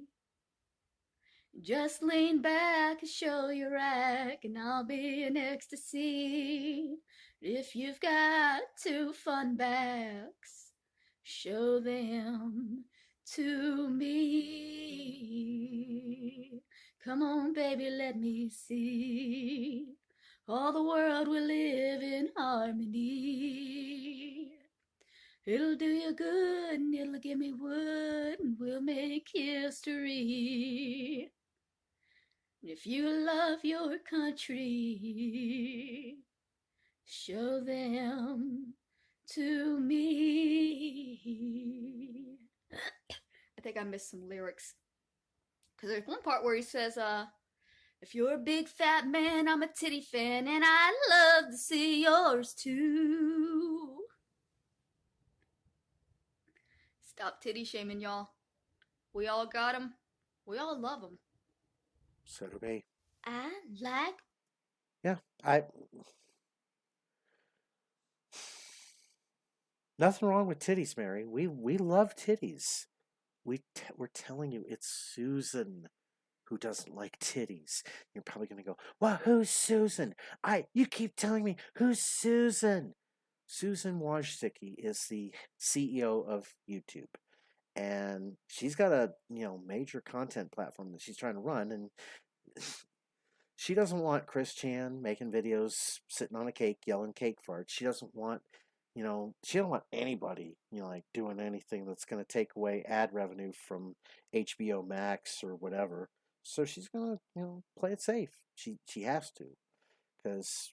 Speaker 1: Just lean back and show your rack, and I'll be in ecstasy. If you've got two fun backs, show them to me. Come on, baby, let me see. All the world will live in harmony. It'll do you good and it'll give me wood and we'll make history. If you love your country, show them to me. I think I missed some lyrics. Because there's one part where he says, if you're a big fat man, I'm a titty fan, and I love to see yours too. Stop titty shaming, y'all. We all got them. We all love them.
Speaker 2: So do me.
Speaker 1: I like.
Speaker 2: Yeah, nothing wrong with titties, Mary. We love titties. We're telling you, it's Susan who doesn't like titties. You're probably gonna go, well, who's Susan? You keep telling me, who's Susan? Susan Wojcicki is the CEO of YouTube, and she's got a major content platform that she's trying to run, and she doesn't want Chris Chan making videos sitting on a cake yelling cake farts. She doesn't want she don't want anybody like doing anything that's going to take away ad revenue from HBO Max or whatever. So she's going to play it safe. She has to, because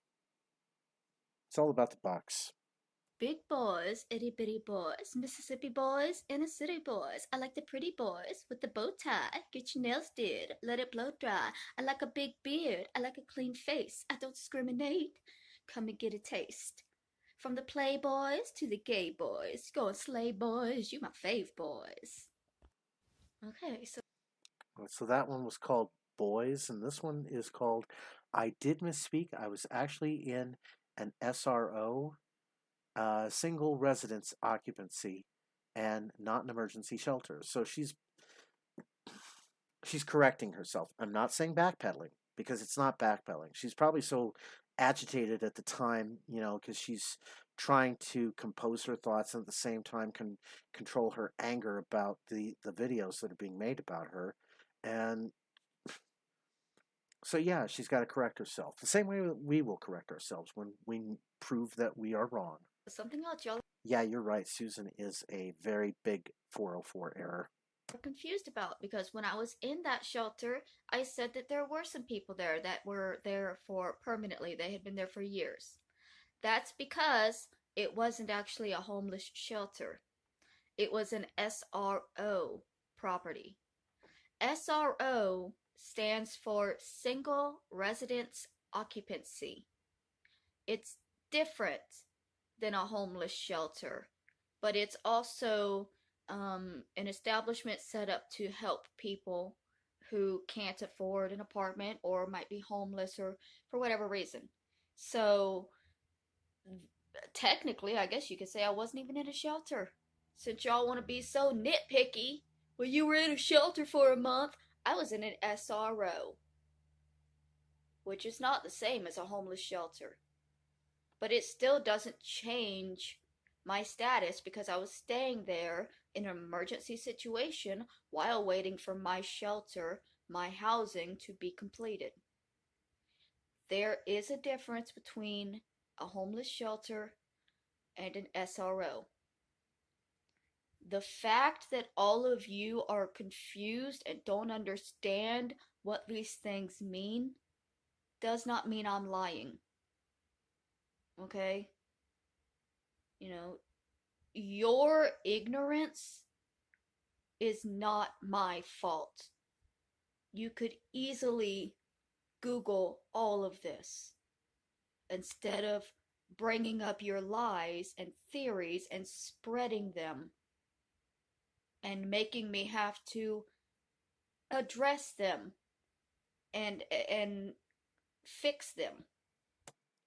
Speaker 2: it's all about the bucks.
Speaker 1: Big boys, itty bitty boys, Mississippi boys, inner city boys. I like the pretty boys with the bow tie. Get your nails did, let it blow dry. I like a big beard, I like a clean face. I don't discriminate. Come and get a taste. From the playboys to the gay boys, go and slay boys, you my fave boys. Okay,
Speaker 2: So that one was called Boys, and this one is called I Did Misspeak. I was actually in an SRO, single residence occupancy, and not an emergency shelter. So she's correcting herself. I'm not saying backpedaling, because it's not backpedaling. She's probably so agitated at the time, because she's trying to compose her thoughts and at the same time control her anger about the videos that are being made about her. And so, yeah, she's got to correct herself. The same way we will correct ourselves when we prove that we are wrong.
Speaker 1: something else y'all
Speaker 2: Yeah, you're right. Susan is a very big 404 error.
Speaker 1: are confused about, because when I was in that shelter, I said that there were some people there that were there for permanently. They had been there for years. That's because it wasn't actually a homeless shelter. It was an SRO property. SRO stands for Single Residence Occupancy. It's different than a homeless shelter, but it's also an establishment set up to help people who can't afford an apartment or might be homeless or for whatever reason. So technically, I guess you could say I wasn't even in a shelter. Since y'all want to be so nitpicky, well, you were in a shelter for a month. I was in an SRO, which is not the same as a homeless shelter. But it still doesn't change my status, because I was staying there in an emergency situation while waiting for my shelter, my housing to be completed. There is a difference between a homeless shelter and an SRO. The fact that all of you are confused and don't understand what these things mean does not mean I'm lying. Okay? Your ignorance is not my fault. You could easily Google all of this instead of bringing up your lies and theories and spreading them and making me have to address them and fix them.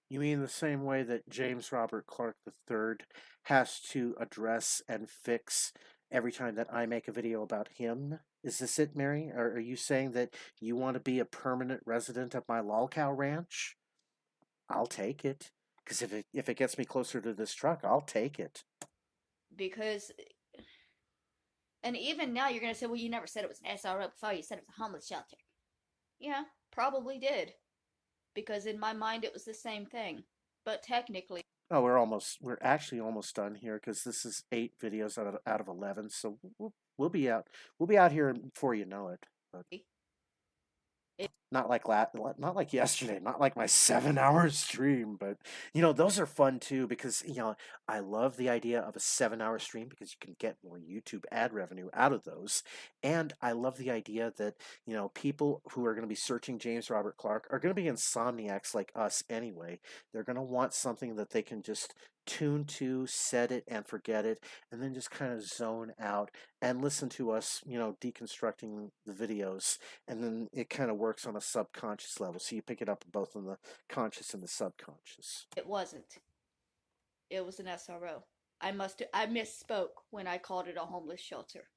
Speaker 2: You mean the same way that James Robert Clark III has to address and fix every time that I make a video about him? Is this it, Mary? Or are you saying that you want to be a permanent resident of my LolCow ranch? I'll take it. Because if it gets me closer to this truck, I'll take it.
Speaker 1: Because, and even now you're going to say, well, you never said it was an SRO before, you said it was a homeless shelter. Yeah, probably did. Because in my mind it was the same thing. But technically,
Speaker 2: Oh, we're actually almost done here because this is 8 videos out of 11. So we'll be out here before you know it. But
Speaker 1: it,
Speaker 2: not like yesterday, not like my 7-hour stream, but those are fun too because I love the idea of a 7-hour stream because you can get more YouTube ad revenue out of those, and I love the idea that people who are going to be searching James Robert Clark are going to be insomniacs like us anyway. They're going to want something that they can just tune to, set it, and forget it, and then just kind of zone out and listen to us, deconstructing the videos, and then it kind of works on a subconscious level. So you pick it up both on the conscious and the subconscious.
Speaker 1: it wasn't. It was an SRO. I misspoke when I called it a homeless shelter.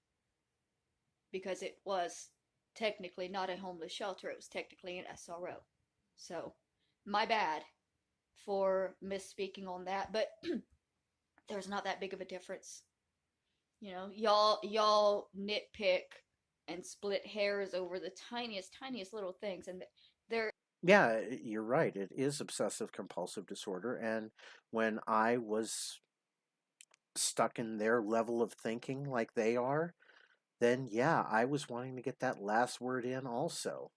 Speaker 1: Because it was technically not a homeless shelter, it was technically an SRO. So, my bad for misspeaking on that, but there's not that big of a difference. Y'all nitpick and split hairs over the tiniest little things, and they're
Speaker 2: Yeah, you're right. It is obsessive compulsive disorder. And when I was stuck in their level of thinking like they are, then yeah, I was wanting to get that last word in also.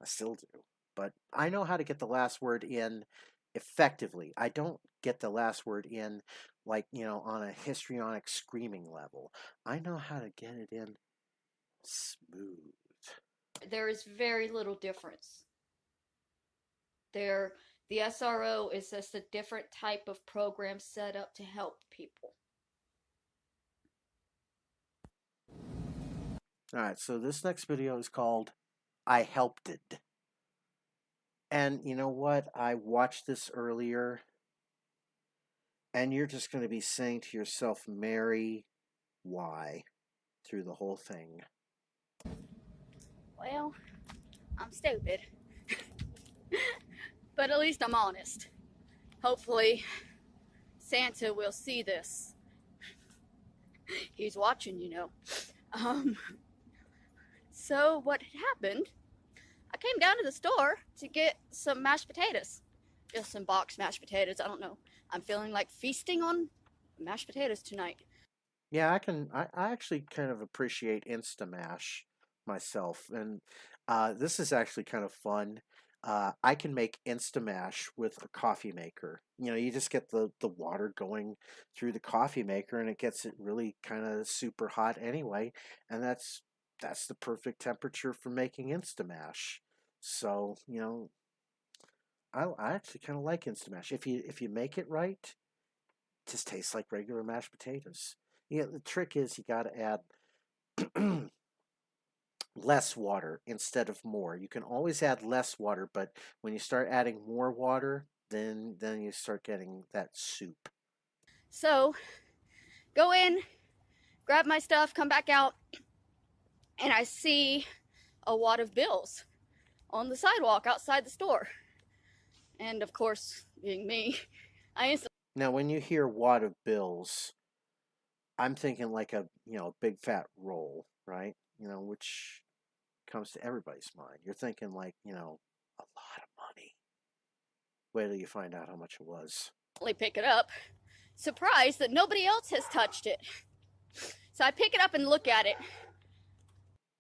Speaker 2: I still do. But I know how to get the last word in effectively. I don't get the last word in like, on a histrionic screaming level. I know how to get it in smooth.
Speaker 1: there is very little difference. There the SRO is just a different type of program set up to help people.
Speaker 2: All right, so this next video is called I Helped It. And you know what? I watched this earlier, and you're just going to be saying to yourself, Mary, why? Through the whole thing.
Speaker 1: Well, I'm stupid. But at least I'm honest. Hopefully, Santa will see this. He's watching, Um, so what had happened, I came down to the store to get some mashed potatoes. Just some boxed mashed potatoes, I don't know. I'm feeling like feasting on mashed potatoes tonight.
Speaker 2: Yeah, I actually kind of appreciate Instamash myself, and this is actually kind of fun. I can make Instamash with a coffee maker. You just get the water going through the coffee maker, and it gets it really kind of super hot anyway, and that's the perfect temperature for making Instamash. So, I actually kind of like Instamash. If you make it right, it just tastes like regular mashed potatoes. Yeah, the trick is you got to add less water instead of more. You can always add less water, but when you start adding more water, then you start getting that soup.
Speaker 1: So, go in, grab my stuff, come back out, and I see a wad of bills on the sidewalk outside the store. And of course, being me, I instantly
Speaker 2: Now, when you hear wad of bills, I'm thinking like a big fat roll, right? Which comes to everybody's mind. You're thinking like a lot of money. Wait till you find out how much it was.
Speaker 1: pick it up, surprised that nobody else has touched it. So I pick it up and look at it.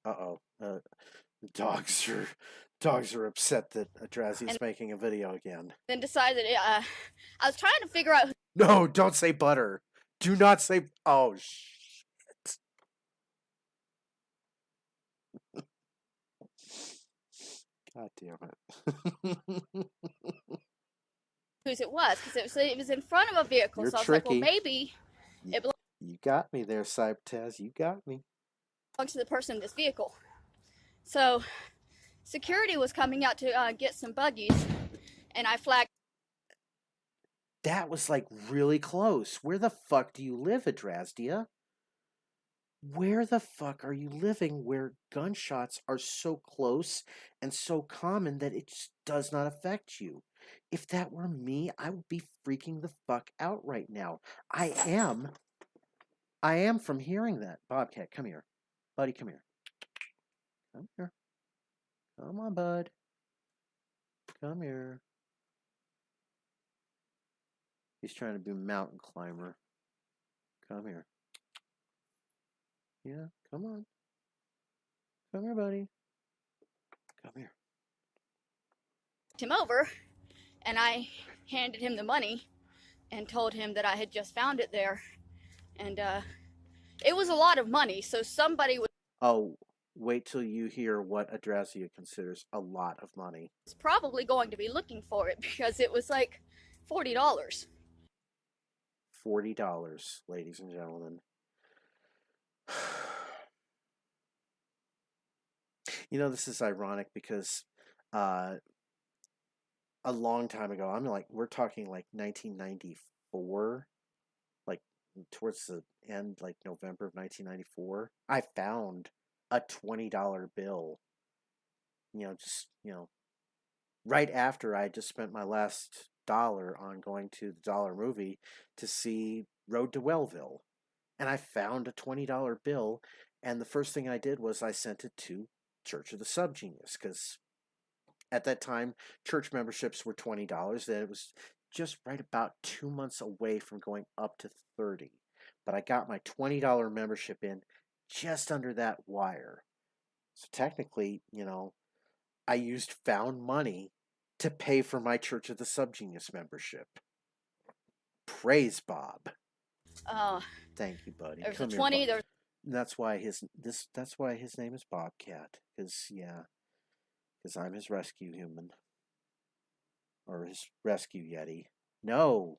Speaker 2: Uh-oh. Dogs are upset that Adrasdea is making a video again.
Speaker 1: Then decided I was trying to figure out.
Speaker 2: No, don't say butter. Do not say. Oh shit! God damn it!
Speaker 1: whose it was, because it was in front of a vehicle.
Speaker 2: You're
Speaker 1: so I was
Speaker 2: tricky.
Speaker 1: like, well, maybe it
Speaker 2: You got me there, Cybertaz. You got me.
Speaker 1: belongs to the person in this vehicle. So security was coming out to get some buggies, and I flagged.
Speaker 2: That was like really close. Where the fuck do you live, Adrasdea? Where the fuck are you living where gunshots are so close and so common that it just does not affect you? If that were me, I would be freaking the fuck out right now. I am from hearing that. Bobcat, come here. Buddy, come here. Come here. Come on, bud. Come here. He's trying to be a mountain climber. Come here. Yeah, come on. Come here, buddy. Come here.
Speaker 1: Him over, and I handed him the money and told him that I had just found it there, and it was a lot of money, so somebody was
Speaker 2: Oh, wait till you hear what Adrasdea considers a lot of money.
Speaker 1: probably going to be looking for it because it was like $40.
Speaker 2: $40, ladies and gentlemen. You know, this is ironic because a long time ago, I'm like, we're talking like 1994, like towards the end, like November of 1994, I found a $20 bill, right after I just spent my last dollar on going to the dollar movie to see Road to Wellville. And I found a $20 bill, and the first thing I did was I sent it to Church of the Subgenius, because at that time, church memberships were $20. Then it was just right about 2 months away from going up to $30. But I got my $20 membership in just under that wire. So technically, I used found money to pay for my Church of the Subgenius membership. Praise Bob. Thank you, buddy.
Speaker 1: There's
Speaker 2: Come
Speaker 1: a
Speaker 2: here,
Speaker 1: 20.
Speaker 2: Bob.
Speaker 1: There's
Speaker 2: That's why his name is Bobcat. Because I'm his rescue human. Or his rescue yeti. No,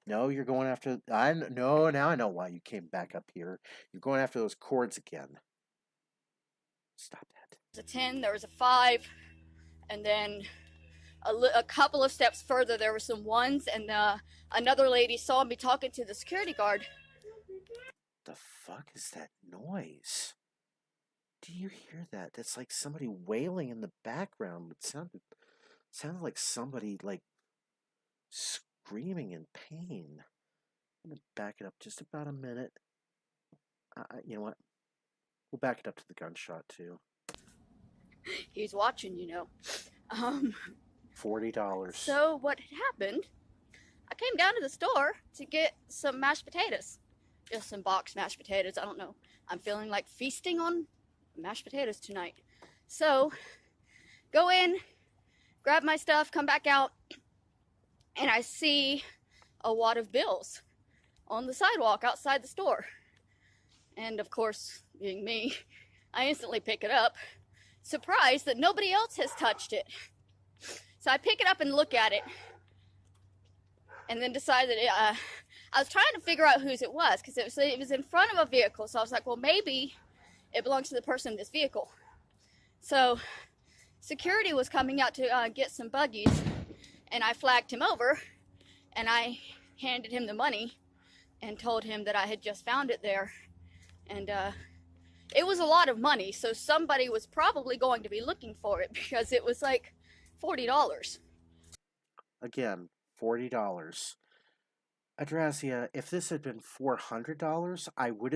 Speaker 2: you're going after. No. Now I know why you came back up here. You're going after those cords again. Stop that.
Speaker 1: a 10. There was a 5, and then a couple of steps further there were some 1s, and another lady saw me talking to the security guard.
Speaker 2: The fuck is that noise? Do you hear that? That's like somebody wailing in the background. It sounded like somebody like screaming in pain. I'm gonna back it up just about a minute. You know what? We'll back it up to the gunshot too.
Speaker 1: He's watching,
Speaker 2: $40.
Speaker 1: So what had happened, I came down to the store to get some mashed potatoes. Just some boxed mashed potatoes. I don't know. I'm feeling like feasting on mashed potatoes tonight. So, go in, grab my stuff, come back out, and I see a wad of bills on the sidewalk outside the store. And of course, being me, I instantly pick it up, surprised that nobody else has touched it. So I pick it up and look at it, and then decided I was trying to figure out whose it was, because it was in front of a vehicle. So I was like, well, maybe it belongs to the person in this vehicle. So security was coming out to get some buggies, and I flagged him over, and I handed him the money and told him that I had just found it there. And it was a lot of money, so somebody was probably going to be looking for it because it was like $40.
Speaker 2: Again, $40. Adrasdea, if this had been $400, I would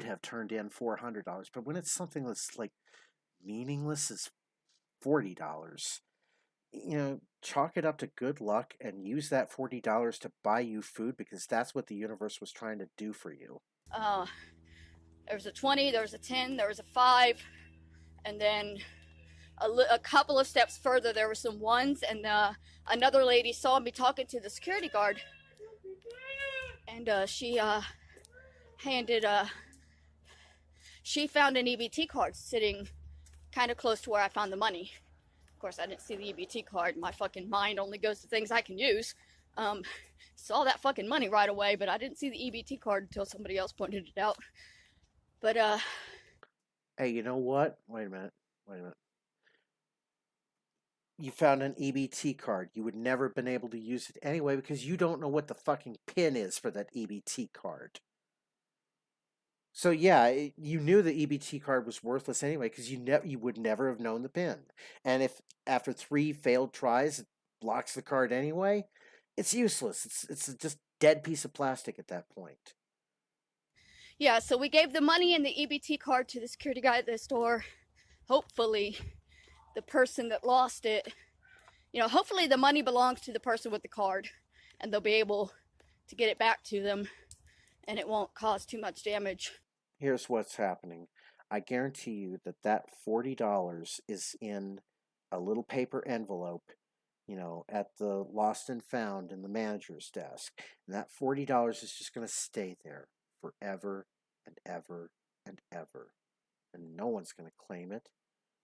Speaker 2: have turned in $400. But when it's something that's like meaningless as $40, chalk it up to good luck and use that $40 to buy you food, because that's what the universe was trying to do for you.
Speaker 1: There was a 20, there was a 10, there was a 5, and then a couple of steps further there were some 1s, and another lady saw me talking to the security guard, and she found an EBT card sitting kind of close to where I found the money. Of course, I didn't see the EBT card. My fucking mind only goes to things I can use. Um, saw that fucking money right away, but I didn't see the EBT card until somebody else pointed it out. But
Speaker 2: Hey, you know what? Wait a minute. Wait a minute. You found an EBT card. You would never have been able to use it anyway because you don't know what the fucking PIN is for that EBT card. So yeah, you knew the EBT card was worthless anyway because you would never have known the PIN. And if after 3 failed tries it blocks the card anyway, it's useless. It's just dead piece of plastic at that point.
Speaker 1: yeah, so we gave the money and the EBT card to the security guy at the store. Hopefully, the person that lost it, hopefully the money belongs to the person with the card and they'll be able to get it back to them and it won't cause too much damage.
Speaker 2: Here's what's happening. I guarantee you that that $40 is in a little paper envelope, at the lost and found in the manager's desk. And that $40 is just going to stay there forever and ever and ever. And no one's going to claim it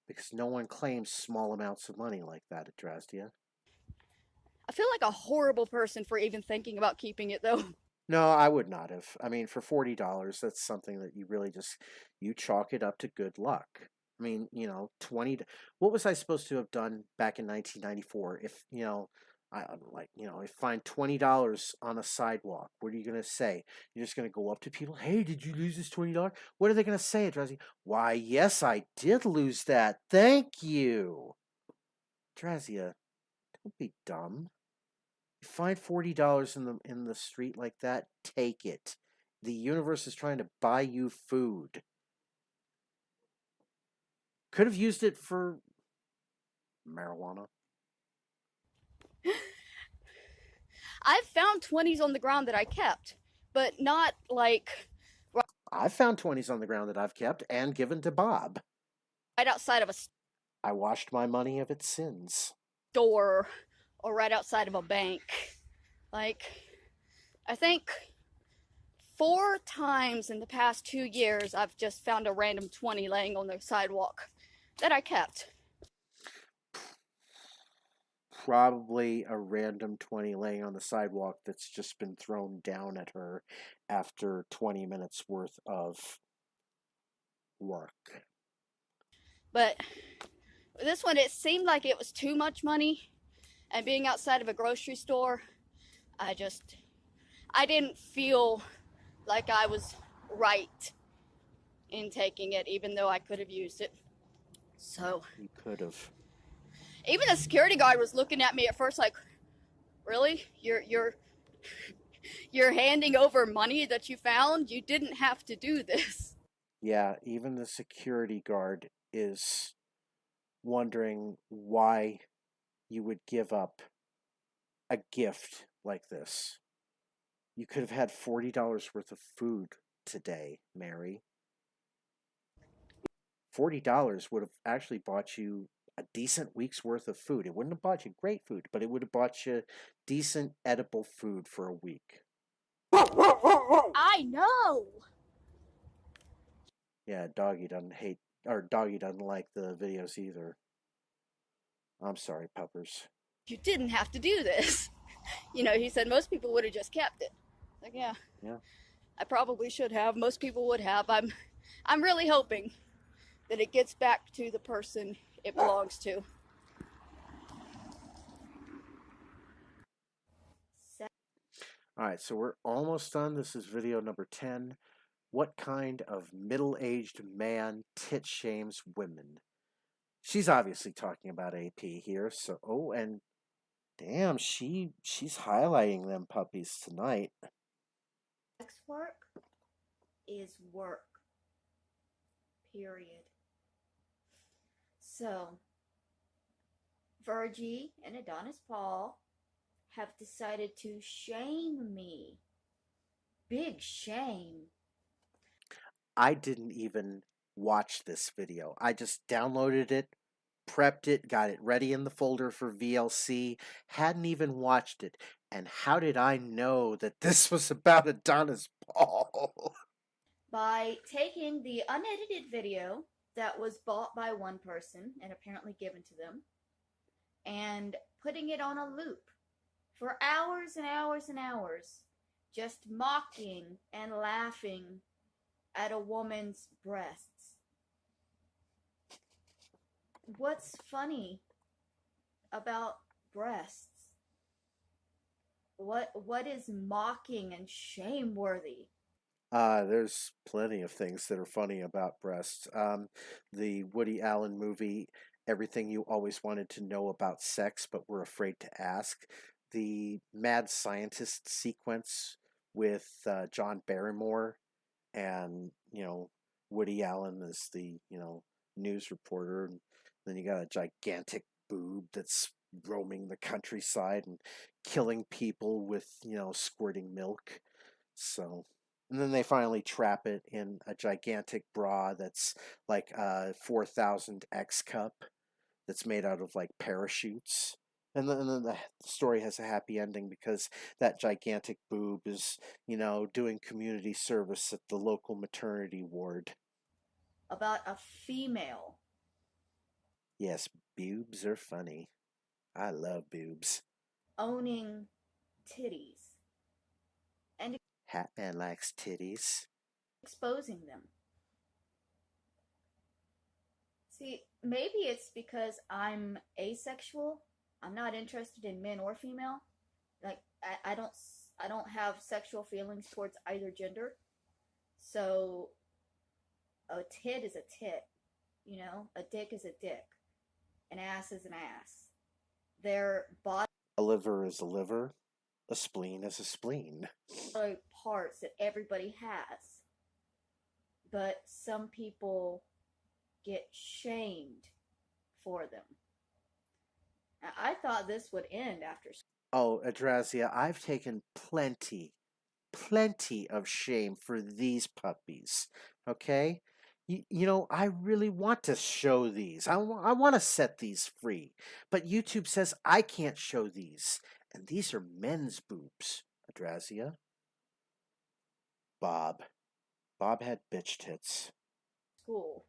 Speaker 2: because no one claims small amounts of money like that at Adrasdea.
Speaker 1: I feel like a horrible person for even thinking about keeping it, though.
Speaker 2: No, I would not have. I mean, for $40, that's something that you really you chalk it up to good luck. I mean, 20. What was I supposed to have done back in 1994 if, if find $20 on a sidewalk? What are you going to say? You're just going to go up to people, hey, did you lose this $20? What are they going to say, Adrasdea? Why, yes, I did lose that. Thank you. Adrasdea, don't be dumb. You find $40 in the street like that, take it. The universe is trying to buy you food. Could have used it for marijuana.
Speaker 1: I've found 20s on the ground that I kept, but not like
Speaker 2: I've found 20s on the ground that I've kept and given to Bob.
Speaker 1: right outside of a
Speaker 2: I washed my money of its sins.
Speaker 1: store or right outside of a bank. Like, I think 4 times in the past 2 years, I've just found a random 20 laying on the sidewalk that I kept.
Speaker 2: Probably a random 20 laying on the sidewalk that's just been thrown down at her after 20 minutes worth of work.
Speaker 1: But this one, it seemed like it was too much money. And being outside of a grocery store, I didn't feel like I was right in taking it, even though I could have used it. So
Speaker 2: You could have.
Speaker 1: even the security guard was looking at me at first like, really? You're handing over money that you found? You didn't have to do this.
Speaker 2: Yeah, even the security guard is wondering why you would give up a gift like this. You could have had $40 worth of food today, Mary. $40 would have actually bought you a decent week's worth of food. It wouldn't have bought you great food, but it would have bought you decent edible food for a week.
Speaker 1: I know.
Speaker 2: Yeah, Doggy doesn't like the videos either. I'm sorry, puppers.
Speaker 1: You didn't have to do this. He said most people would have just kept it. Like, yeah.
Speaker 2: Yeah.
Speaker 1: I probably should have. Most people would have. I'm really hoping that it gets back to the person it belongs to.
Speaker 2: All right, so we're almost done. This is video number 10. What kind of middle-aged man tit shames women? She's obviously talking about AP here. So, and damn, she's highlighting them puppies tonight.
Speaker 1: Sex work is work. Period. So, Virgie and Adonis Paul have decided to shame me. Big shame.
Speaker 2: I didn't even watch this video. I just downloaded it, prepped it, got it ready in the folder for VLC, hadn't even watched it. And how did I know that this was about Adonis Paul?
Speaker 1: By taking the unedited video that was bought by one person and apparently given to them, and putting it on a loop for hours and hours and hours, just mocking and laughing at a woman's breasts. What's funny about breasts? What is mocking and shameworthy?
Speaker 2: There's plenty of things that are funny about breasts. The Woody Allen movie, Everything You Always Wanted to Know About Sex But Were Afraid to Ask. The mad scientist sequence with John Barrymore and, Woody Allen as the, news reporter. And then you got a gigantic boob that's roaming the countryside and killing people with, squirting milk. So, and then they finally trap it in a gigantic bra that's like a 4,000 X cup that's made out of like parachutes. And then the story has a happy ending because that gigantic boob is, doing community service at the local maternity ward.
Speaker 1: About a female
Speaker 2: Yes, boobs are funny. I love boobs.
Speaker 1: owning titties and
Speaker 2: Hatman likes titties.
Speaker 1: exposing them. See, maybe it's because I'm asexual. I'm not interested in men or female. Like I don't have sexual feelings towards either gender. So a tit is a tit, a dick is a dick, an ass is an ass. Their body
Speaker 2: A liver is a liver. A spleen is a spleen.
Speaker 1: parts that everybody has, but some people get shamed for them. Now, I thought this would end after.
Speaker 2: Oh, Adrasdea, I've taken plenty of shame for these puppies. Okay? I really want to show these. I want to set these free. But YouTube says I can't show these. And these are men's boobs, Adrasdea. Bob. Bob had bitch tits.
Speaker 1: School.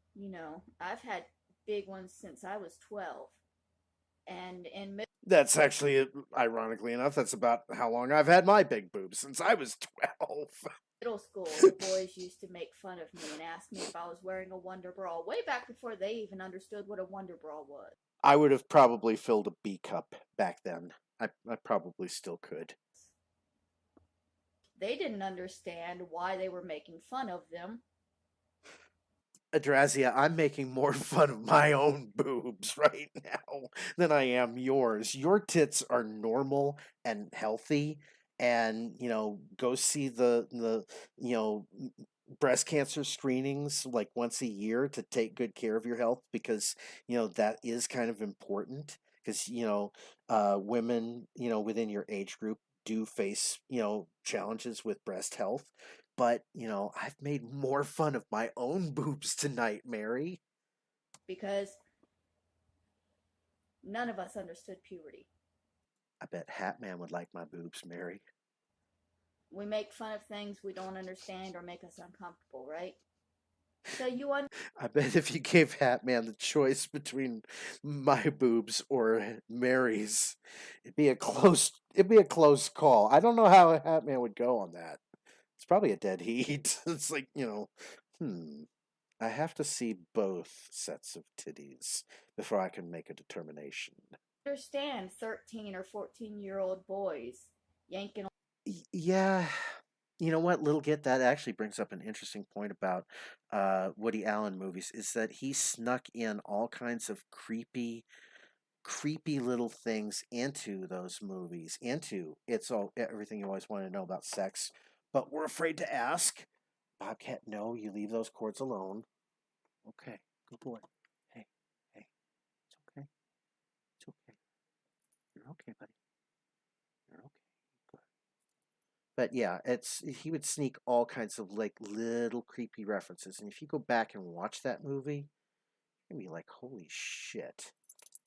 Speaker 1: I've had big ones since I was 12. And in
Speaker 2: That's actually, ironically enough, that's about how long I've had my big boobs, since I was 12.
Speaker 1: middle school, the boys used to make fun of me and ask me if I was wearing a Wonder Bra, way back before they even understood what a Wonder Bra was.
Speaker 2: I would have probably filled a B cup back then. I probably still could.
Speaker 1: They didn't understand why they were making fun of them.
Speaker 2: Adrasdea, I'm making more fun of my own boobs right now than I am yours. Your tits are normal and healthy, and go see the breast cancer screenings like once a year to take good care of your health, because that is kind of important, because women within your age group do face challenges with breast health. But, I've made more fun of my own boobs tonight, Mary.
Speaker 1: Because none of us understood puberty.
Speaker 2: I bet Hatman would like my boobs, Mary.
Speaker 1: We make fun of things we don't understand or make us uncomfortable, right? So
Speaker 2: I bet if you gave Hatman the choice between my boobs or Mary's, it'd be a close call. I don't know how Hatman would go on that. It's probably a dead heat. It's like, I have to see both sets of titties before I can make a determination.
Speaker 1: understand 13 or 14-year-old boys yanking.
Speaker 2: Yeah, you know what, Little Git, that actually brings up an interesting point about Woody Allen movies, is that he snuck in all kinds of creepy little things into those movies, into It's All Everything You Always Wanted to Know About Sex, but we're afraid to ask. Bobcat, no, you leave those cords alone. Okay, good boy. Hey, hey, it's okay. It's okay. You're okay, buddy. You're okay. Good. But yeah, it's he would sneak all kinds of like little creepy references, and if you go back and watch that movie, you're gonna be like, "Holy shit!"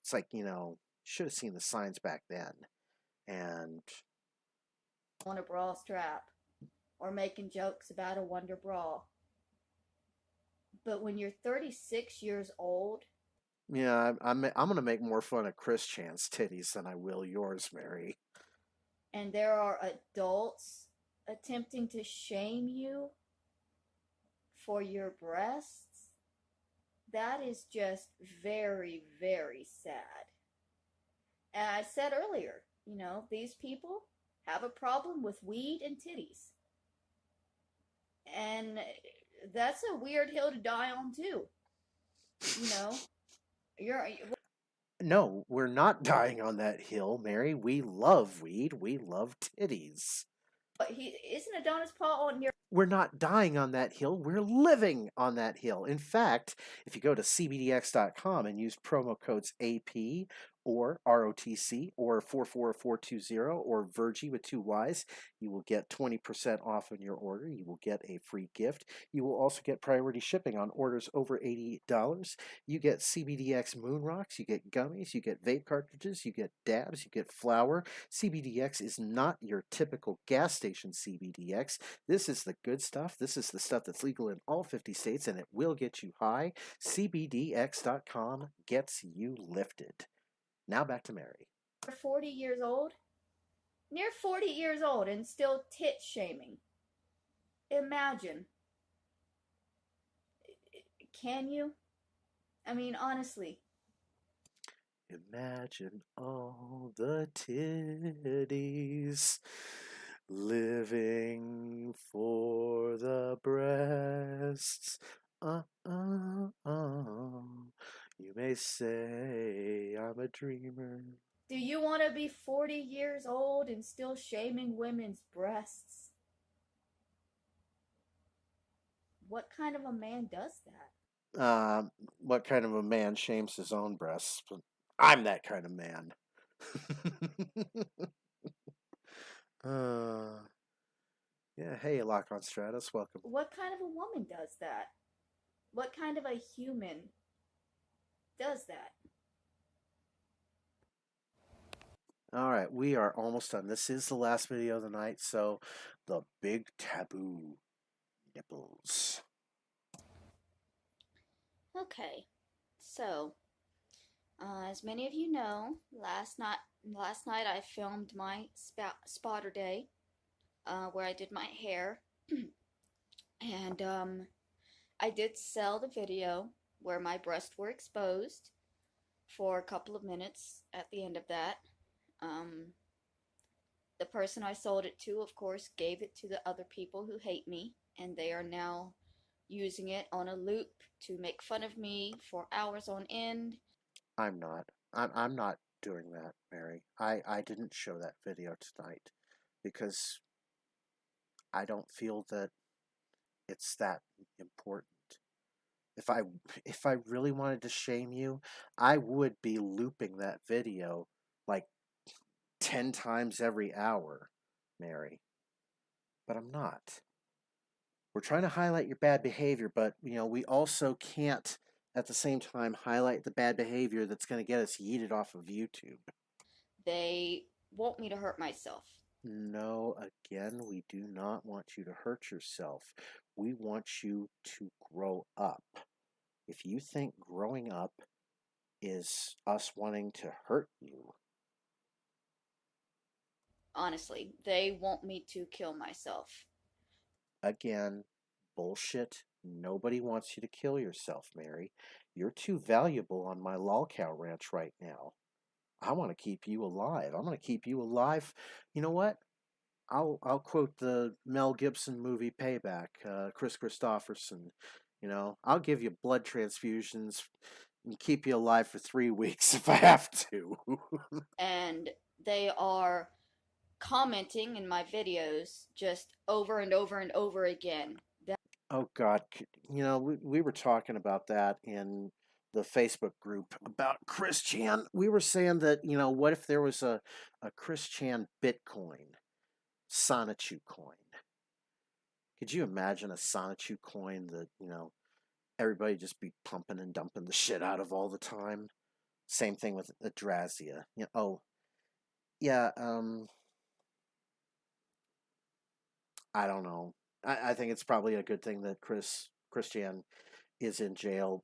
Speaker 2: It's like should have seen the signs back then. And
Speaker 1: On a bra strap or making jokes about a Wonder Bra. But when you're 36 years old,
Speaker 2: Yeah, I'm gonna make more fun of Chris Chan's titties than I will yours, Mary.
Speaker 1: And there are adults attempting to shame you for your breasts. That is just very, very sad. And I said earlier, these people have a problem with weed and titties. And that's a weird hill to die on, too. You know, you're
Speaker 2: No, we're not dying on that hill, Mary. We love weed. We love titties.
Speaker 1: he isn't Adonis Paul on your
Speaker 2: We're not dying on that hill. We're living on that hill. In fact, if you go to cbdx.com and use promo codes AP or ROTC or 44420 or Virgie with two Y's, you will get 20% off on your order. You will get a free gift. You will also get priority shipping on orders over $88. You get CBDX moon rocks, you get gummies, you get vape cartridges, you get dabs, you get flour. CBDX is not your typical gas station CBDX. This is the good stuff. This is the stuff that's legal in all 50 states and it will get you high. CBDX.com gets you lifted. Now back to Mary.
Speaker 1: 40 years old, near 40 years old, and still tit shaming. Imagine. Can you? I mean, honestly.
Speaker 2: Imagine all the titties living for the breasts. Uh, uh, uh. You may say I'm a dreamer.
Speaker 1: Do you want to be 40 years old and still shaming women's breasts? What kind of a man does that?
Speaker 2: What kind of a man shames his own breasts? But I'm that kind of man. uh, yeah, hey, Lock on Stratus, welcome.
Speaker 1: What kind of a woman does that? What kind of a human does that?
Speaker 2: All right, we are almost done. This is the last video of the night, so the big taboo nipples.
Speaker 1: Okay, so as many of you know, last night I filmed my spotter day, where I did my hair, and I did sell the video where my breasts were exposed for a couple of minutes at the end of that. Um, the person I sold it to, of course, gave it to the other people who hate me, and they are now using it on a loop to make fun of me for hours on end.
Speaker 2: I'm not. I'm not doing that, Mary. I didn't show that video tonight because I don't feel that it's that important. If I if I really wanted to shame you, I would be looping that video like 10 times every hour, Mary. But I'm not. We're trying to highlight your bad behavior, but we also can't at the same time highlight the bad behavior that's going to get us yeeted off of YouTube.
Speaker 1: They want me to hurt myself.
Speaker 2: No, again, we do not want you to hurt yourself. We want you to grow up. If you think growing up is us wanting to hurt you,
Speaker 1: Honestly, they want me to kill myself.
Speaker 2: again, bullshit. Nobody wants you to kill yourself, Mary. You're too valuable on my LolCow ranch right now. I want to keep you alive. I'm going to keep you alive. You know what? I'll quote the Mel Gibson movie Payback, Chris Christopherson. I'll give you blood transfusions and keep you alive for 3 weeks if I have to.
Speaker 1: And they are commenting in my videos just over and over and over again.
Speaker 2: Oh God, we were talking about that in the Facebook group about Chris Chan. We were saying that what if there was a Chris Chan Bitcoin, Sonichu coin? Could you imagine a Sonichu coin that everybody just be pumping and dumping the shit out of all the time? Same thing with Adrasdea. Oh yeah, I don't know. I think it's probably a good thing that Christian is in jail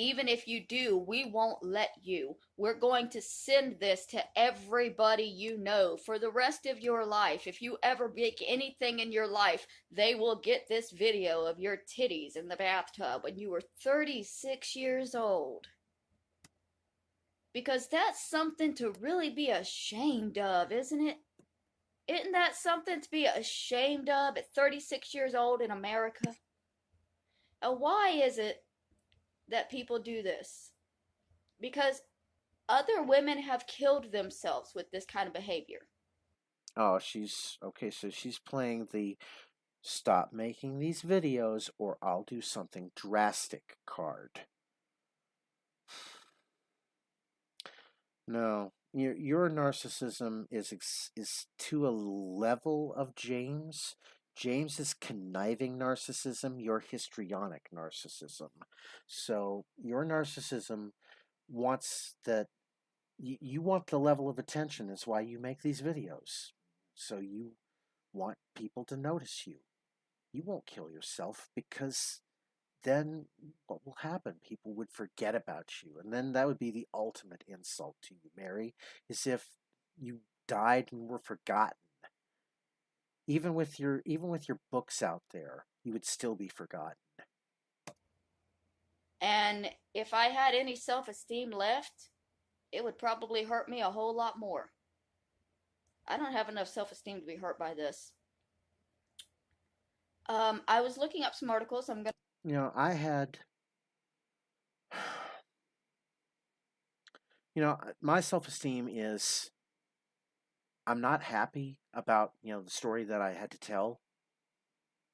Speaker 1: Even if you do, we won't let you. We're going to send this to everybody you know for the rest of your life. If you ever make anything in your life, they will get this video of your titties in the bathtub when you were 36 years old. Because that's something to really be ashamed of, isn't it? Isn't that something to be ashamed of at 36 years old in America? And why is it that people do this? Because other women have killed themselves with this kind of behavior.
Speaker 2: Oh, she's okay. So she's playing the stop making these videos or I'll do something drastic card. No, your narcissism is to a level of James. James is conniving narcissism. Your histrionic narcissism. So your narcissism wants that you want the level of attention. Is why you make these videos. So you want people to notice you. You won't kill yourself because then what will happen? People would forget about you. And then that would be the ultimate insult to you, Mary, is if you died and were forgotten. Even with your books out there, you would still be forgotten.
Speaker 1: And if I had any self-esteem left, it would probably hurt me a whole lot more. I don't have enough self-esteem to be hurt by this. I was looking up some articles. I'm gonna.
Speaker 2: I had, my self-esteem is, I'm not happy about, the story that I had to tell,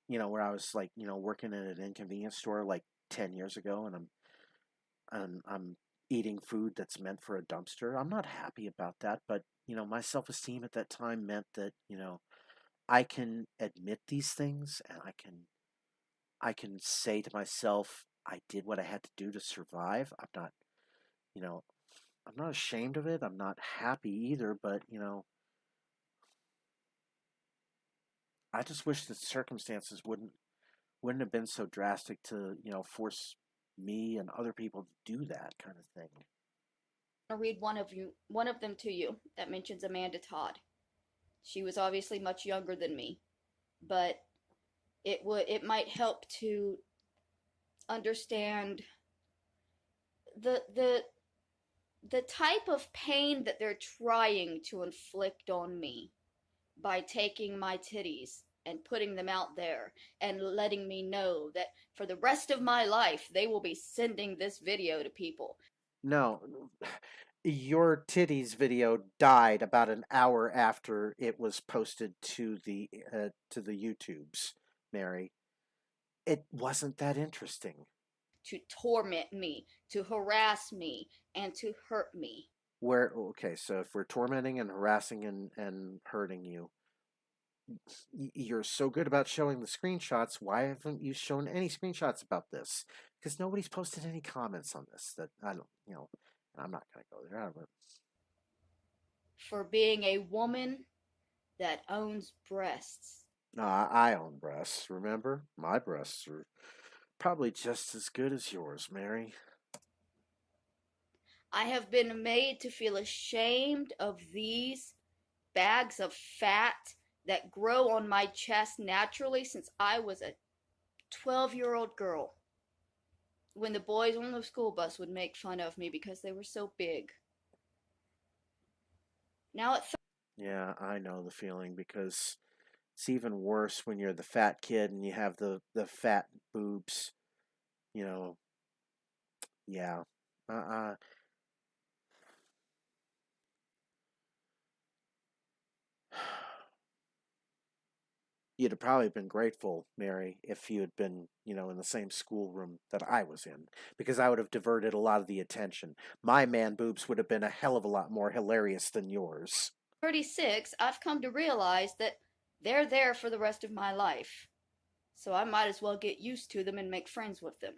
Speaker 2: where I was like, working in an inconvenience store like 10 years ago and I'm eating food that's meant for a dumpster. I'm not happy about that, but my self-esteem at that time meant that, I can admit these things and I can say to myself, I did what I had to do to survive. You know, I'm not ashamed of it. I'm not happy either, but I just wish the circumstances wouldn't have been so drastic to, force me and other people to do that kind of thing.
Speaker 1: Read one of them to you that mentions Amanda Todd. She was obviously much younger than me, but it might help to understand the the type of pain that they're trying to inflict on me by taking my titties and putting them out there and letting me know that for the rest of my life they will be sending this video to people.
Speaker 2: No, your titties video died about an hour after it was posted to the YouTubes, Mary. It wasn't that interesting.
Speaker 1: To torment me, to harass me, and to hurt me.
Speaker 2: Okay, so if we're tormenting and harassing and hurting you, you're so good about showing the screenshots. Why haven't you shown any screenshots about this? Because nobody's posted any comments on this. That I don't, I'm not going to go there.
Speaker 1: For being a woman that owns breasts.
Speaker 2: I own breasts. Remember, my breasts are probably just as good as yours, Mary.
Speaker 1: I have been made to feel ashamed of these bags of fat that grow on my chest naturally since I was a 12-year-old girl. When the boys on the school bus would make fun of me because they were so big. Now at
Speaker 2: Yeah, I know the feeling because it's even worse when you're the fat kid and you have the fat boobs. You know, yeah. Uh, You'd have probably been grateful, Mary, if you had been, in the same schoolroom that I was in, because I would have diverted a lot of the attention. My man boobs would have been a hell of a lot more hilarious than yours.
Speaker 1: 36, I've come to realize that they're there for the rest of my life. So I might as well get used to them and make friends with them.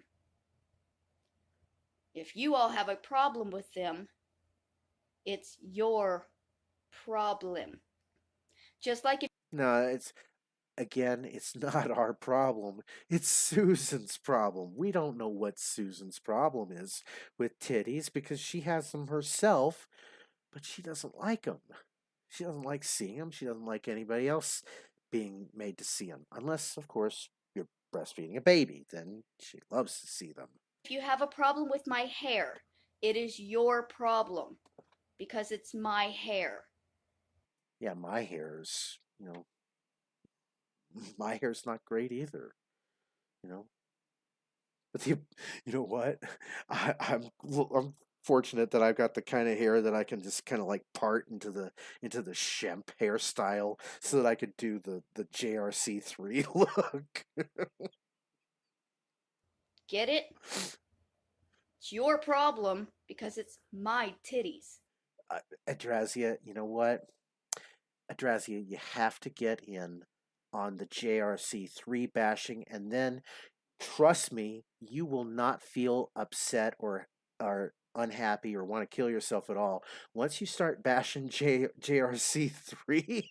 Speaker 1: If you all have a problem with them, it's your problem. Just like if
Speaker 2: No, again, it's not our problem. It's Susan's problem. We don't know what Susan's problem is with titties because she has them herself, but she doesn't like them. She doesn't like seeing them. She doesn't like anybody else being made to see them. Unless, of course, you're breastfeeding a baby. Then she loves to see them.
Speaker 1: If you have a problem with my hair, it is your problem because it's my hair.
Speaker 2: Yeah, my hair's, my hair's not great either, you know. But you know what? I'm fortunate that I've got the kind of hair that I can just kind of like part into the Shemp hairstyle, so that I could do the JRC3 look.
Speaker 1: Get it? It's your problem because it's my titties.
Speaker 2: Adrasdea, you know what? Adrasdea, you have to get in on the JRC3 bashing, and then trust me, you will not feel upset or unhappy or want to kill yourself at all. Once you start bashing JRC3,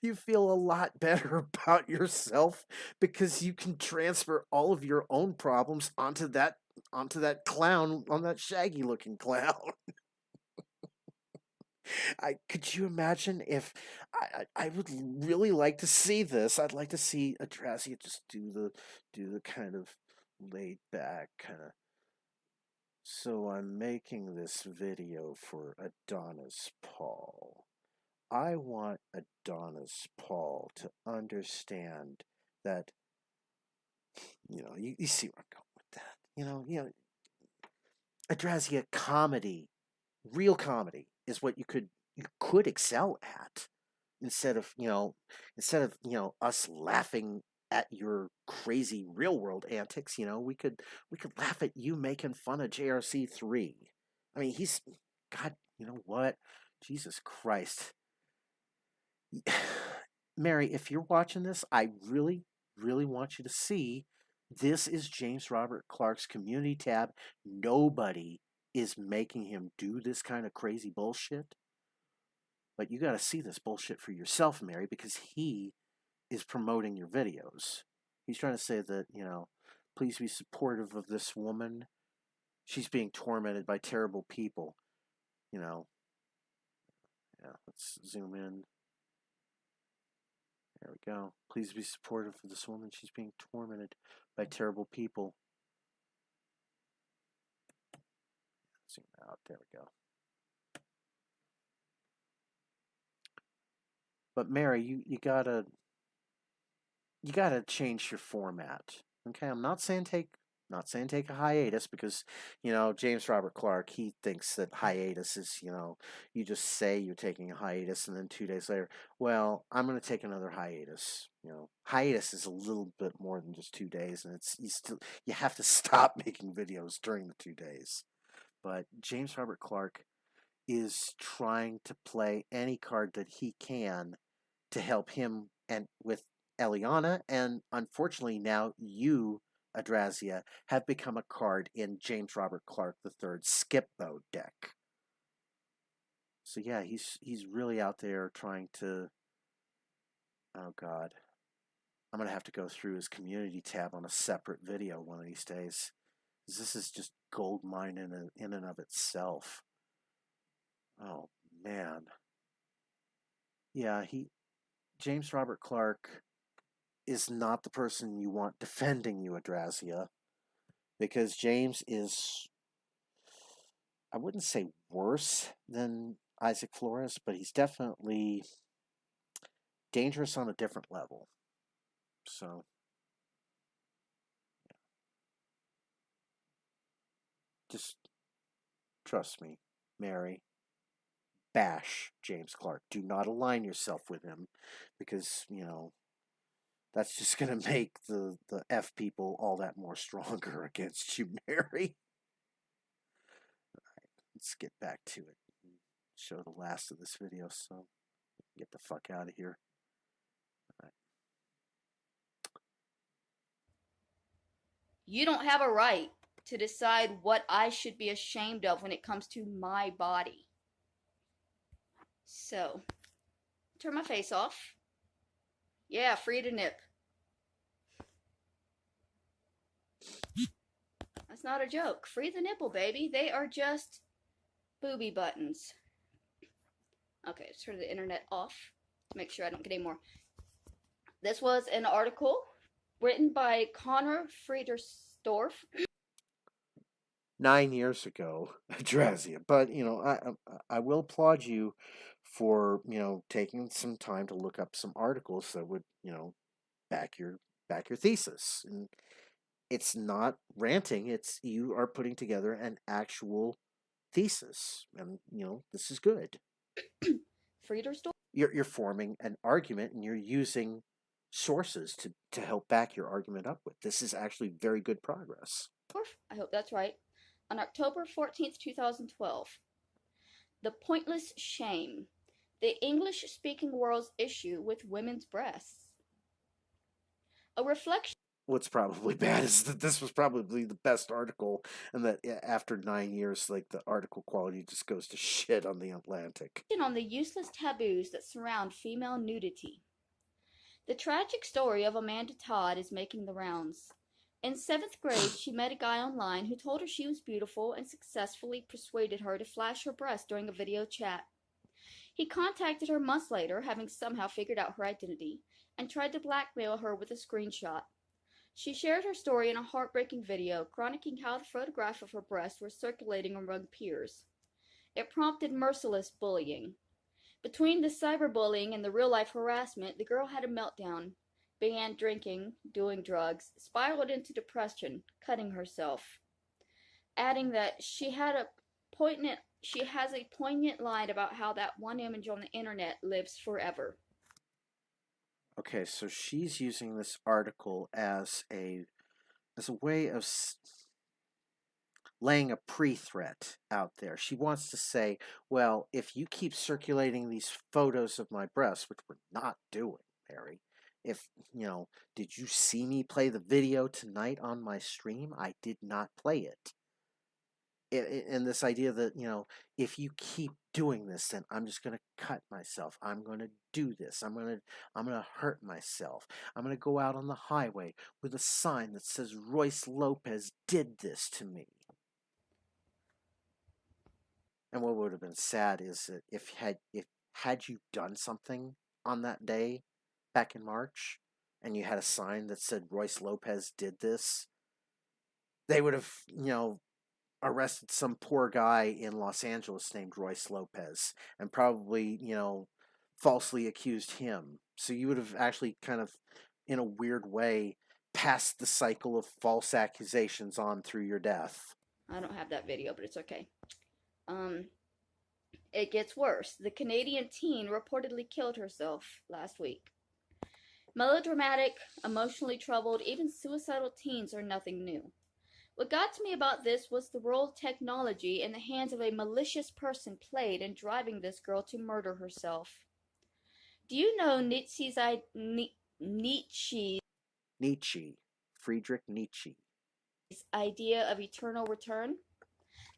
Speaker 2: you feel a lot better about yourself because you can transfer all of your own problems onto that clown, on that shaggy looking clown. Could you imagine if I would really like to see this. I'd like to see Adrasdea just do the kind of laid back kind of. So I'm making this video for Adonis Paul. I want Adonis Paul to understand that, you see where I'm going with that. Adrasdea, comedy, real comedy is what you could excel at, instead of us laughing at your crazy real world antics. We could laugh at you making fun of JRC3. I mean, he's God. You know what? Jesus Christ, Mary, if you're watching this, I really, really want you to see this is James Robert Clark's community tab. Nobody is making him do this kind of crazy bullshit. But you got to see this bullshit for yourself, Mary, because he is promoting your videos. He's trying to say that, please be supportive of this woman. She's being tormented by terrible people. Yeah, let's zoom in. There we go. Please be supportive of this woman. She's being tormented by terrible people. Zoom out. There we go. But Mary, you gotta change your format. Okay, I'm not saying take a hiatus, because James Robert Clark, he thinks that hiatus is, you just say you're taking a hiatus and then 2 days later, well, I'm going to take another hiatus. Hiatus is a little bit more than just 2 days, and you have to stop making videos during the 2 days. But James Robert Clark is trying to play any card that he can to help him and with Eliana, and unfortunately now you, Adrasdea, have become a card in James Robert Clark III's skip mode deck. So yeah, he's really out there trying to. Oh God, I'm gonna have to go through his community tab on a separate video one of these days. This is just gold mine in and of itself. Oh man, yeah, James Robert Clark is not the person you want defending you, Adrasdea, because James is, I wouldn't say worse than Isaac Flores, but he's definitely dangerous on a different level. So, yeah. Just trust me, Mary. Bash James Clark. Do not align yourself with him, because, that's just going to make the F people all that more stronger against you, Mary. Let's get back to it. Show the last of this video, so get the fuck out of here. All right.
Speaker 1: You don't have a right to decide what I should be ashamed of when it comes to my body. So, turn my face off. Yeah, free to nip. That's not a joke. Free the nipple, baby. They are just booby buttons. Okay, let's turn the internet off to make sure I don't get any more. This was an article written by Connor Friedersdorf.
Speaker 2: 9 years ago, Adrasdea. But I will applaud you for taking some time to look up some articles that would back your thesis. And it's not ranting; it's you are putting together an actual thesis, and this is good.
Speaker 1: Friedersdorf?
Speaker 2: You're forming an argument, and you're using sources to help back your argument up with. This is actually very good progress.
Speaker 1: I hope that's right. On October 14th, 2012. The Pointless Shame. The English speaking world's issue with women's breasts. A reflection.
Speaker 2: What's probably bad is that this was probably the best article, and that after 9 years, like the article quality just goes to shit on the Atlantic.
Speaker 1: On the useless taboos that surround female nudity. The tragic story of Amanda Todd is making the rounds. In 7th grade, she met a guy online who told her she was beautiful and successfully persuaded her to flash her breast during a video chat. He contacted her months later, having somehow figured out her identity, and tried to blackmail her with a screenshot. She shared her story in a heartbreaking video, chronicling how the photograph of her breast was circulating among peers. It prompted merciless bullying. Between the cyberbullying and the real-life harassment, the girl had a meltdown, began drinking, doing drugs, spiraled into depression, cutting herself, adding that she has a poignant line about how that one image on the internet lives forever.
Speaker 2: Okay, so she's using this article as a way of laying a pre-threat out there. She wants to say, well, if you keep circulating these photos of my breasts, which we're not doing, Mary, if, did you see me play the video tonight on my stream? I did not play it. And this idea that, if you keep doing this, then I'm just going to cut myself. I'm going to do this. I'm going to hurt myself. I'm going to go out on the highway with a sign that says Royce Lopez did this to me. And what would have been sad is that if had you done something on that day back in March, and you had a sign that said Royce Lopez did this, they would have, arrested some poor guy in Los Angeles named Royce Lopez and probably, falsely accused him. So you would have actually kind of, in a weird way, passed the cycle of false accusations on through your death.
Speaker 1: I don't have that video, but it's okay. It gets worse. The Canadian teen reportedly killed herself last week. Melodramatic, emotionally troubled, even suicidal teens are nothing new. What got to me about this was the role technology in the hands of a malicious person played in driving this girl to murder herself. Do you know Nietzsche's
Speaker 2: Friedrich Nietzsche.
Speaker 1: idea of eternal return?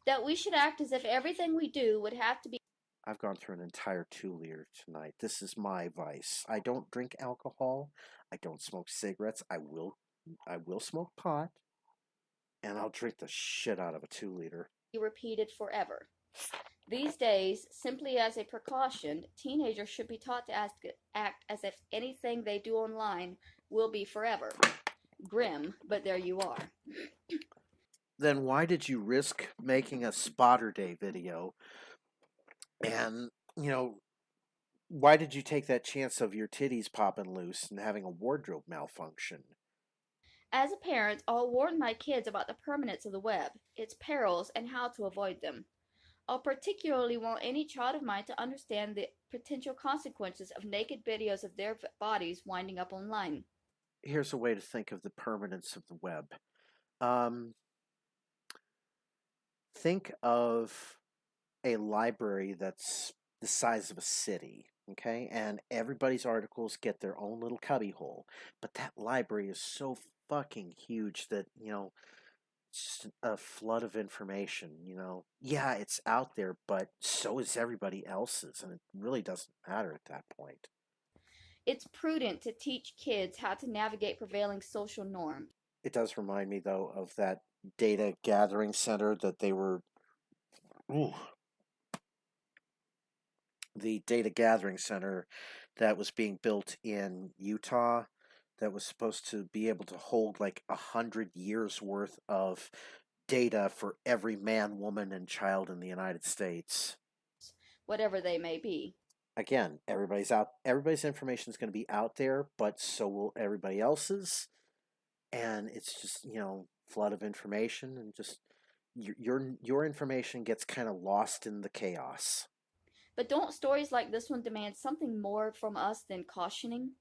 Speaker 1: That we should act as if everything we do would have to be.
Speaker 2: I've gone through an entire 2 liter tonight. This is my vice. I don't drink alcohol. I don't smoke cigarettes. I will smoke pot, and I'll drink the shit out of a 2 liter.
Speaker 1: Repeated forever. These days, simply as a precaution, teenagers should be taught to act as if anything they do online will be forever. Grim, but there you are.
Speaker 2: Then why did you risk making a spotter day video? And, why did you take that chance of your titties popping loose and having a wardrobe malfunction?
Speaker 1: As a parent, I'll warn my kids about the permanence of the web, its perils, and how to avoid them. I'll particularly want any child of mine to understand the potential consequences of naked videos of their bodies winding up online.
Speaker 2: Here's a way to think of the permanence of the web. Think of a library that's the size of a city, okay? And everybody's articles get their own little cubbyhole. But that library is so fucking huge that, it's just a flood of information, Yeah, it's out there, but so is everybody else's, and it really doesn't matter at that point.
Speaker 1: It's prudent to teach kids how to navigate prevailing social norms.
Speaker 2: It does remind me, though, of that data gathering center that they were. Ooh, the data gathering center that was being built in Utah that was supposed to be able to hold like 100 years worth of data for every man, woman, and child in the United States.
Speaker 1: Whatever they may be.
Speaker 2: Again, everybody's information is going to be out there, but so will everybody else's. And it's just, flood of information, and just your information gets kind of lost in the chaos.
Speaker 1: But don't stories like this one demand something more from us than cautioning?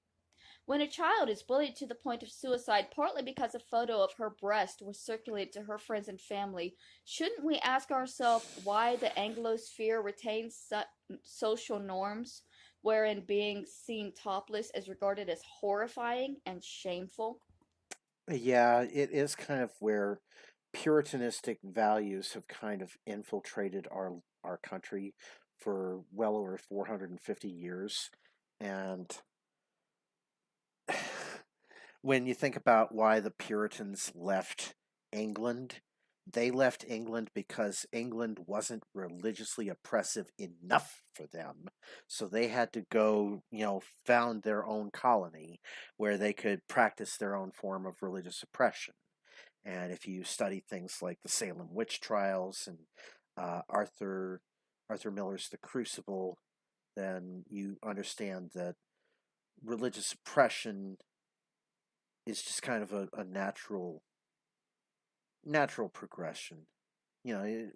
Speaker 1: When a child is bullied to the point of suicide partly because a photo of her breast was circulated to her friends and family, shouldn't we ask ourselves why the Anglosphere retains social norms wherein being seen topless is regarded as horrifying and shameful?
Speaker 2: Yeah, it is kind of where Puritanistic values have kind of infiltrated our country for well over 450 years. And when you think about why the Puritans left England, they left England because England wasn't religiously oppressive enough for them. So they had to go, found their own colony where they could practice their own form of religious oppression. And if you study things like the Salem witch trials and Arthur Miller's The Crucible, then you understand that religious oppression is just kind of a natural progression. You know,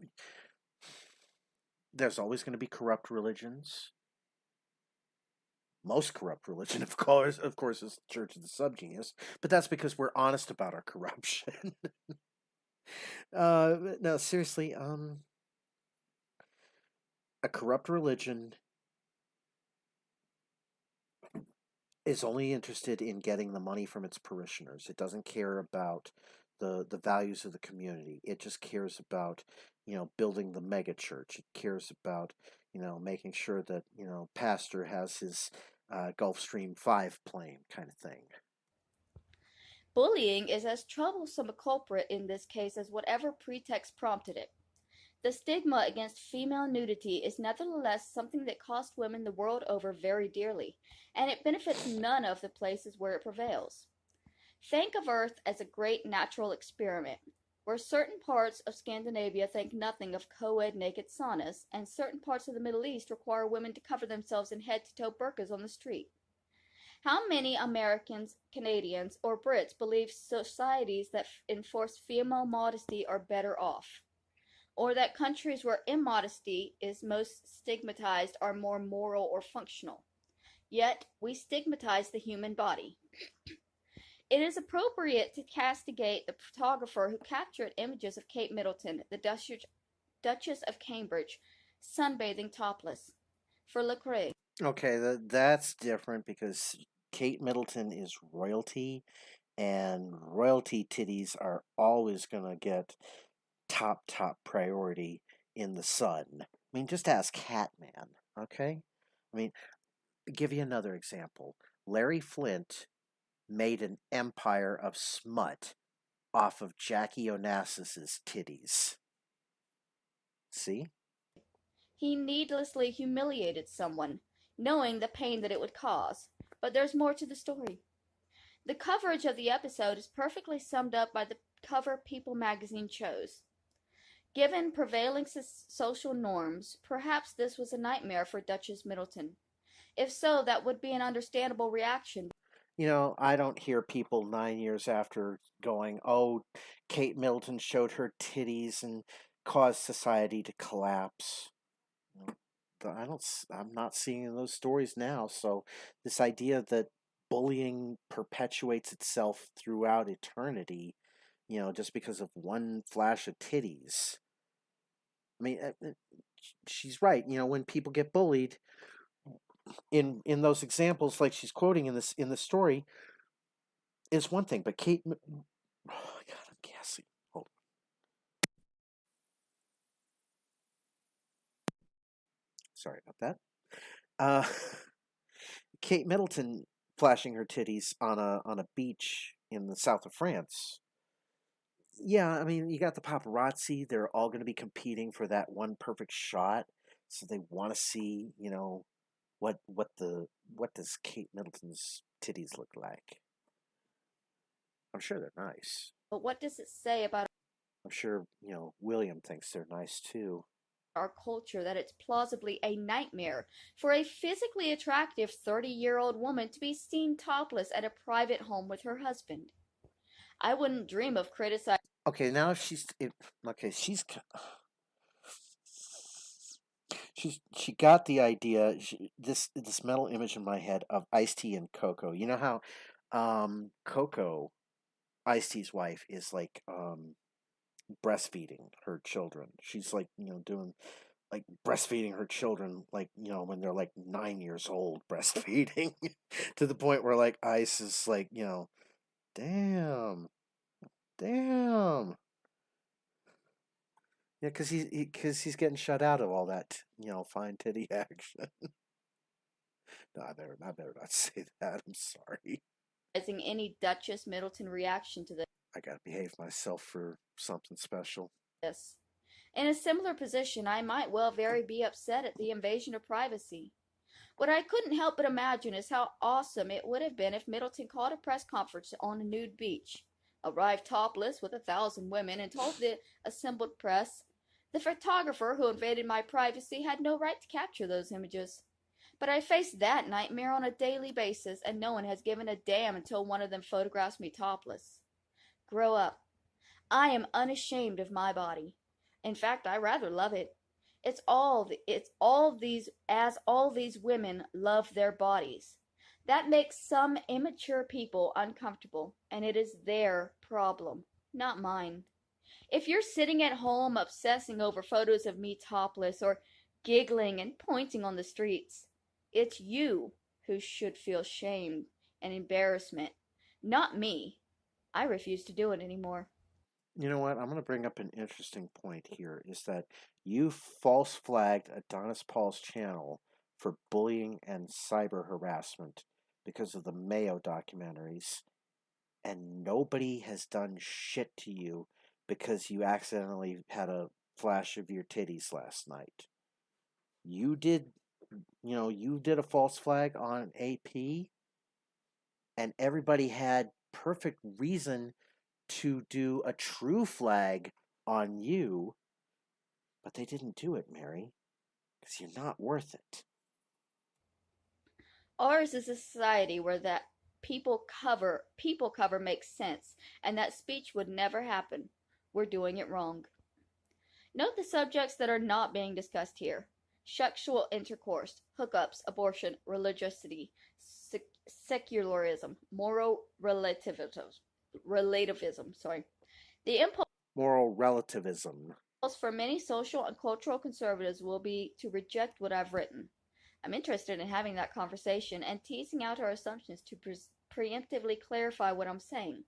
Speaker 2: there's always going to be corrupt religions. Most corrupt religion, of course, is the Church of the Subgenius, but that's because we're honest about our corruption. No, seriously, a corrupt religion is only interested in getting the money from its parishioners. It doesn't care about the values of the community. It just cares about, building the mega church. It cares about, making sure that, pastor has his Gulfstream 5 plane kind of thing.
Speaker 1: Bullying is as troublesome a culprit in this case as whatever pretext prompted it. The stigma against female nudity is nevertheless something that costs women the world over very dearly, and it benefits none of the places where it prevails. Think of Earth as a great natural experiment, where certain parts of Scandinavia think nothing of co-ed naked saunas, and certain parts of the Middle East require women to cover themselves in head-to-toe burqas on the street. How many Americans, Canadians, or Brits believe societies that enforce female modesty are better off? Or that countries where immodesty is most stigmatized are more moral or functional? Yet, we stigmatize the human body. It is appropriate to castigate the photographer who captured images of Kate Middleton, the Duchess of Cambridge, sunbathing topless. For Lecrae.
Speaker 2: Okay, that's different because Kate Middleton is royalty, and royalty titties are always going to get top priority in the sun. I mean, just ask Catman, okay? I mean, give you another example. Larry Flint made an empire of smut off of Jackie Onassis's titties. See?
Speaker 1: He needlessly humiliated someone, knowing the pain that it would cause. But there's more to the story. The coverage of the episode is perfectly summed up by the cover People magazine chose. Given prevailing social norms, perhaps this was a nightmare for Duchess Middleton. If so, that would be an understandable reaction.
Speaker 2: I don't hear people 9 years after going, "Oh, Kate Middleton showed her titties and caused society to collapse." I don't. I'm not seeing those stories now. So this idea that bullying perpetuates itself throughout eternity, just because of one flash of titties. I mean, she's right. When people get bullied in those examples, like she's quoting in the story, is one thing. But Kate, oh God, I'm gassy. Hold on. Sorry about that. Uh, Kate Middleton flashing her titties on a beach in the south of France. Yeah, I mean, you got the paparazzi. They're all going to be competing for that one perfect shot, so they want to see, what does Kate Middleton's titties look like? I'm sure they're nice.
Speaker 1: But what does it say about
Speaker 2: I'm sure, William thinks they're nice too.
Speaker 1: our culture that it's plausibly a nightmare for a physically attractive 30-year-old woman to be seen topless at a private home with her husband? I wouldn't dream of criticizing
Speaker 2: Okay, now okay, she got the idea. This mental image in my head of Ice-T and Coco. You know how, Coco, Ice-T's wife, is like breastfeeding her children. She's like doing like breastfeeding her children like when they're like 9 years old, breastfeeding to the point where like Ice is like damn, damn. Yeah, because he's getting shut out of all that fine titty action. No, I better not say that. I'm sorry.
Speaker 1: any Duchess Middleton reaction to
Speaker 2: I gotta behave myself for something special.
Speaker 1: this. In a similar position, I might well very be upset at the invasion of privacy. What I couldn't help but imagine is how awesome it would have been if Middleton called a press conference on a nude beach, arrived topless with 1,000 women, and told the assembled press, the photographer who invaded my privacy had no right to capture those images. But I face that nightmare on a daily basis, and no one has given a damn until one of them photographs me topless. Grow up. I am unashamed of my body. In fact, I rather love it. All these women love their bodies. That makes some immature people uncomfortable, and it is their problem, not mine. If you're sitting at home obsessing over photos of me topless or giggling and pointing on the streets, it's you who should feel shame and embarrassment, not me. I refuse to do it anymore.
Speaker 2: You know what? I'm going to bring up an interesting point here is that you false flagged Adonis Paul's channel for bullying and cyber harassment because of the Mayo documentaries, and nobody has done shit to you because you accidentally had a flash of your titties last night. You did, you did a false flag on AP, and everybody had perfect reason to do a true flag on you, but they didn't do it, Mary, because you're not worth it.
Speaker 1: Ours is a society where that people cover makes sense, and that speech would never happen. We're doing it wrong. Note the subjects that are not being discussed here: sexual intercourse, hookups, abortion, religiosity, secularism, moral relativism. Sorry, the impulse
Speaker 2: Moral relativism.
Speaker 1: for many social and cultural conservatives will be to reject what I've written. I'm interested in having that conversation and teasing out our assumptions to preemptively clarify what I'm saying.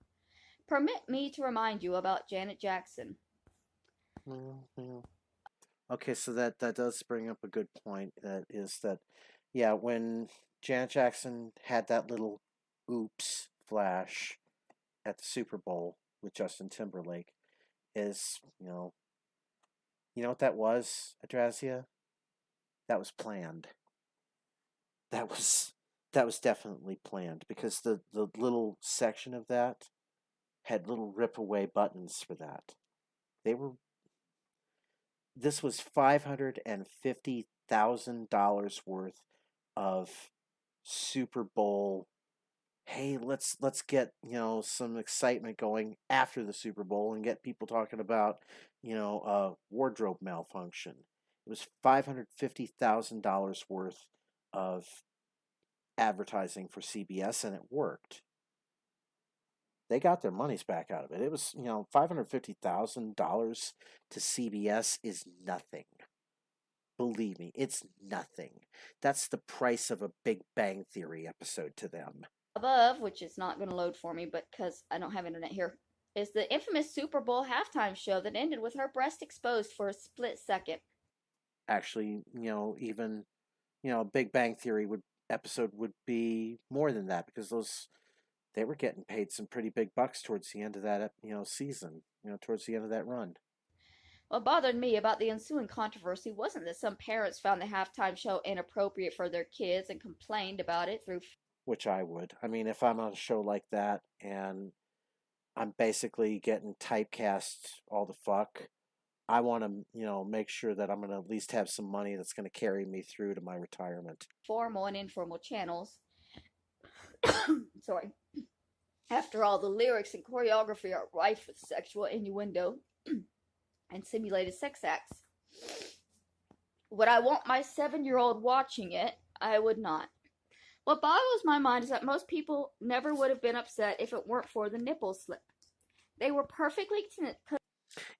Speaker 1: Permit me to remind you about Janet Jackson.
Speaker 2: Mm-hmm. Okay, so that does bring up a good point. That is that, yeah, when Janet Jackson had that little oops flash at the Super Bowl with Justin Timberlake, is you know what that was, Adrasdea? That was planned. That was definitely planned because the little section of that had little rip away buttons for that. They were This was $550,000 worth of Super Bowl. Hey, let's get some excitement going after the Super Bowl and get people talking about wardrobe malfunction. It was $550,000 worth of advertising for CBS, and it worked. They got their money's back out of it. It was $550,000 to CBS is nothing. Believe me, it's nothing. That's the price of a Big Bang Theory episode to them.
Speaker 1: Above, which is not going to load for me, but because I don't have internet here, is the infamous Super Bowl halftime show that ended with her breast exposed for a split second.
Speaker 2: Actually, even Big Bang Theory would episode would be more than that because they were getting paid some pretty big bucks towards the end of that season, towards the end of that run.
Speaker 1: What bothered me about the ensuing controversy wasn't that some parents found the halftime show inappropriate for their kids and complained about it through.
Speaker 2: Which I would. I mean, if I'm on a show like that and I'm basically getting typecast all the fuck, I want to, make sure that I'm going to at least have some money that's going to carry me through to my retirement.
Speaker 1: Formal and informal channels. Sorry. After all, the lyrics and choreography are rife with sexual innuendo and simulated sex acts. Would I want my 7-year-old watching it? I would not. What boggles my mind is that most people never would have been upset if it weren't for the nipple slip. They were perfectly.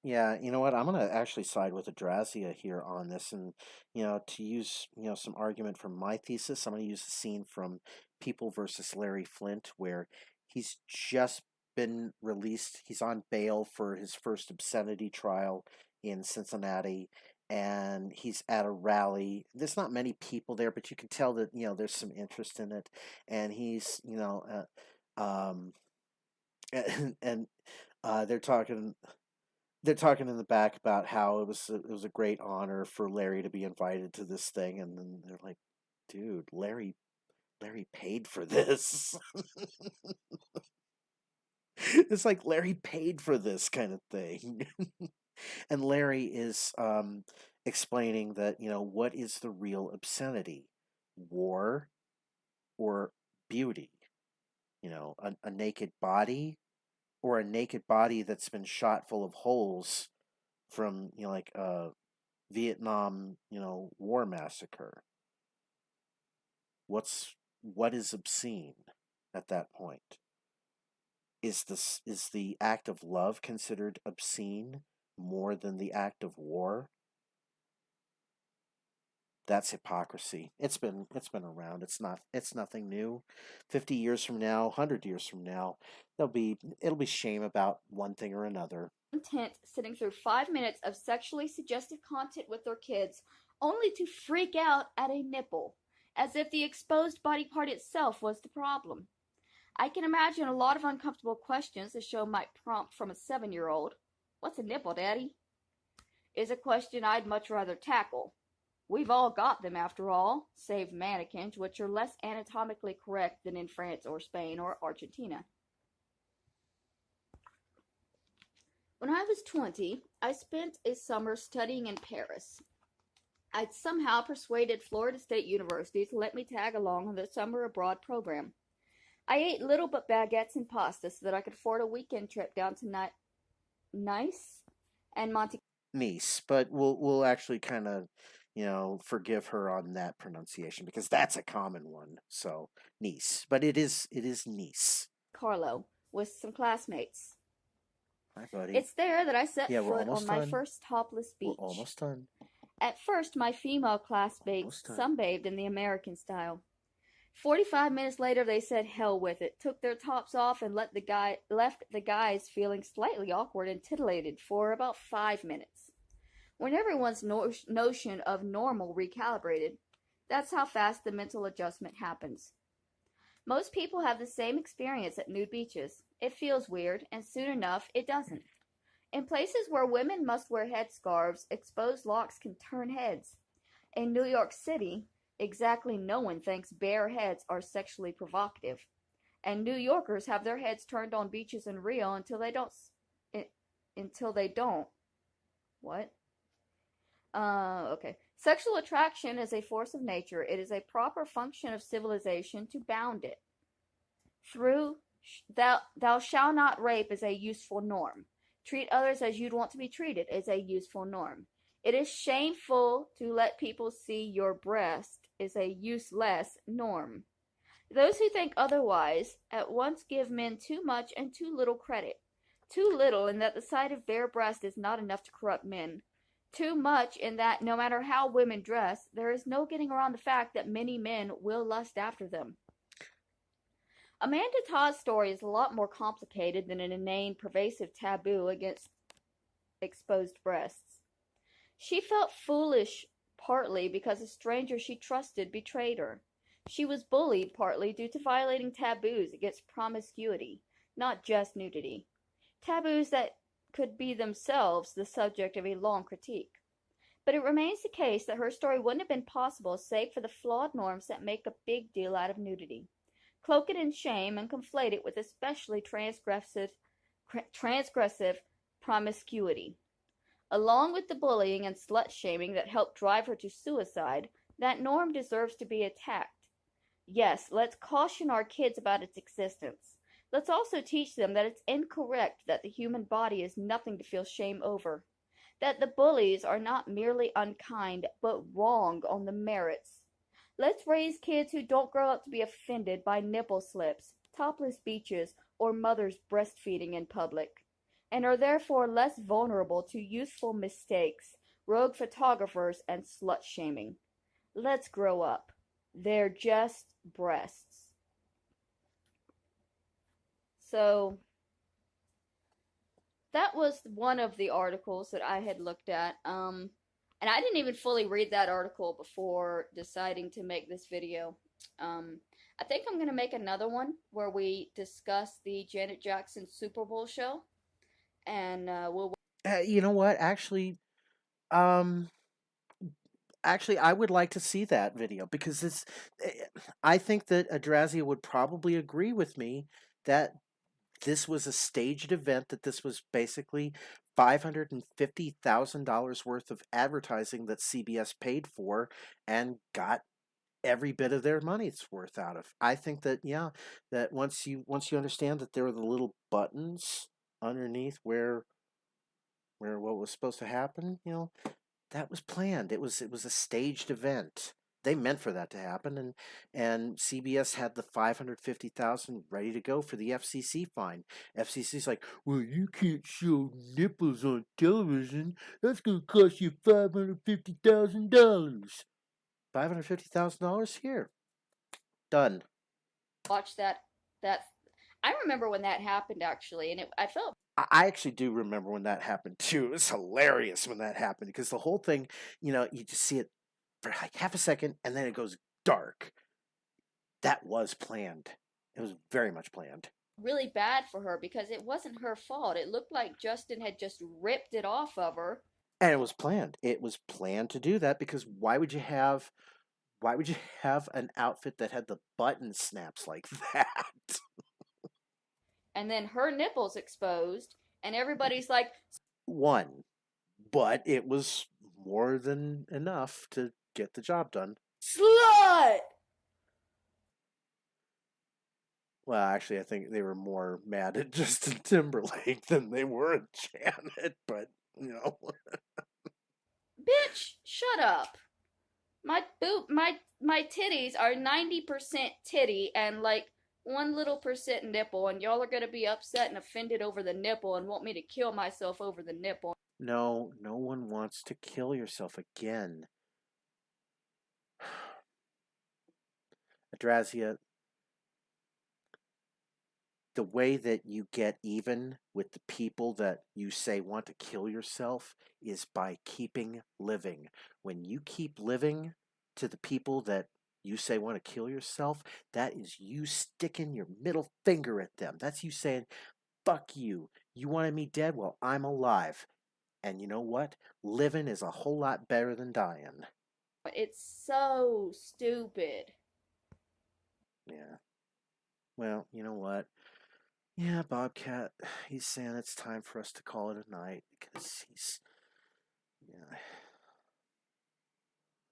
Speaker 2: Yeah, you know what? I'm going to actually side with Adrasdea here on this. And, to use, some argument from my thesis, I'm going to use a scene from People versus Larry Flint where he's just been released. He's on bail for his first obscenity trial in Cincinnati. And he's at a rally. There's not many people there, but you can tell that, there's some interest in it. And he's, and they're talking in the back about how it was a great honor for Larry to be invited to this thing, and then they're like, "Dude, Larry paid for this." It's like Larry paid for this kind of thing, and Larry is explaining that what is the real obscenity, war or beauty? A naked body or a naked body that's been shot full of holes from like a Vietnam war massacre. What is obscene at that point? Is the act of love considered obscene more than the act of war? That's hypocrisy. It's been around. It's nothing new. 50 years from now, 100 years from now, it'll be shame about one thing or another.
Speaker 1: Content sitting through 5 minutes of sexually suggestive content with their kids only to freak out at a nipple, as if the exposed body part itself was the problem. I can imagine a lot of uncomfortable questions the show might prompt from a 7-year-old. What's a nipple, Daddy? Is a question I'd much rather tackle. We've all got them after all, save mannequins, which are less anatomically correct than in France or Spain or Argentina. When I was 20, I spent a summer studying in Paris. I'd somehow persuaded Florida State University to let me tag along on the summer abroad program. I ate little but baguettes and pasta so that I could afford a weekend trip down to Nice and
Speaker 2: Nice, but we'll actually kind of forgive her on that pronunciation because that's a common one. So Nice, but it is Nice.
Speaker 1: Carlo with some classmates.
Speaker 2: Hi, buddy.
Speaker 1: It's there that I set foot on my first topless beach.
Speaker 2: We're almost done.
Speaker 1: At first, my female classmates sunbathed in the American style. 45 minutes later, they said hell with it, took their tops off, and left the guys feeling slightly awkward and titillated for about 5 minutes. When everyone's notion of normal recalibrated, that's how fast the mental adjustment happens. Most people have the same experience at nude beaches. It feels weird, and soon enough, it doesn't. In places where women must wear headscarves, exposed locks can turn heads. In New York City, exactly no one thinks bare heads are sexually provocative. And New Yorkers have their heads turned on beaches in Rio until they don't. What? Okay. Sexual attraction is a force of nature. It is a proper function of civilization to bound it. Through thou shalt not rape is a useful norm. Treat others as you'd want to be treated is a useful norm. It is shameful to let people see your breast is a useless norm. Those who think otherwise at once give men too much and too little credit. Too little in that the sight of bare breast is not enough to corrupt men. Too much in that no matter how women dress, there is no getting around the fact that many men will lust after them. Amanda Todd's story is a lot more complicated than an inane, pervasive taboo against exposed breasts. She felt foolish partly because a stranger she trusted betrayed her. She was bullied partly due to violating taboos against promiscuity, not just nudity. Taboos that could be themselves the subject of a long critique. But it remains the case that her story wouldn't have been possible save for the flawed norms that make a big deal out of nudity. Cloak it in shame and conflate it with especially transgressive promiscuity. Along with the bullying and slut-shaming that helped drive her to suicide, that norm deserves to be attacked. Yes, let's caution our kids about its existence. Let's also teach them that it's incorrect that the human body is nothing to feel shame over. That the bullies are not merely unkind, but wrong on the merits. Let's raise kids who don't grow up to be offended by nipple slips, topless beaches, or mothers breastfeeding in public, and are therefore less vulnerable to youthful mistakes, rogue photographers, and slut shaming. Let's grow up. They're just breasts. So that was one of the articles that I had looked at. And I didn't even fully read that article before deciding to make this video. I think I'm gonna make another one where we discuss the Janet Jackson Super Bowl show, and we'll.
Speaker 2: You know what? Um, actually, I would like to see that video because I think that Adrasdea would probably agree with me that this was a staged event, that this was basically $550,000 worth of advertising that CBS paid for and got every bit of their money's worth out of. I think that, yeah, that once you understand that there were the little buttons underneath where what was supposed to happen, that was planned. It was a staged event. They meant for that to happen, and CBS had the 550,000 ready to go for the FCC fine. FCC's like, well, you can't show nipples on television. That's gonna cost you $550,000. $550,000 here. Done.
Speaker 1: Watch that. I remember when that happened actually, and I felt.
Speaker 2: I actually do remember when that happened too. It was hilarious when that happened because the whole thing, you just see it for like half a second and then it goes dark. That was planned. It was very much planned.
Speaker 1: Really bad for her because it wasn't her fault. It looked like Justin had just ripped it off of her.
Speaker 2: And it was planned. It was planned to do that because why would you have an outfit that had the button snaps like that?
Speaker 1: And then her nipples exposed, and everybody's like,
Speaker 2: One, but it was more than enough to get the job done.
Speaker 1: slut!
Speaker 2: Well, actually, I think they were more mad at Justin Timberlake than they were at Janet, but,
Speaker 1: Bitch, shut up. My titties are 90% titty and like 1% nipple, and y'all are gonna be upset and offended over the nipple and want me to kill myself over the nipple.
Speaker 2: No, no one wants to kill yourself again. Adrasdea, the way that you get even with the people that you say want to kill yourself is by keeping living. When you keep living to the people that you say want to kill yourself, that is you sticking your middle finger at them. That's you saying, fuck you. You wanted me dead? Well, I'm alive. And you know what? Living is a whole lot better than dying.
Speaker 1: It's so stupid.
Speaker 2: Yeah. Well, you know what? Yeah, Bobcat, he's saying it's time for us to call it a night because yeah.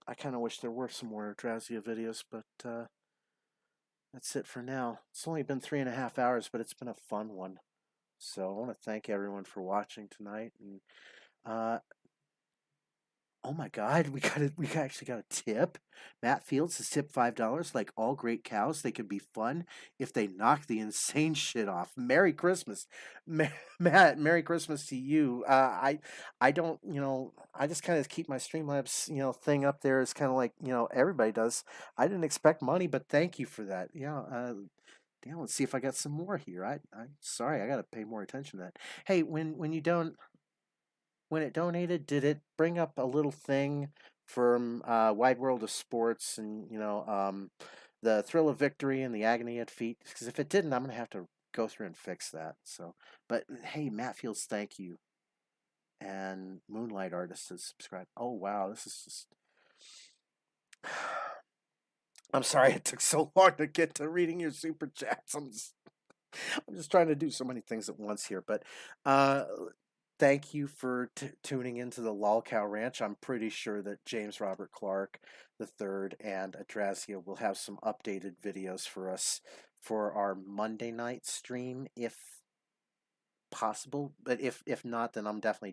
Speaker 2: I kind of wish there were some more Adrasdea videos, but that's it for now. It's only been 3.5 hours, but it's been a fun one. So I want to thank everyone for watching tonight, and uh, oh my God, we actually got a tip. Matt Fields has tipped $5. Like all great cows, they can be fun if they knock the insane shit off. Merry Christmas, Matt. Merry Christmas to you. I don't, I just kind of keep my Streamlabs, thing up there as kind of like everybody does. I didn't expect money, but thank you for that. Yeah. Damn, let's see if I got some more here. I'm sorry, I gotta pay more attention to that. Hey, when you don't when it donated, did it bring up a little thing from Wide World of Sports and the thrill of victory and the agony at defeat. Because if it didn't, I'm gonna have to go through and fix that. So, but hey, Matt Fields, thank you. And Moonlight Artist has subscribed. Oh wow, this is just. I'm sorry it took so long to get to reading your super chats. I'm just trying to do so many things at once here. But thank you for tuning into the LolCow Ranch. I'm pretty sure that James Robert Clark III and Adrasdea will have some updated videos for us for our Monday night stream, if possible. But if not, then I'm definitely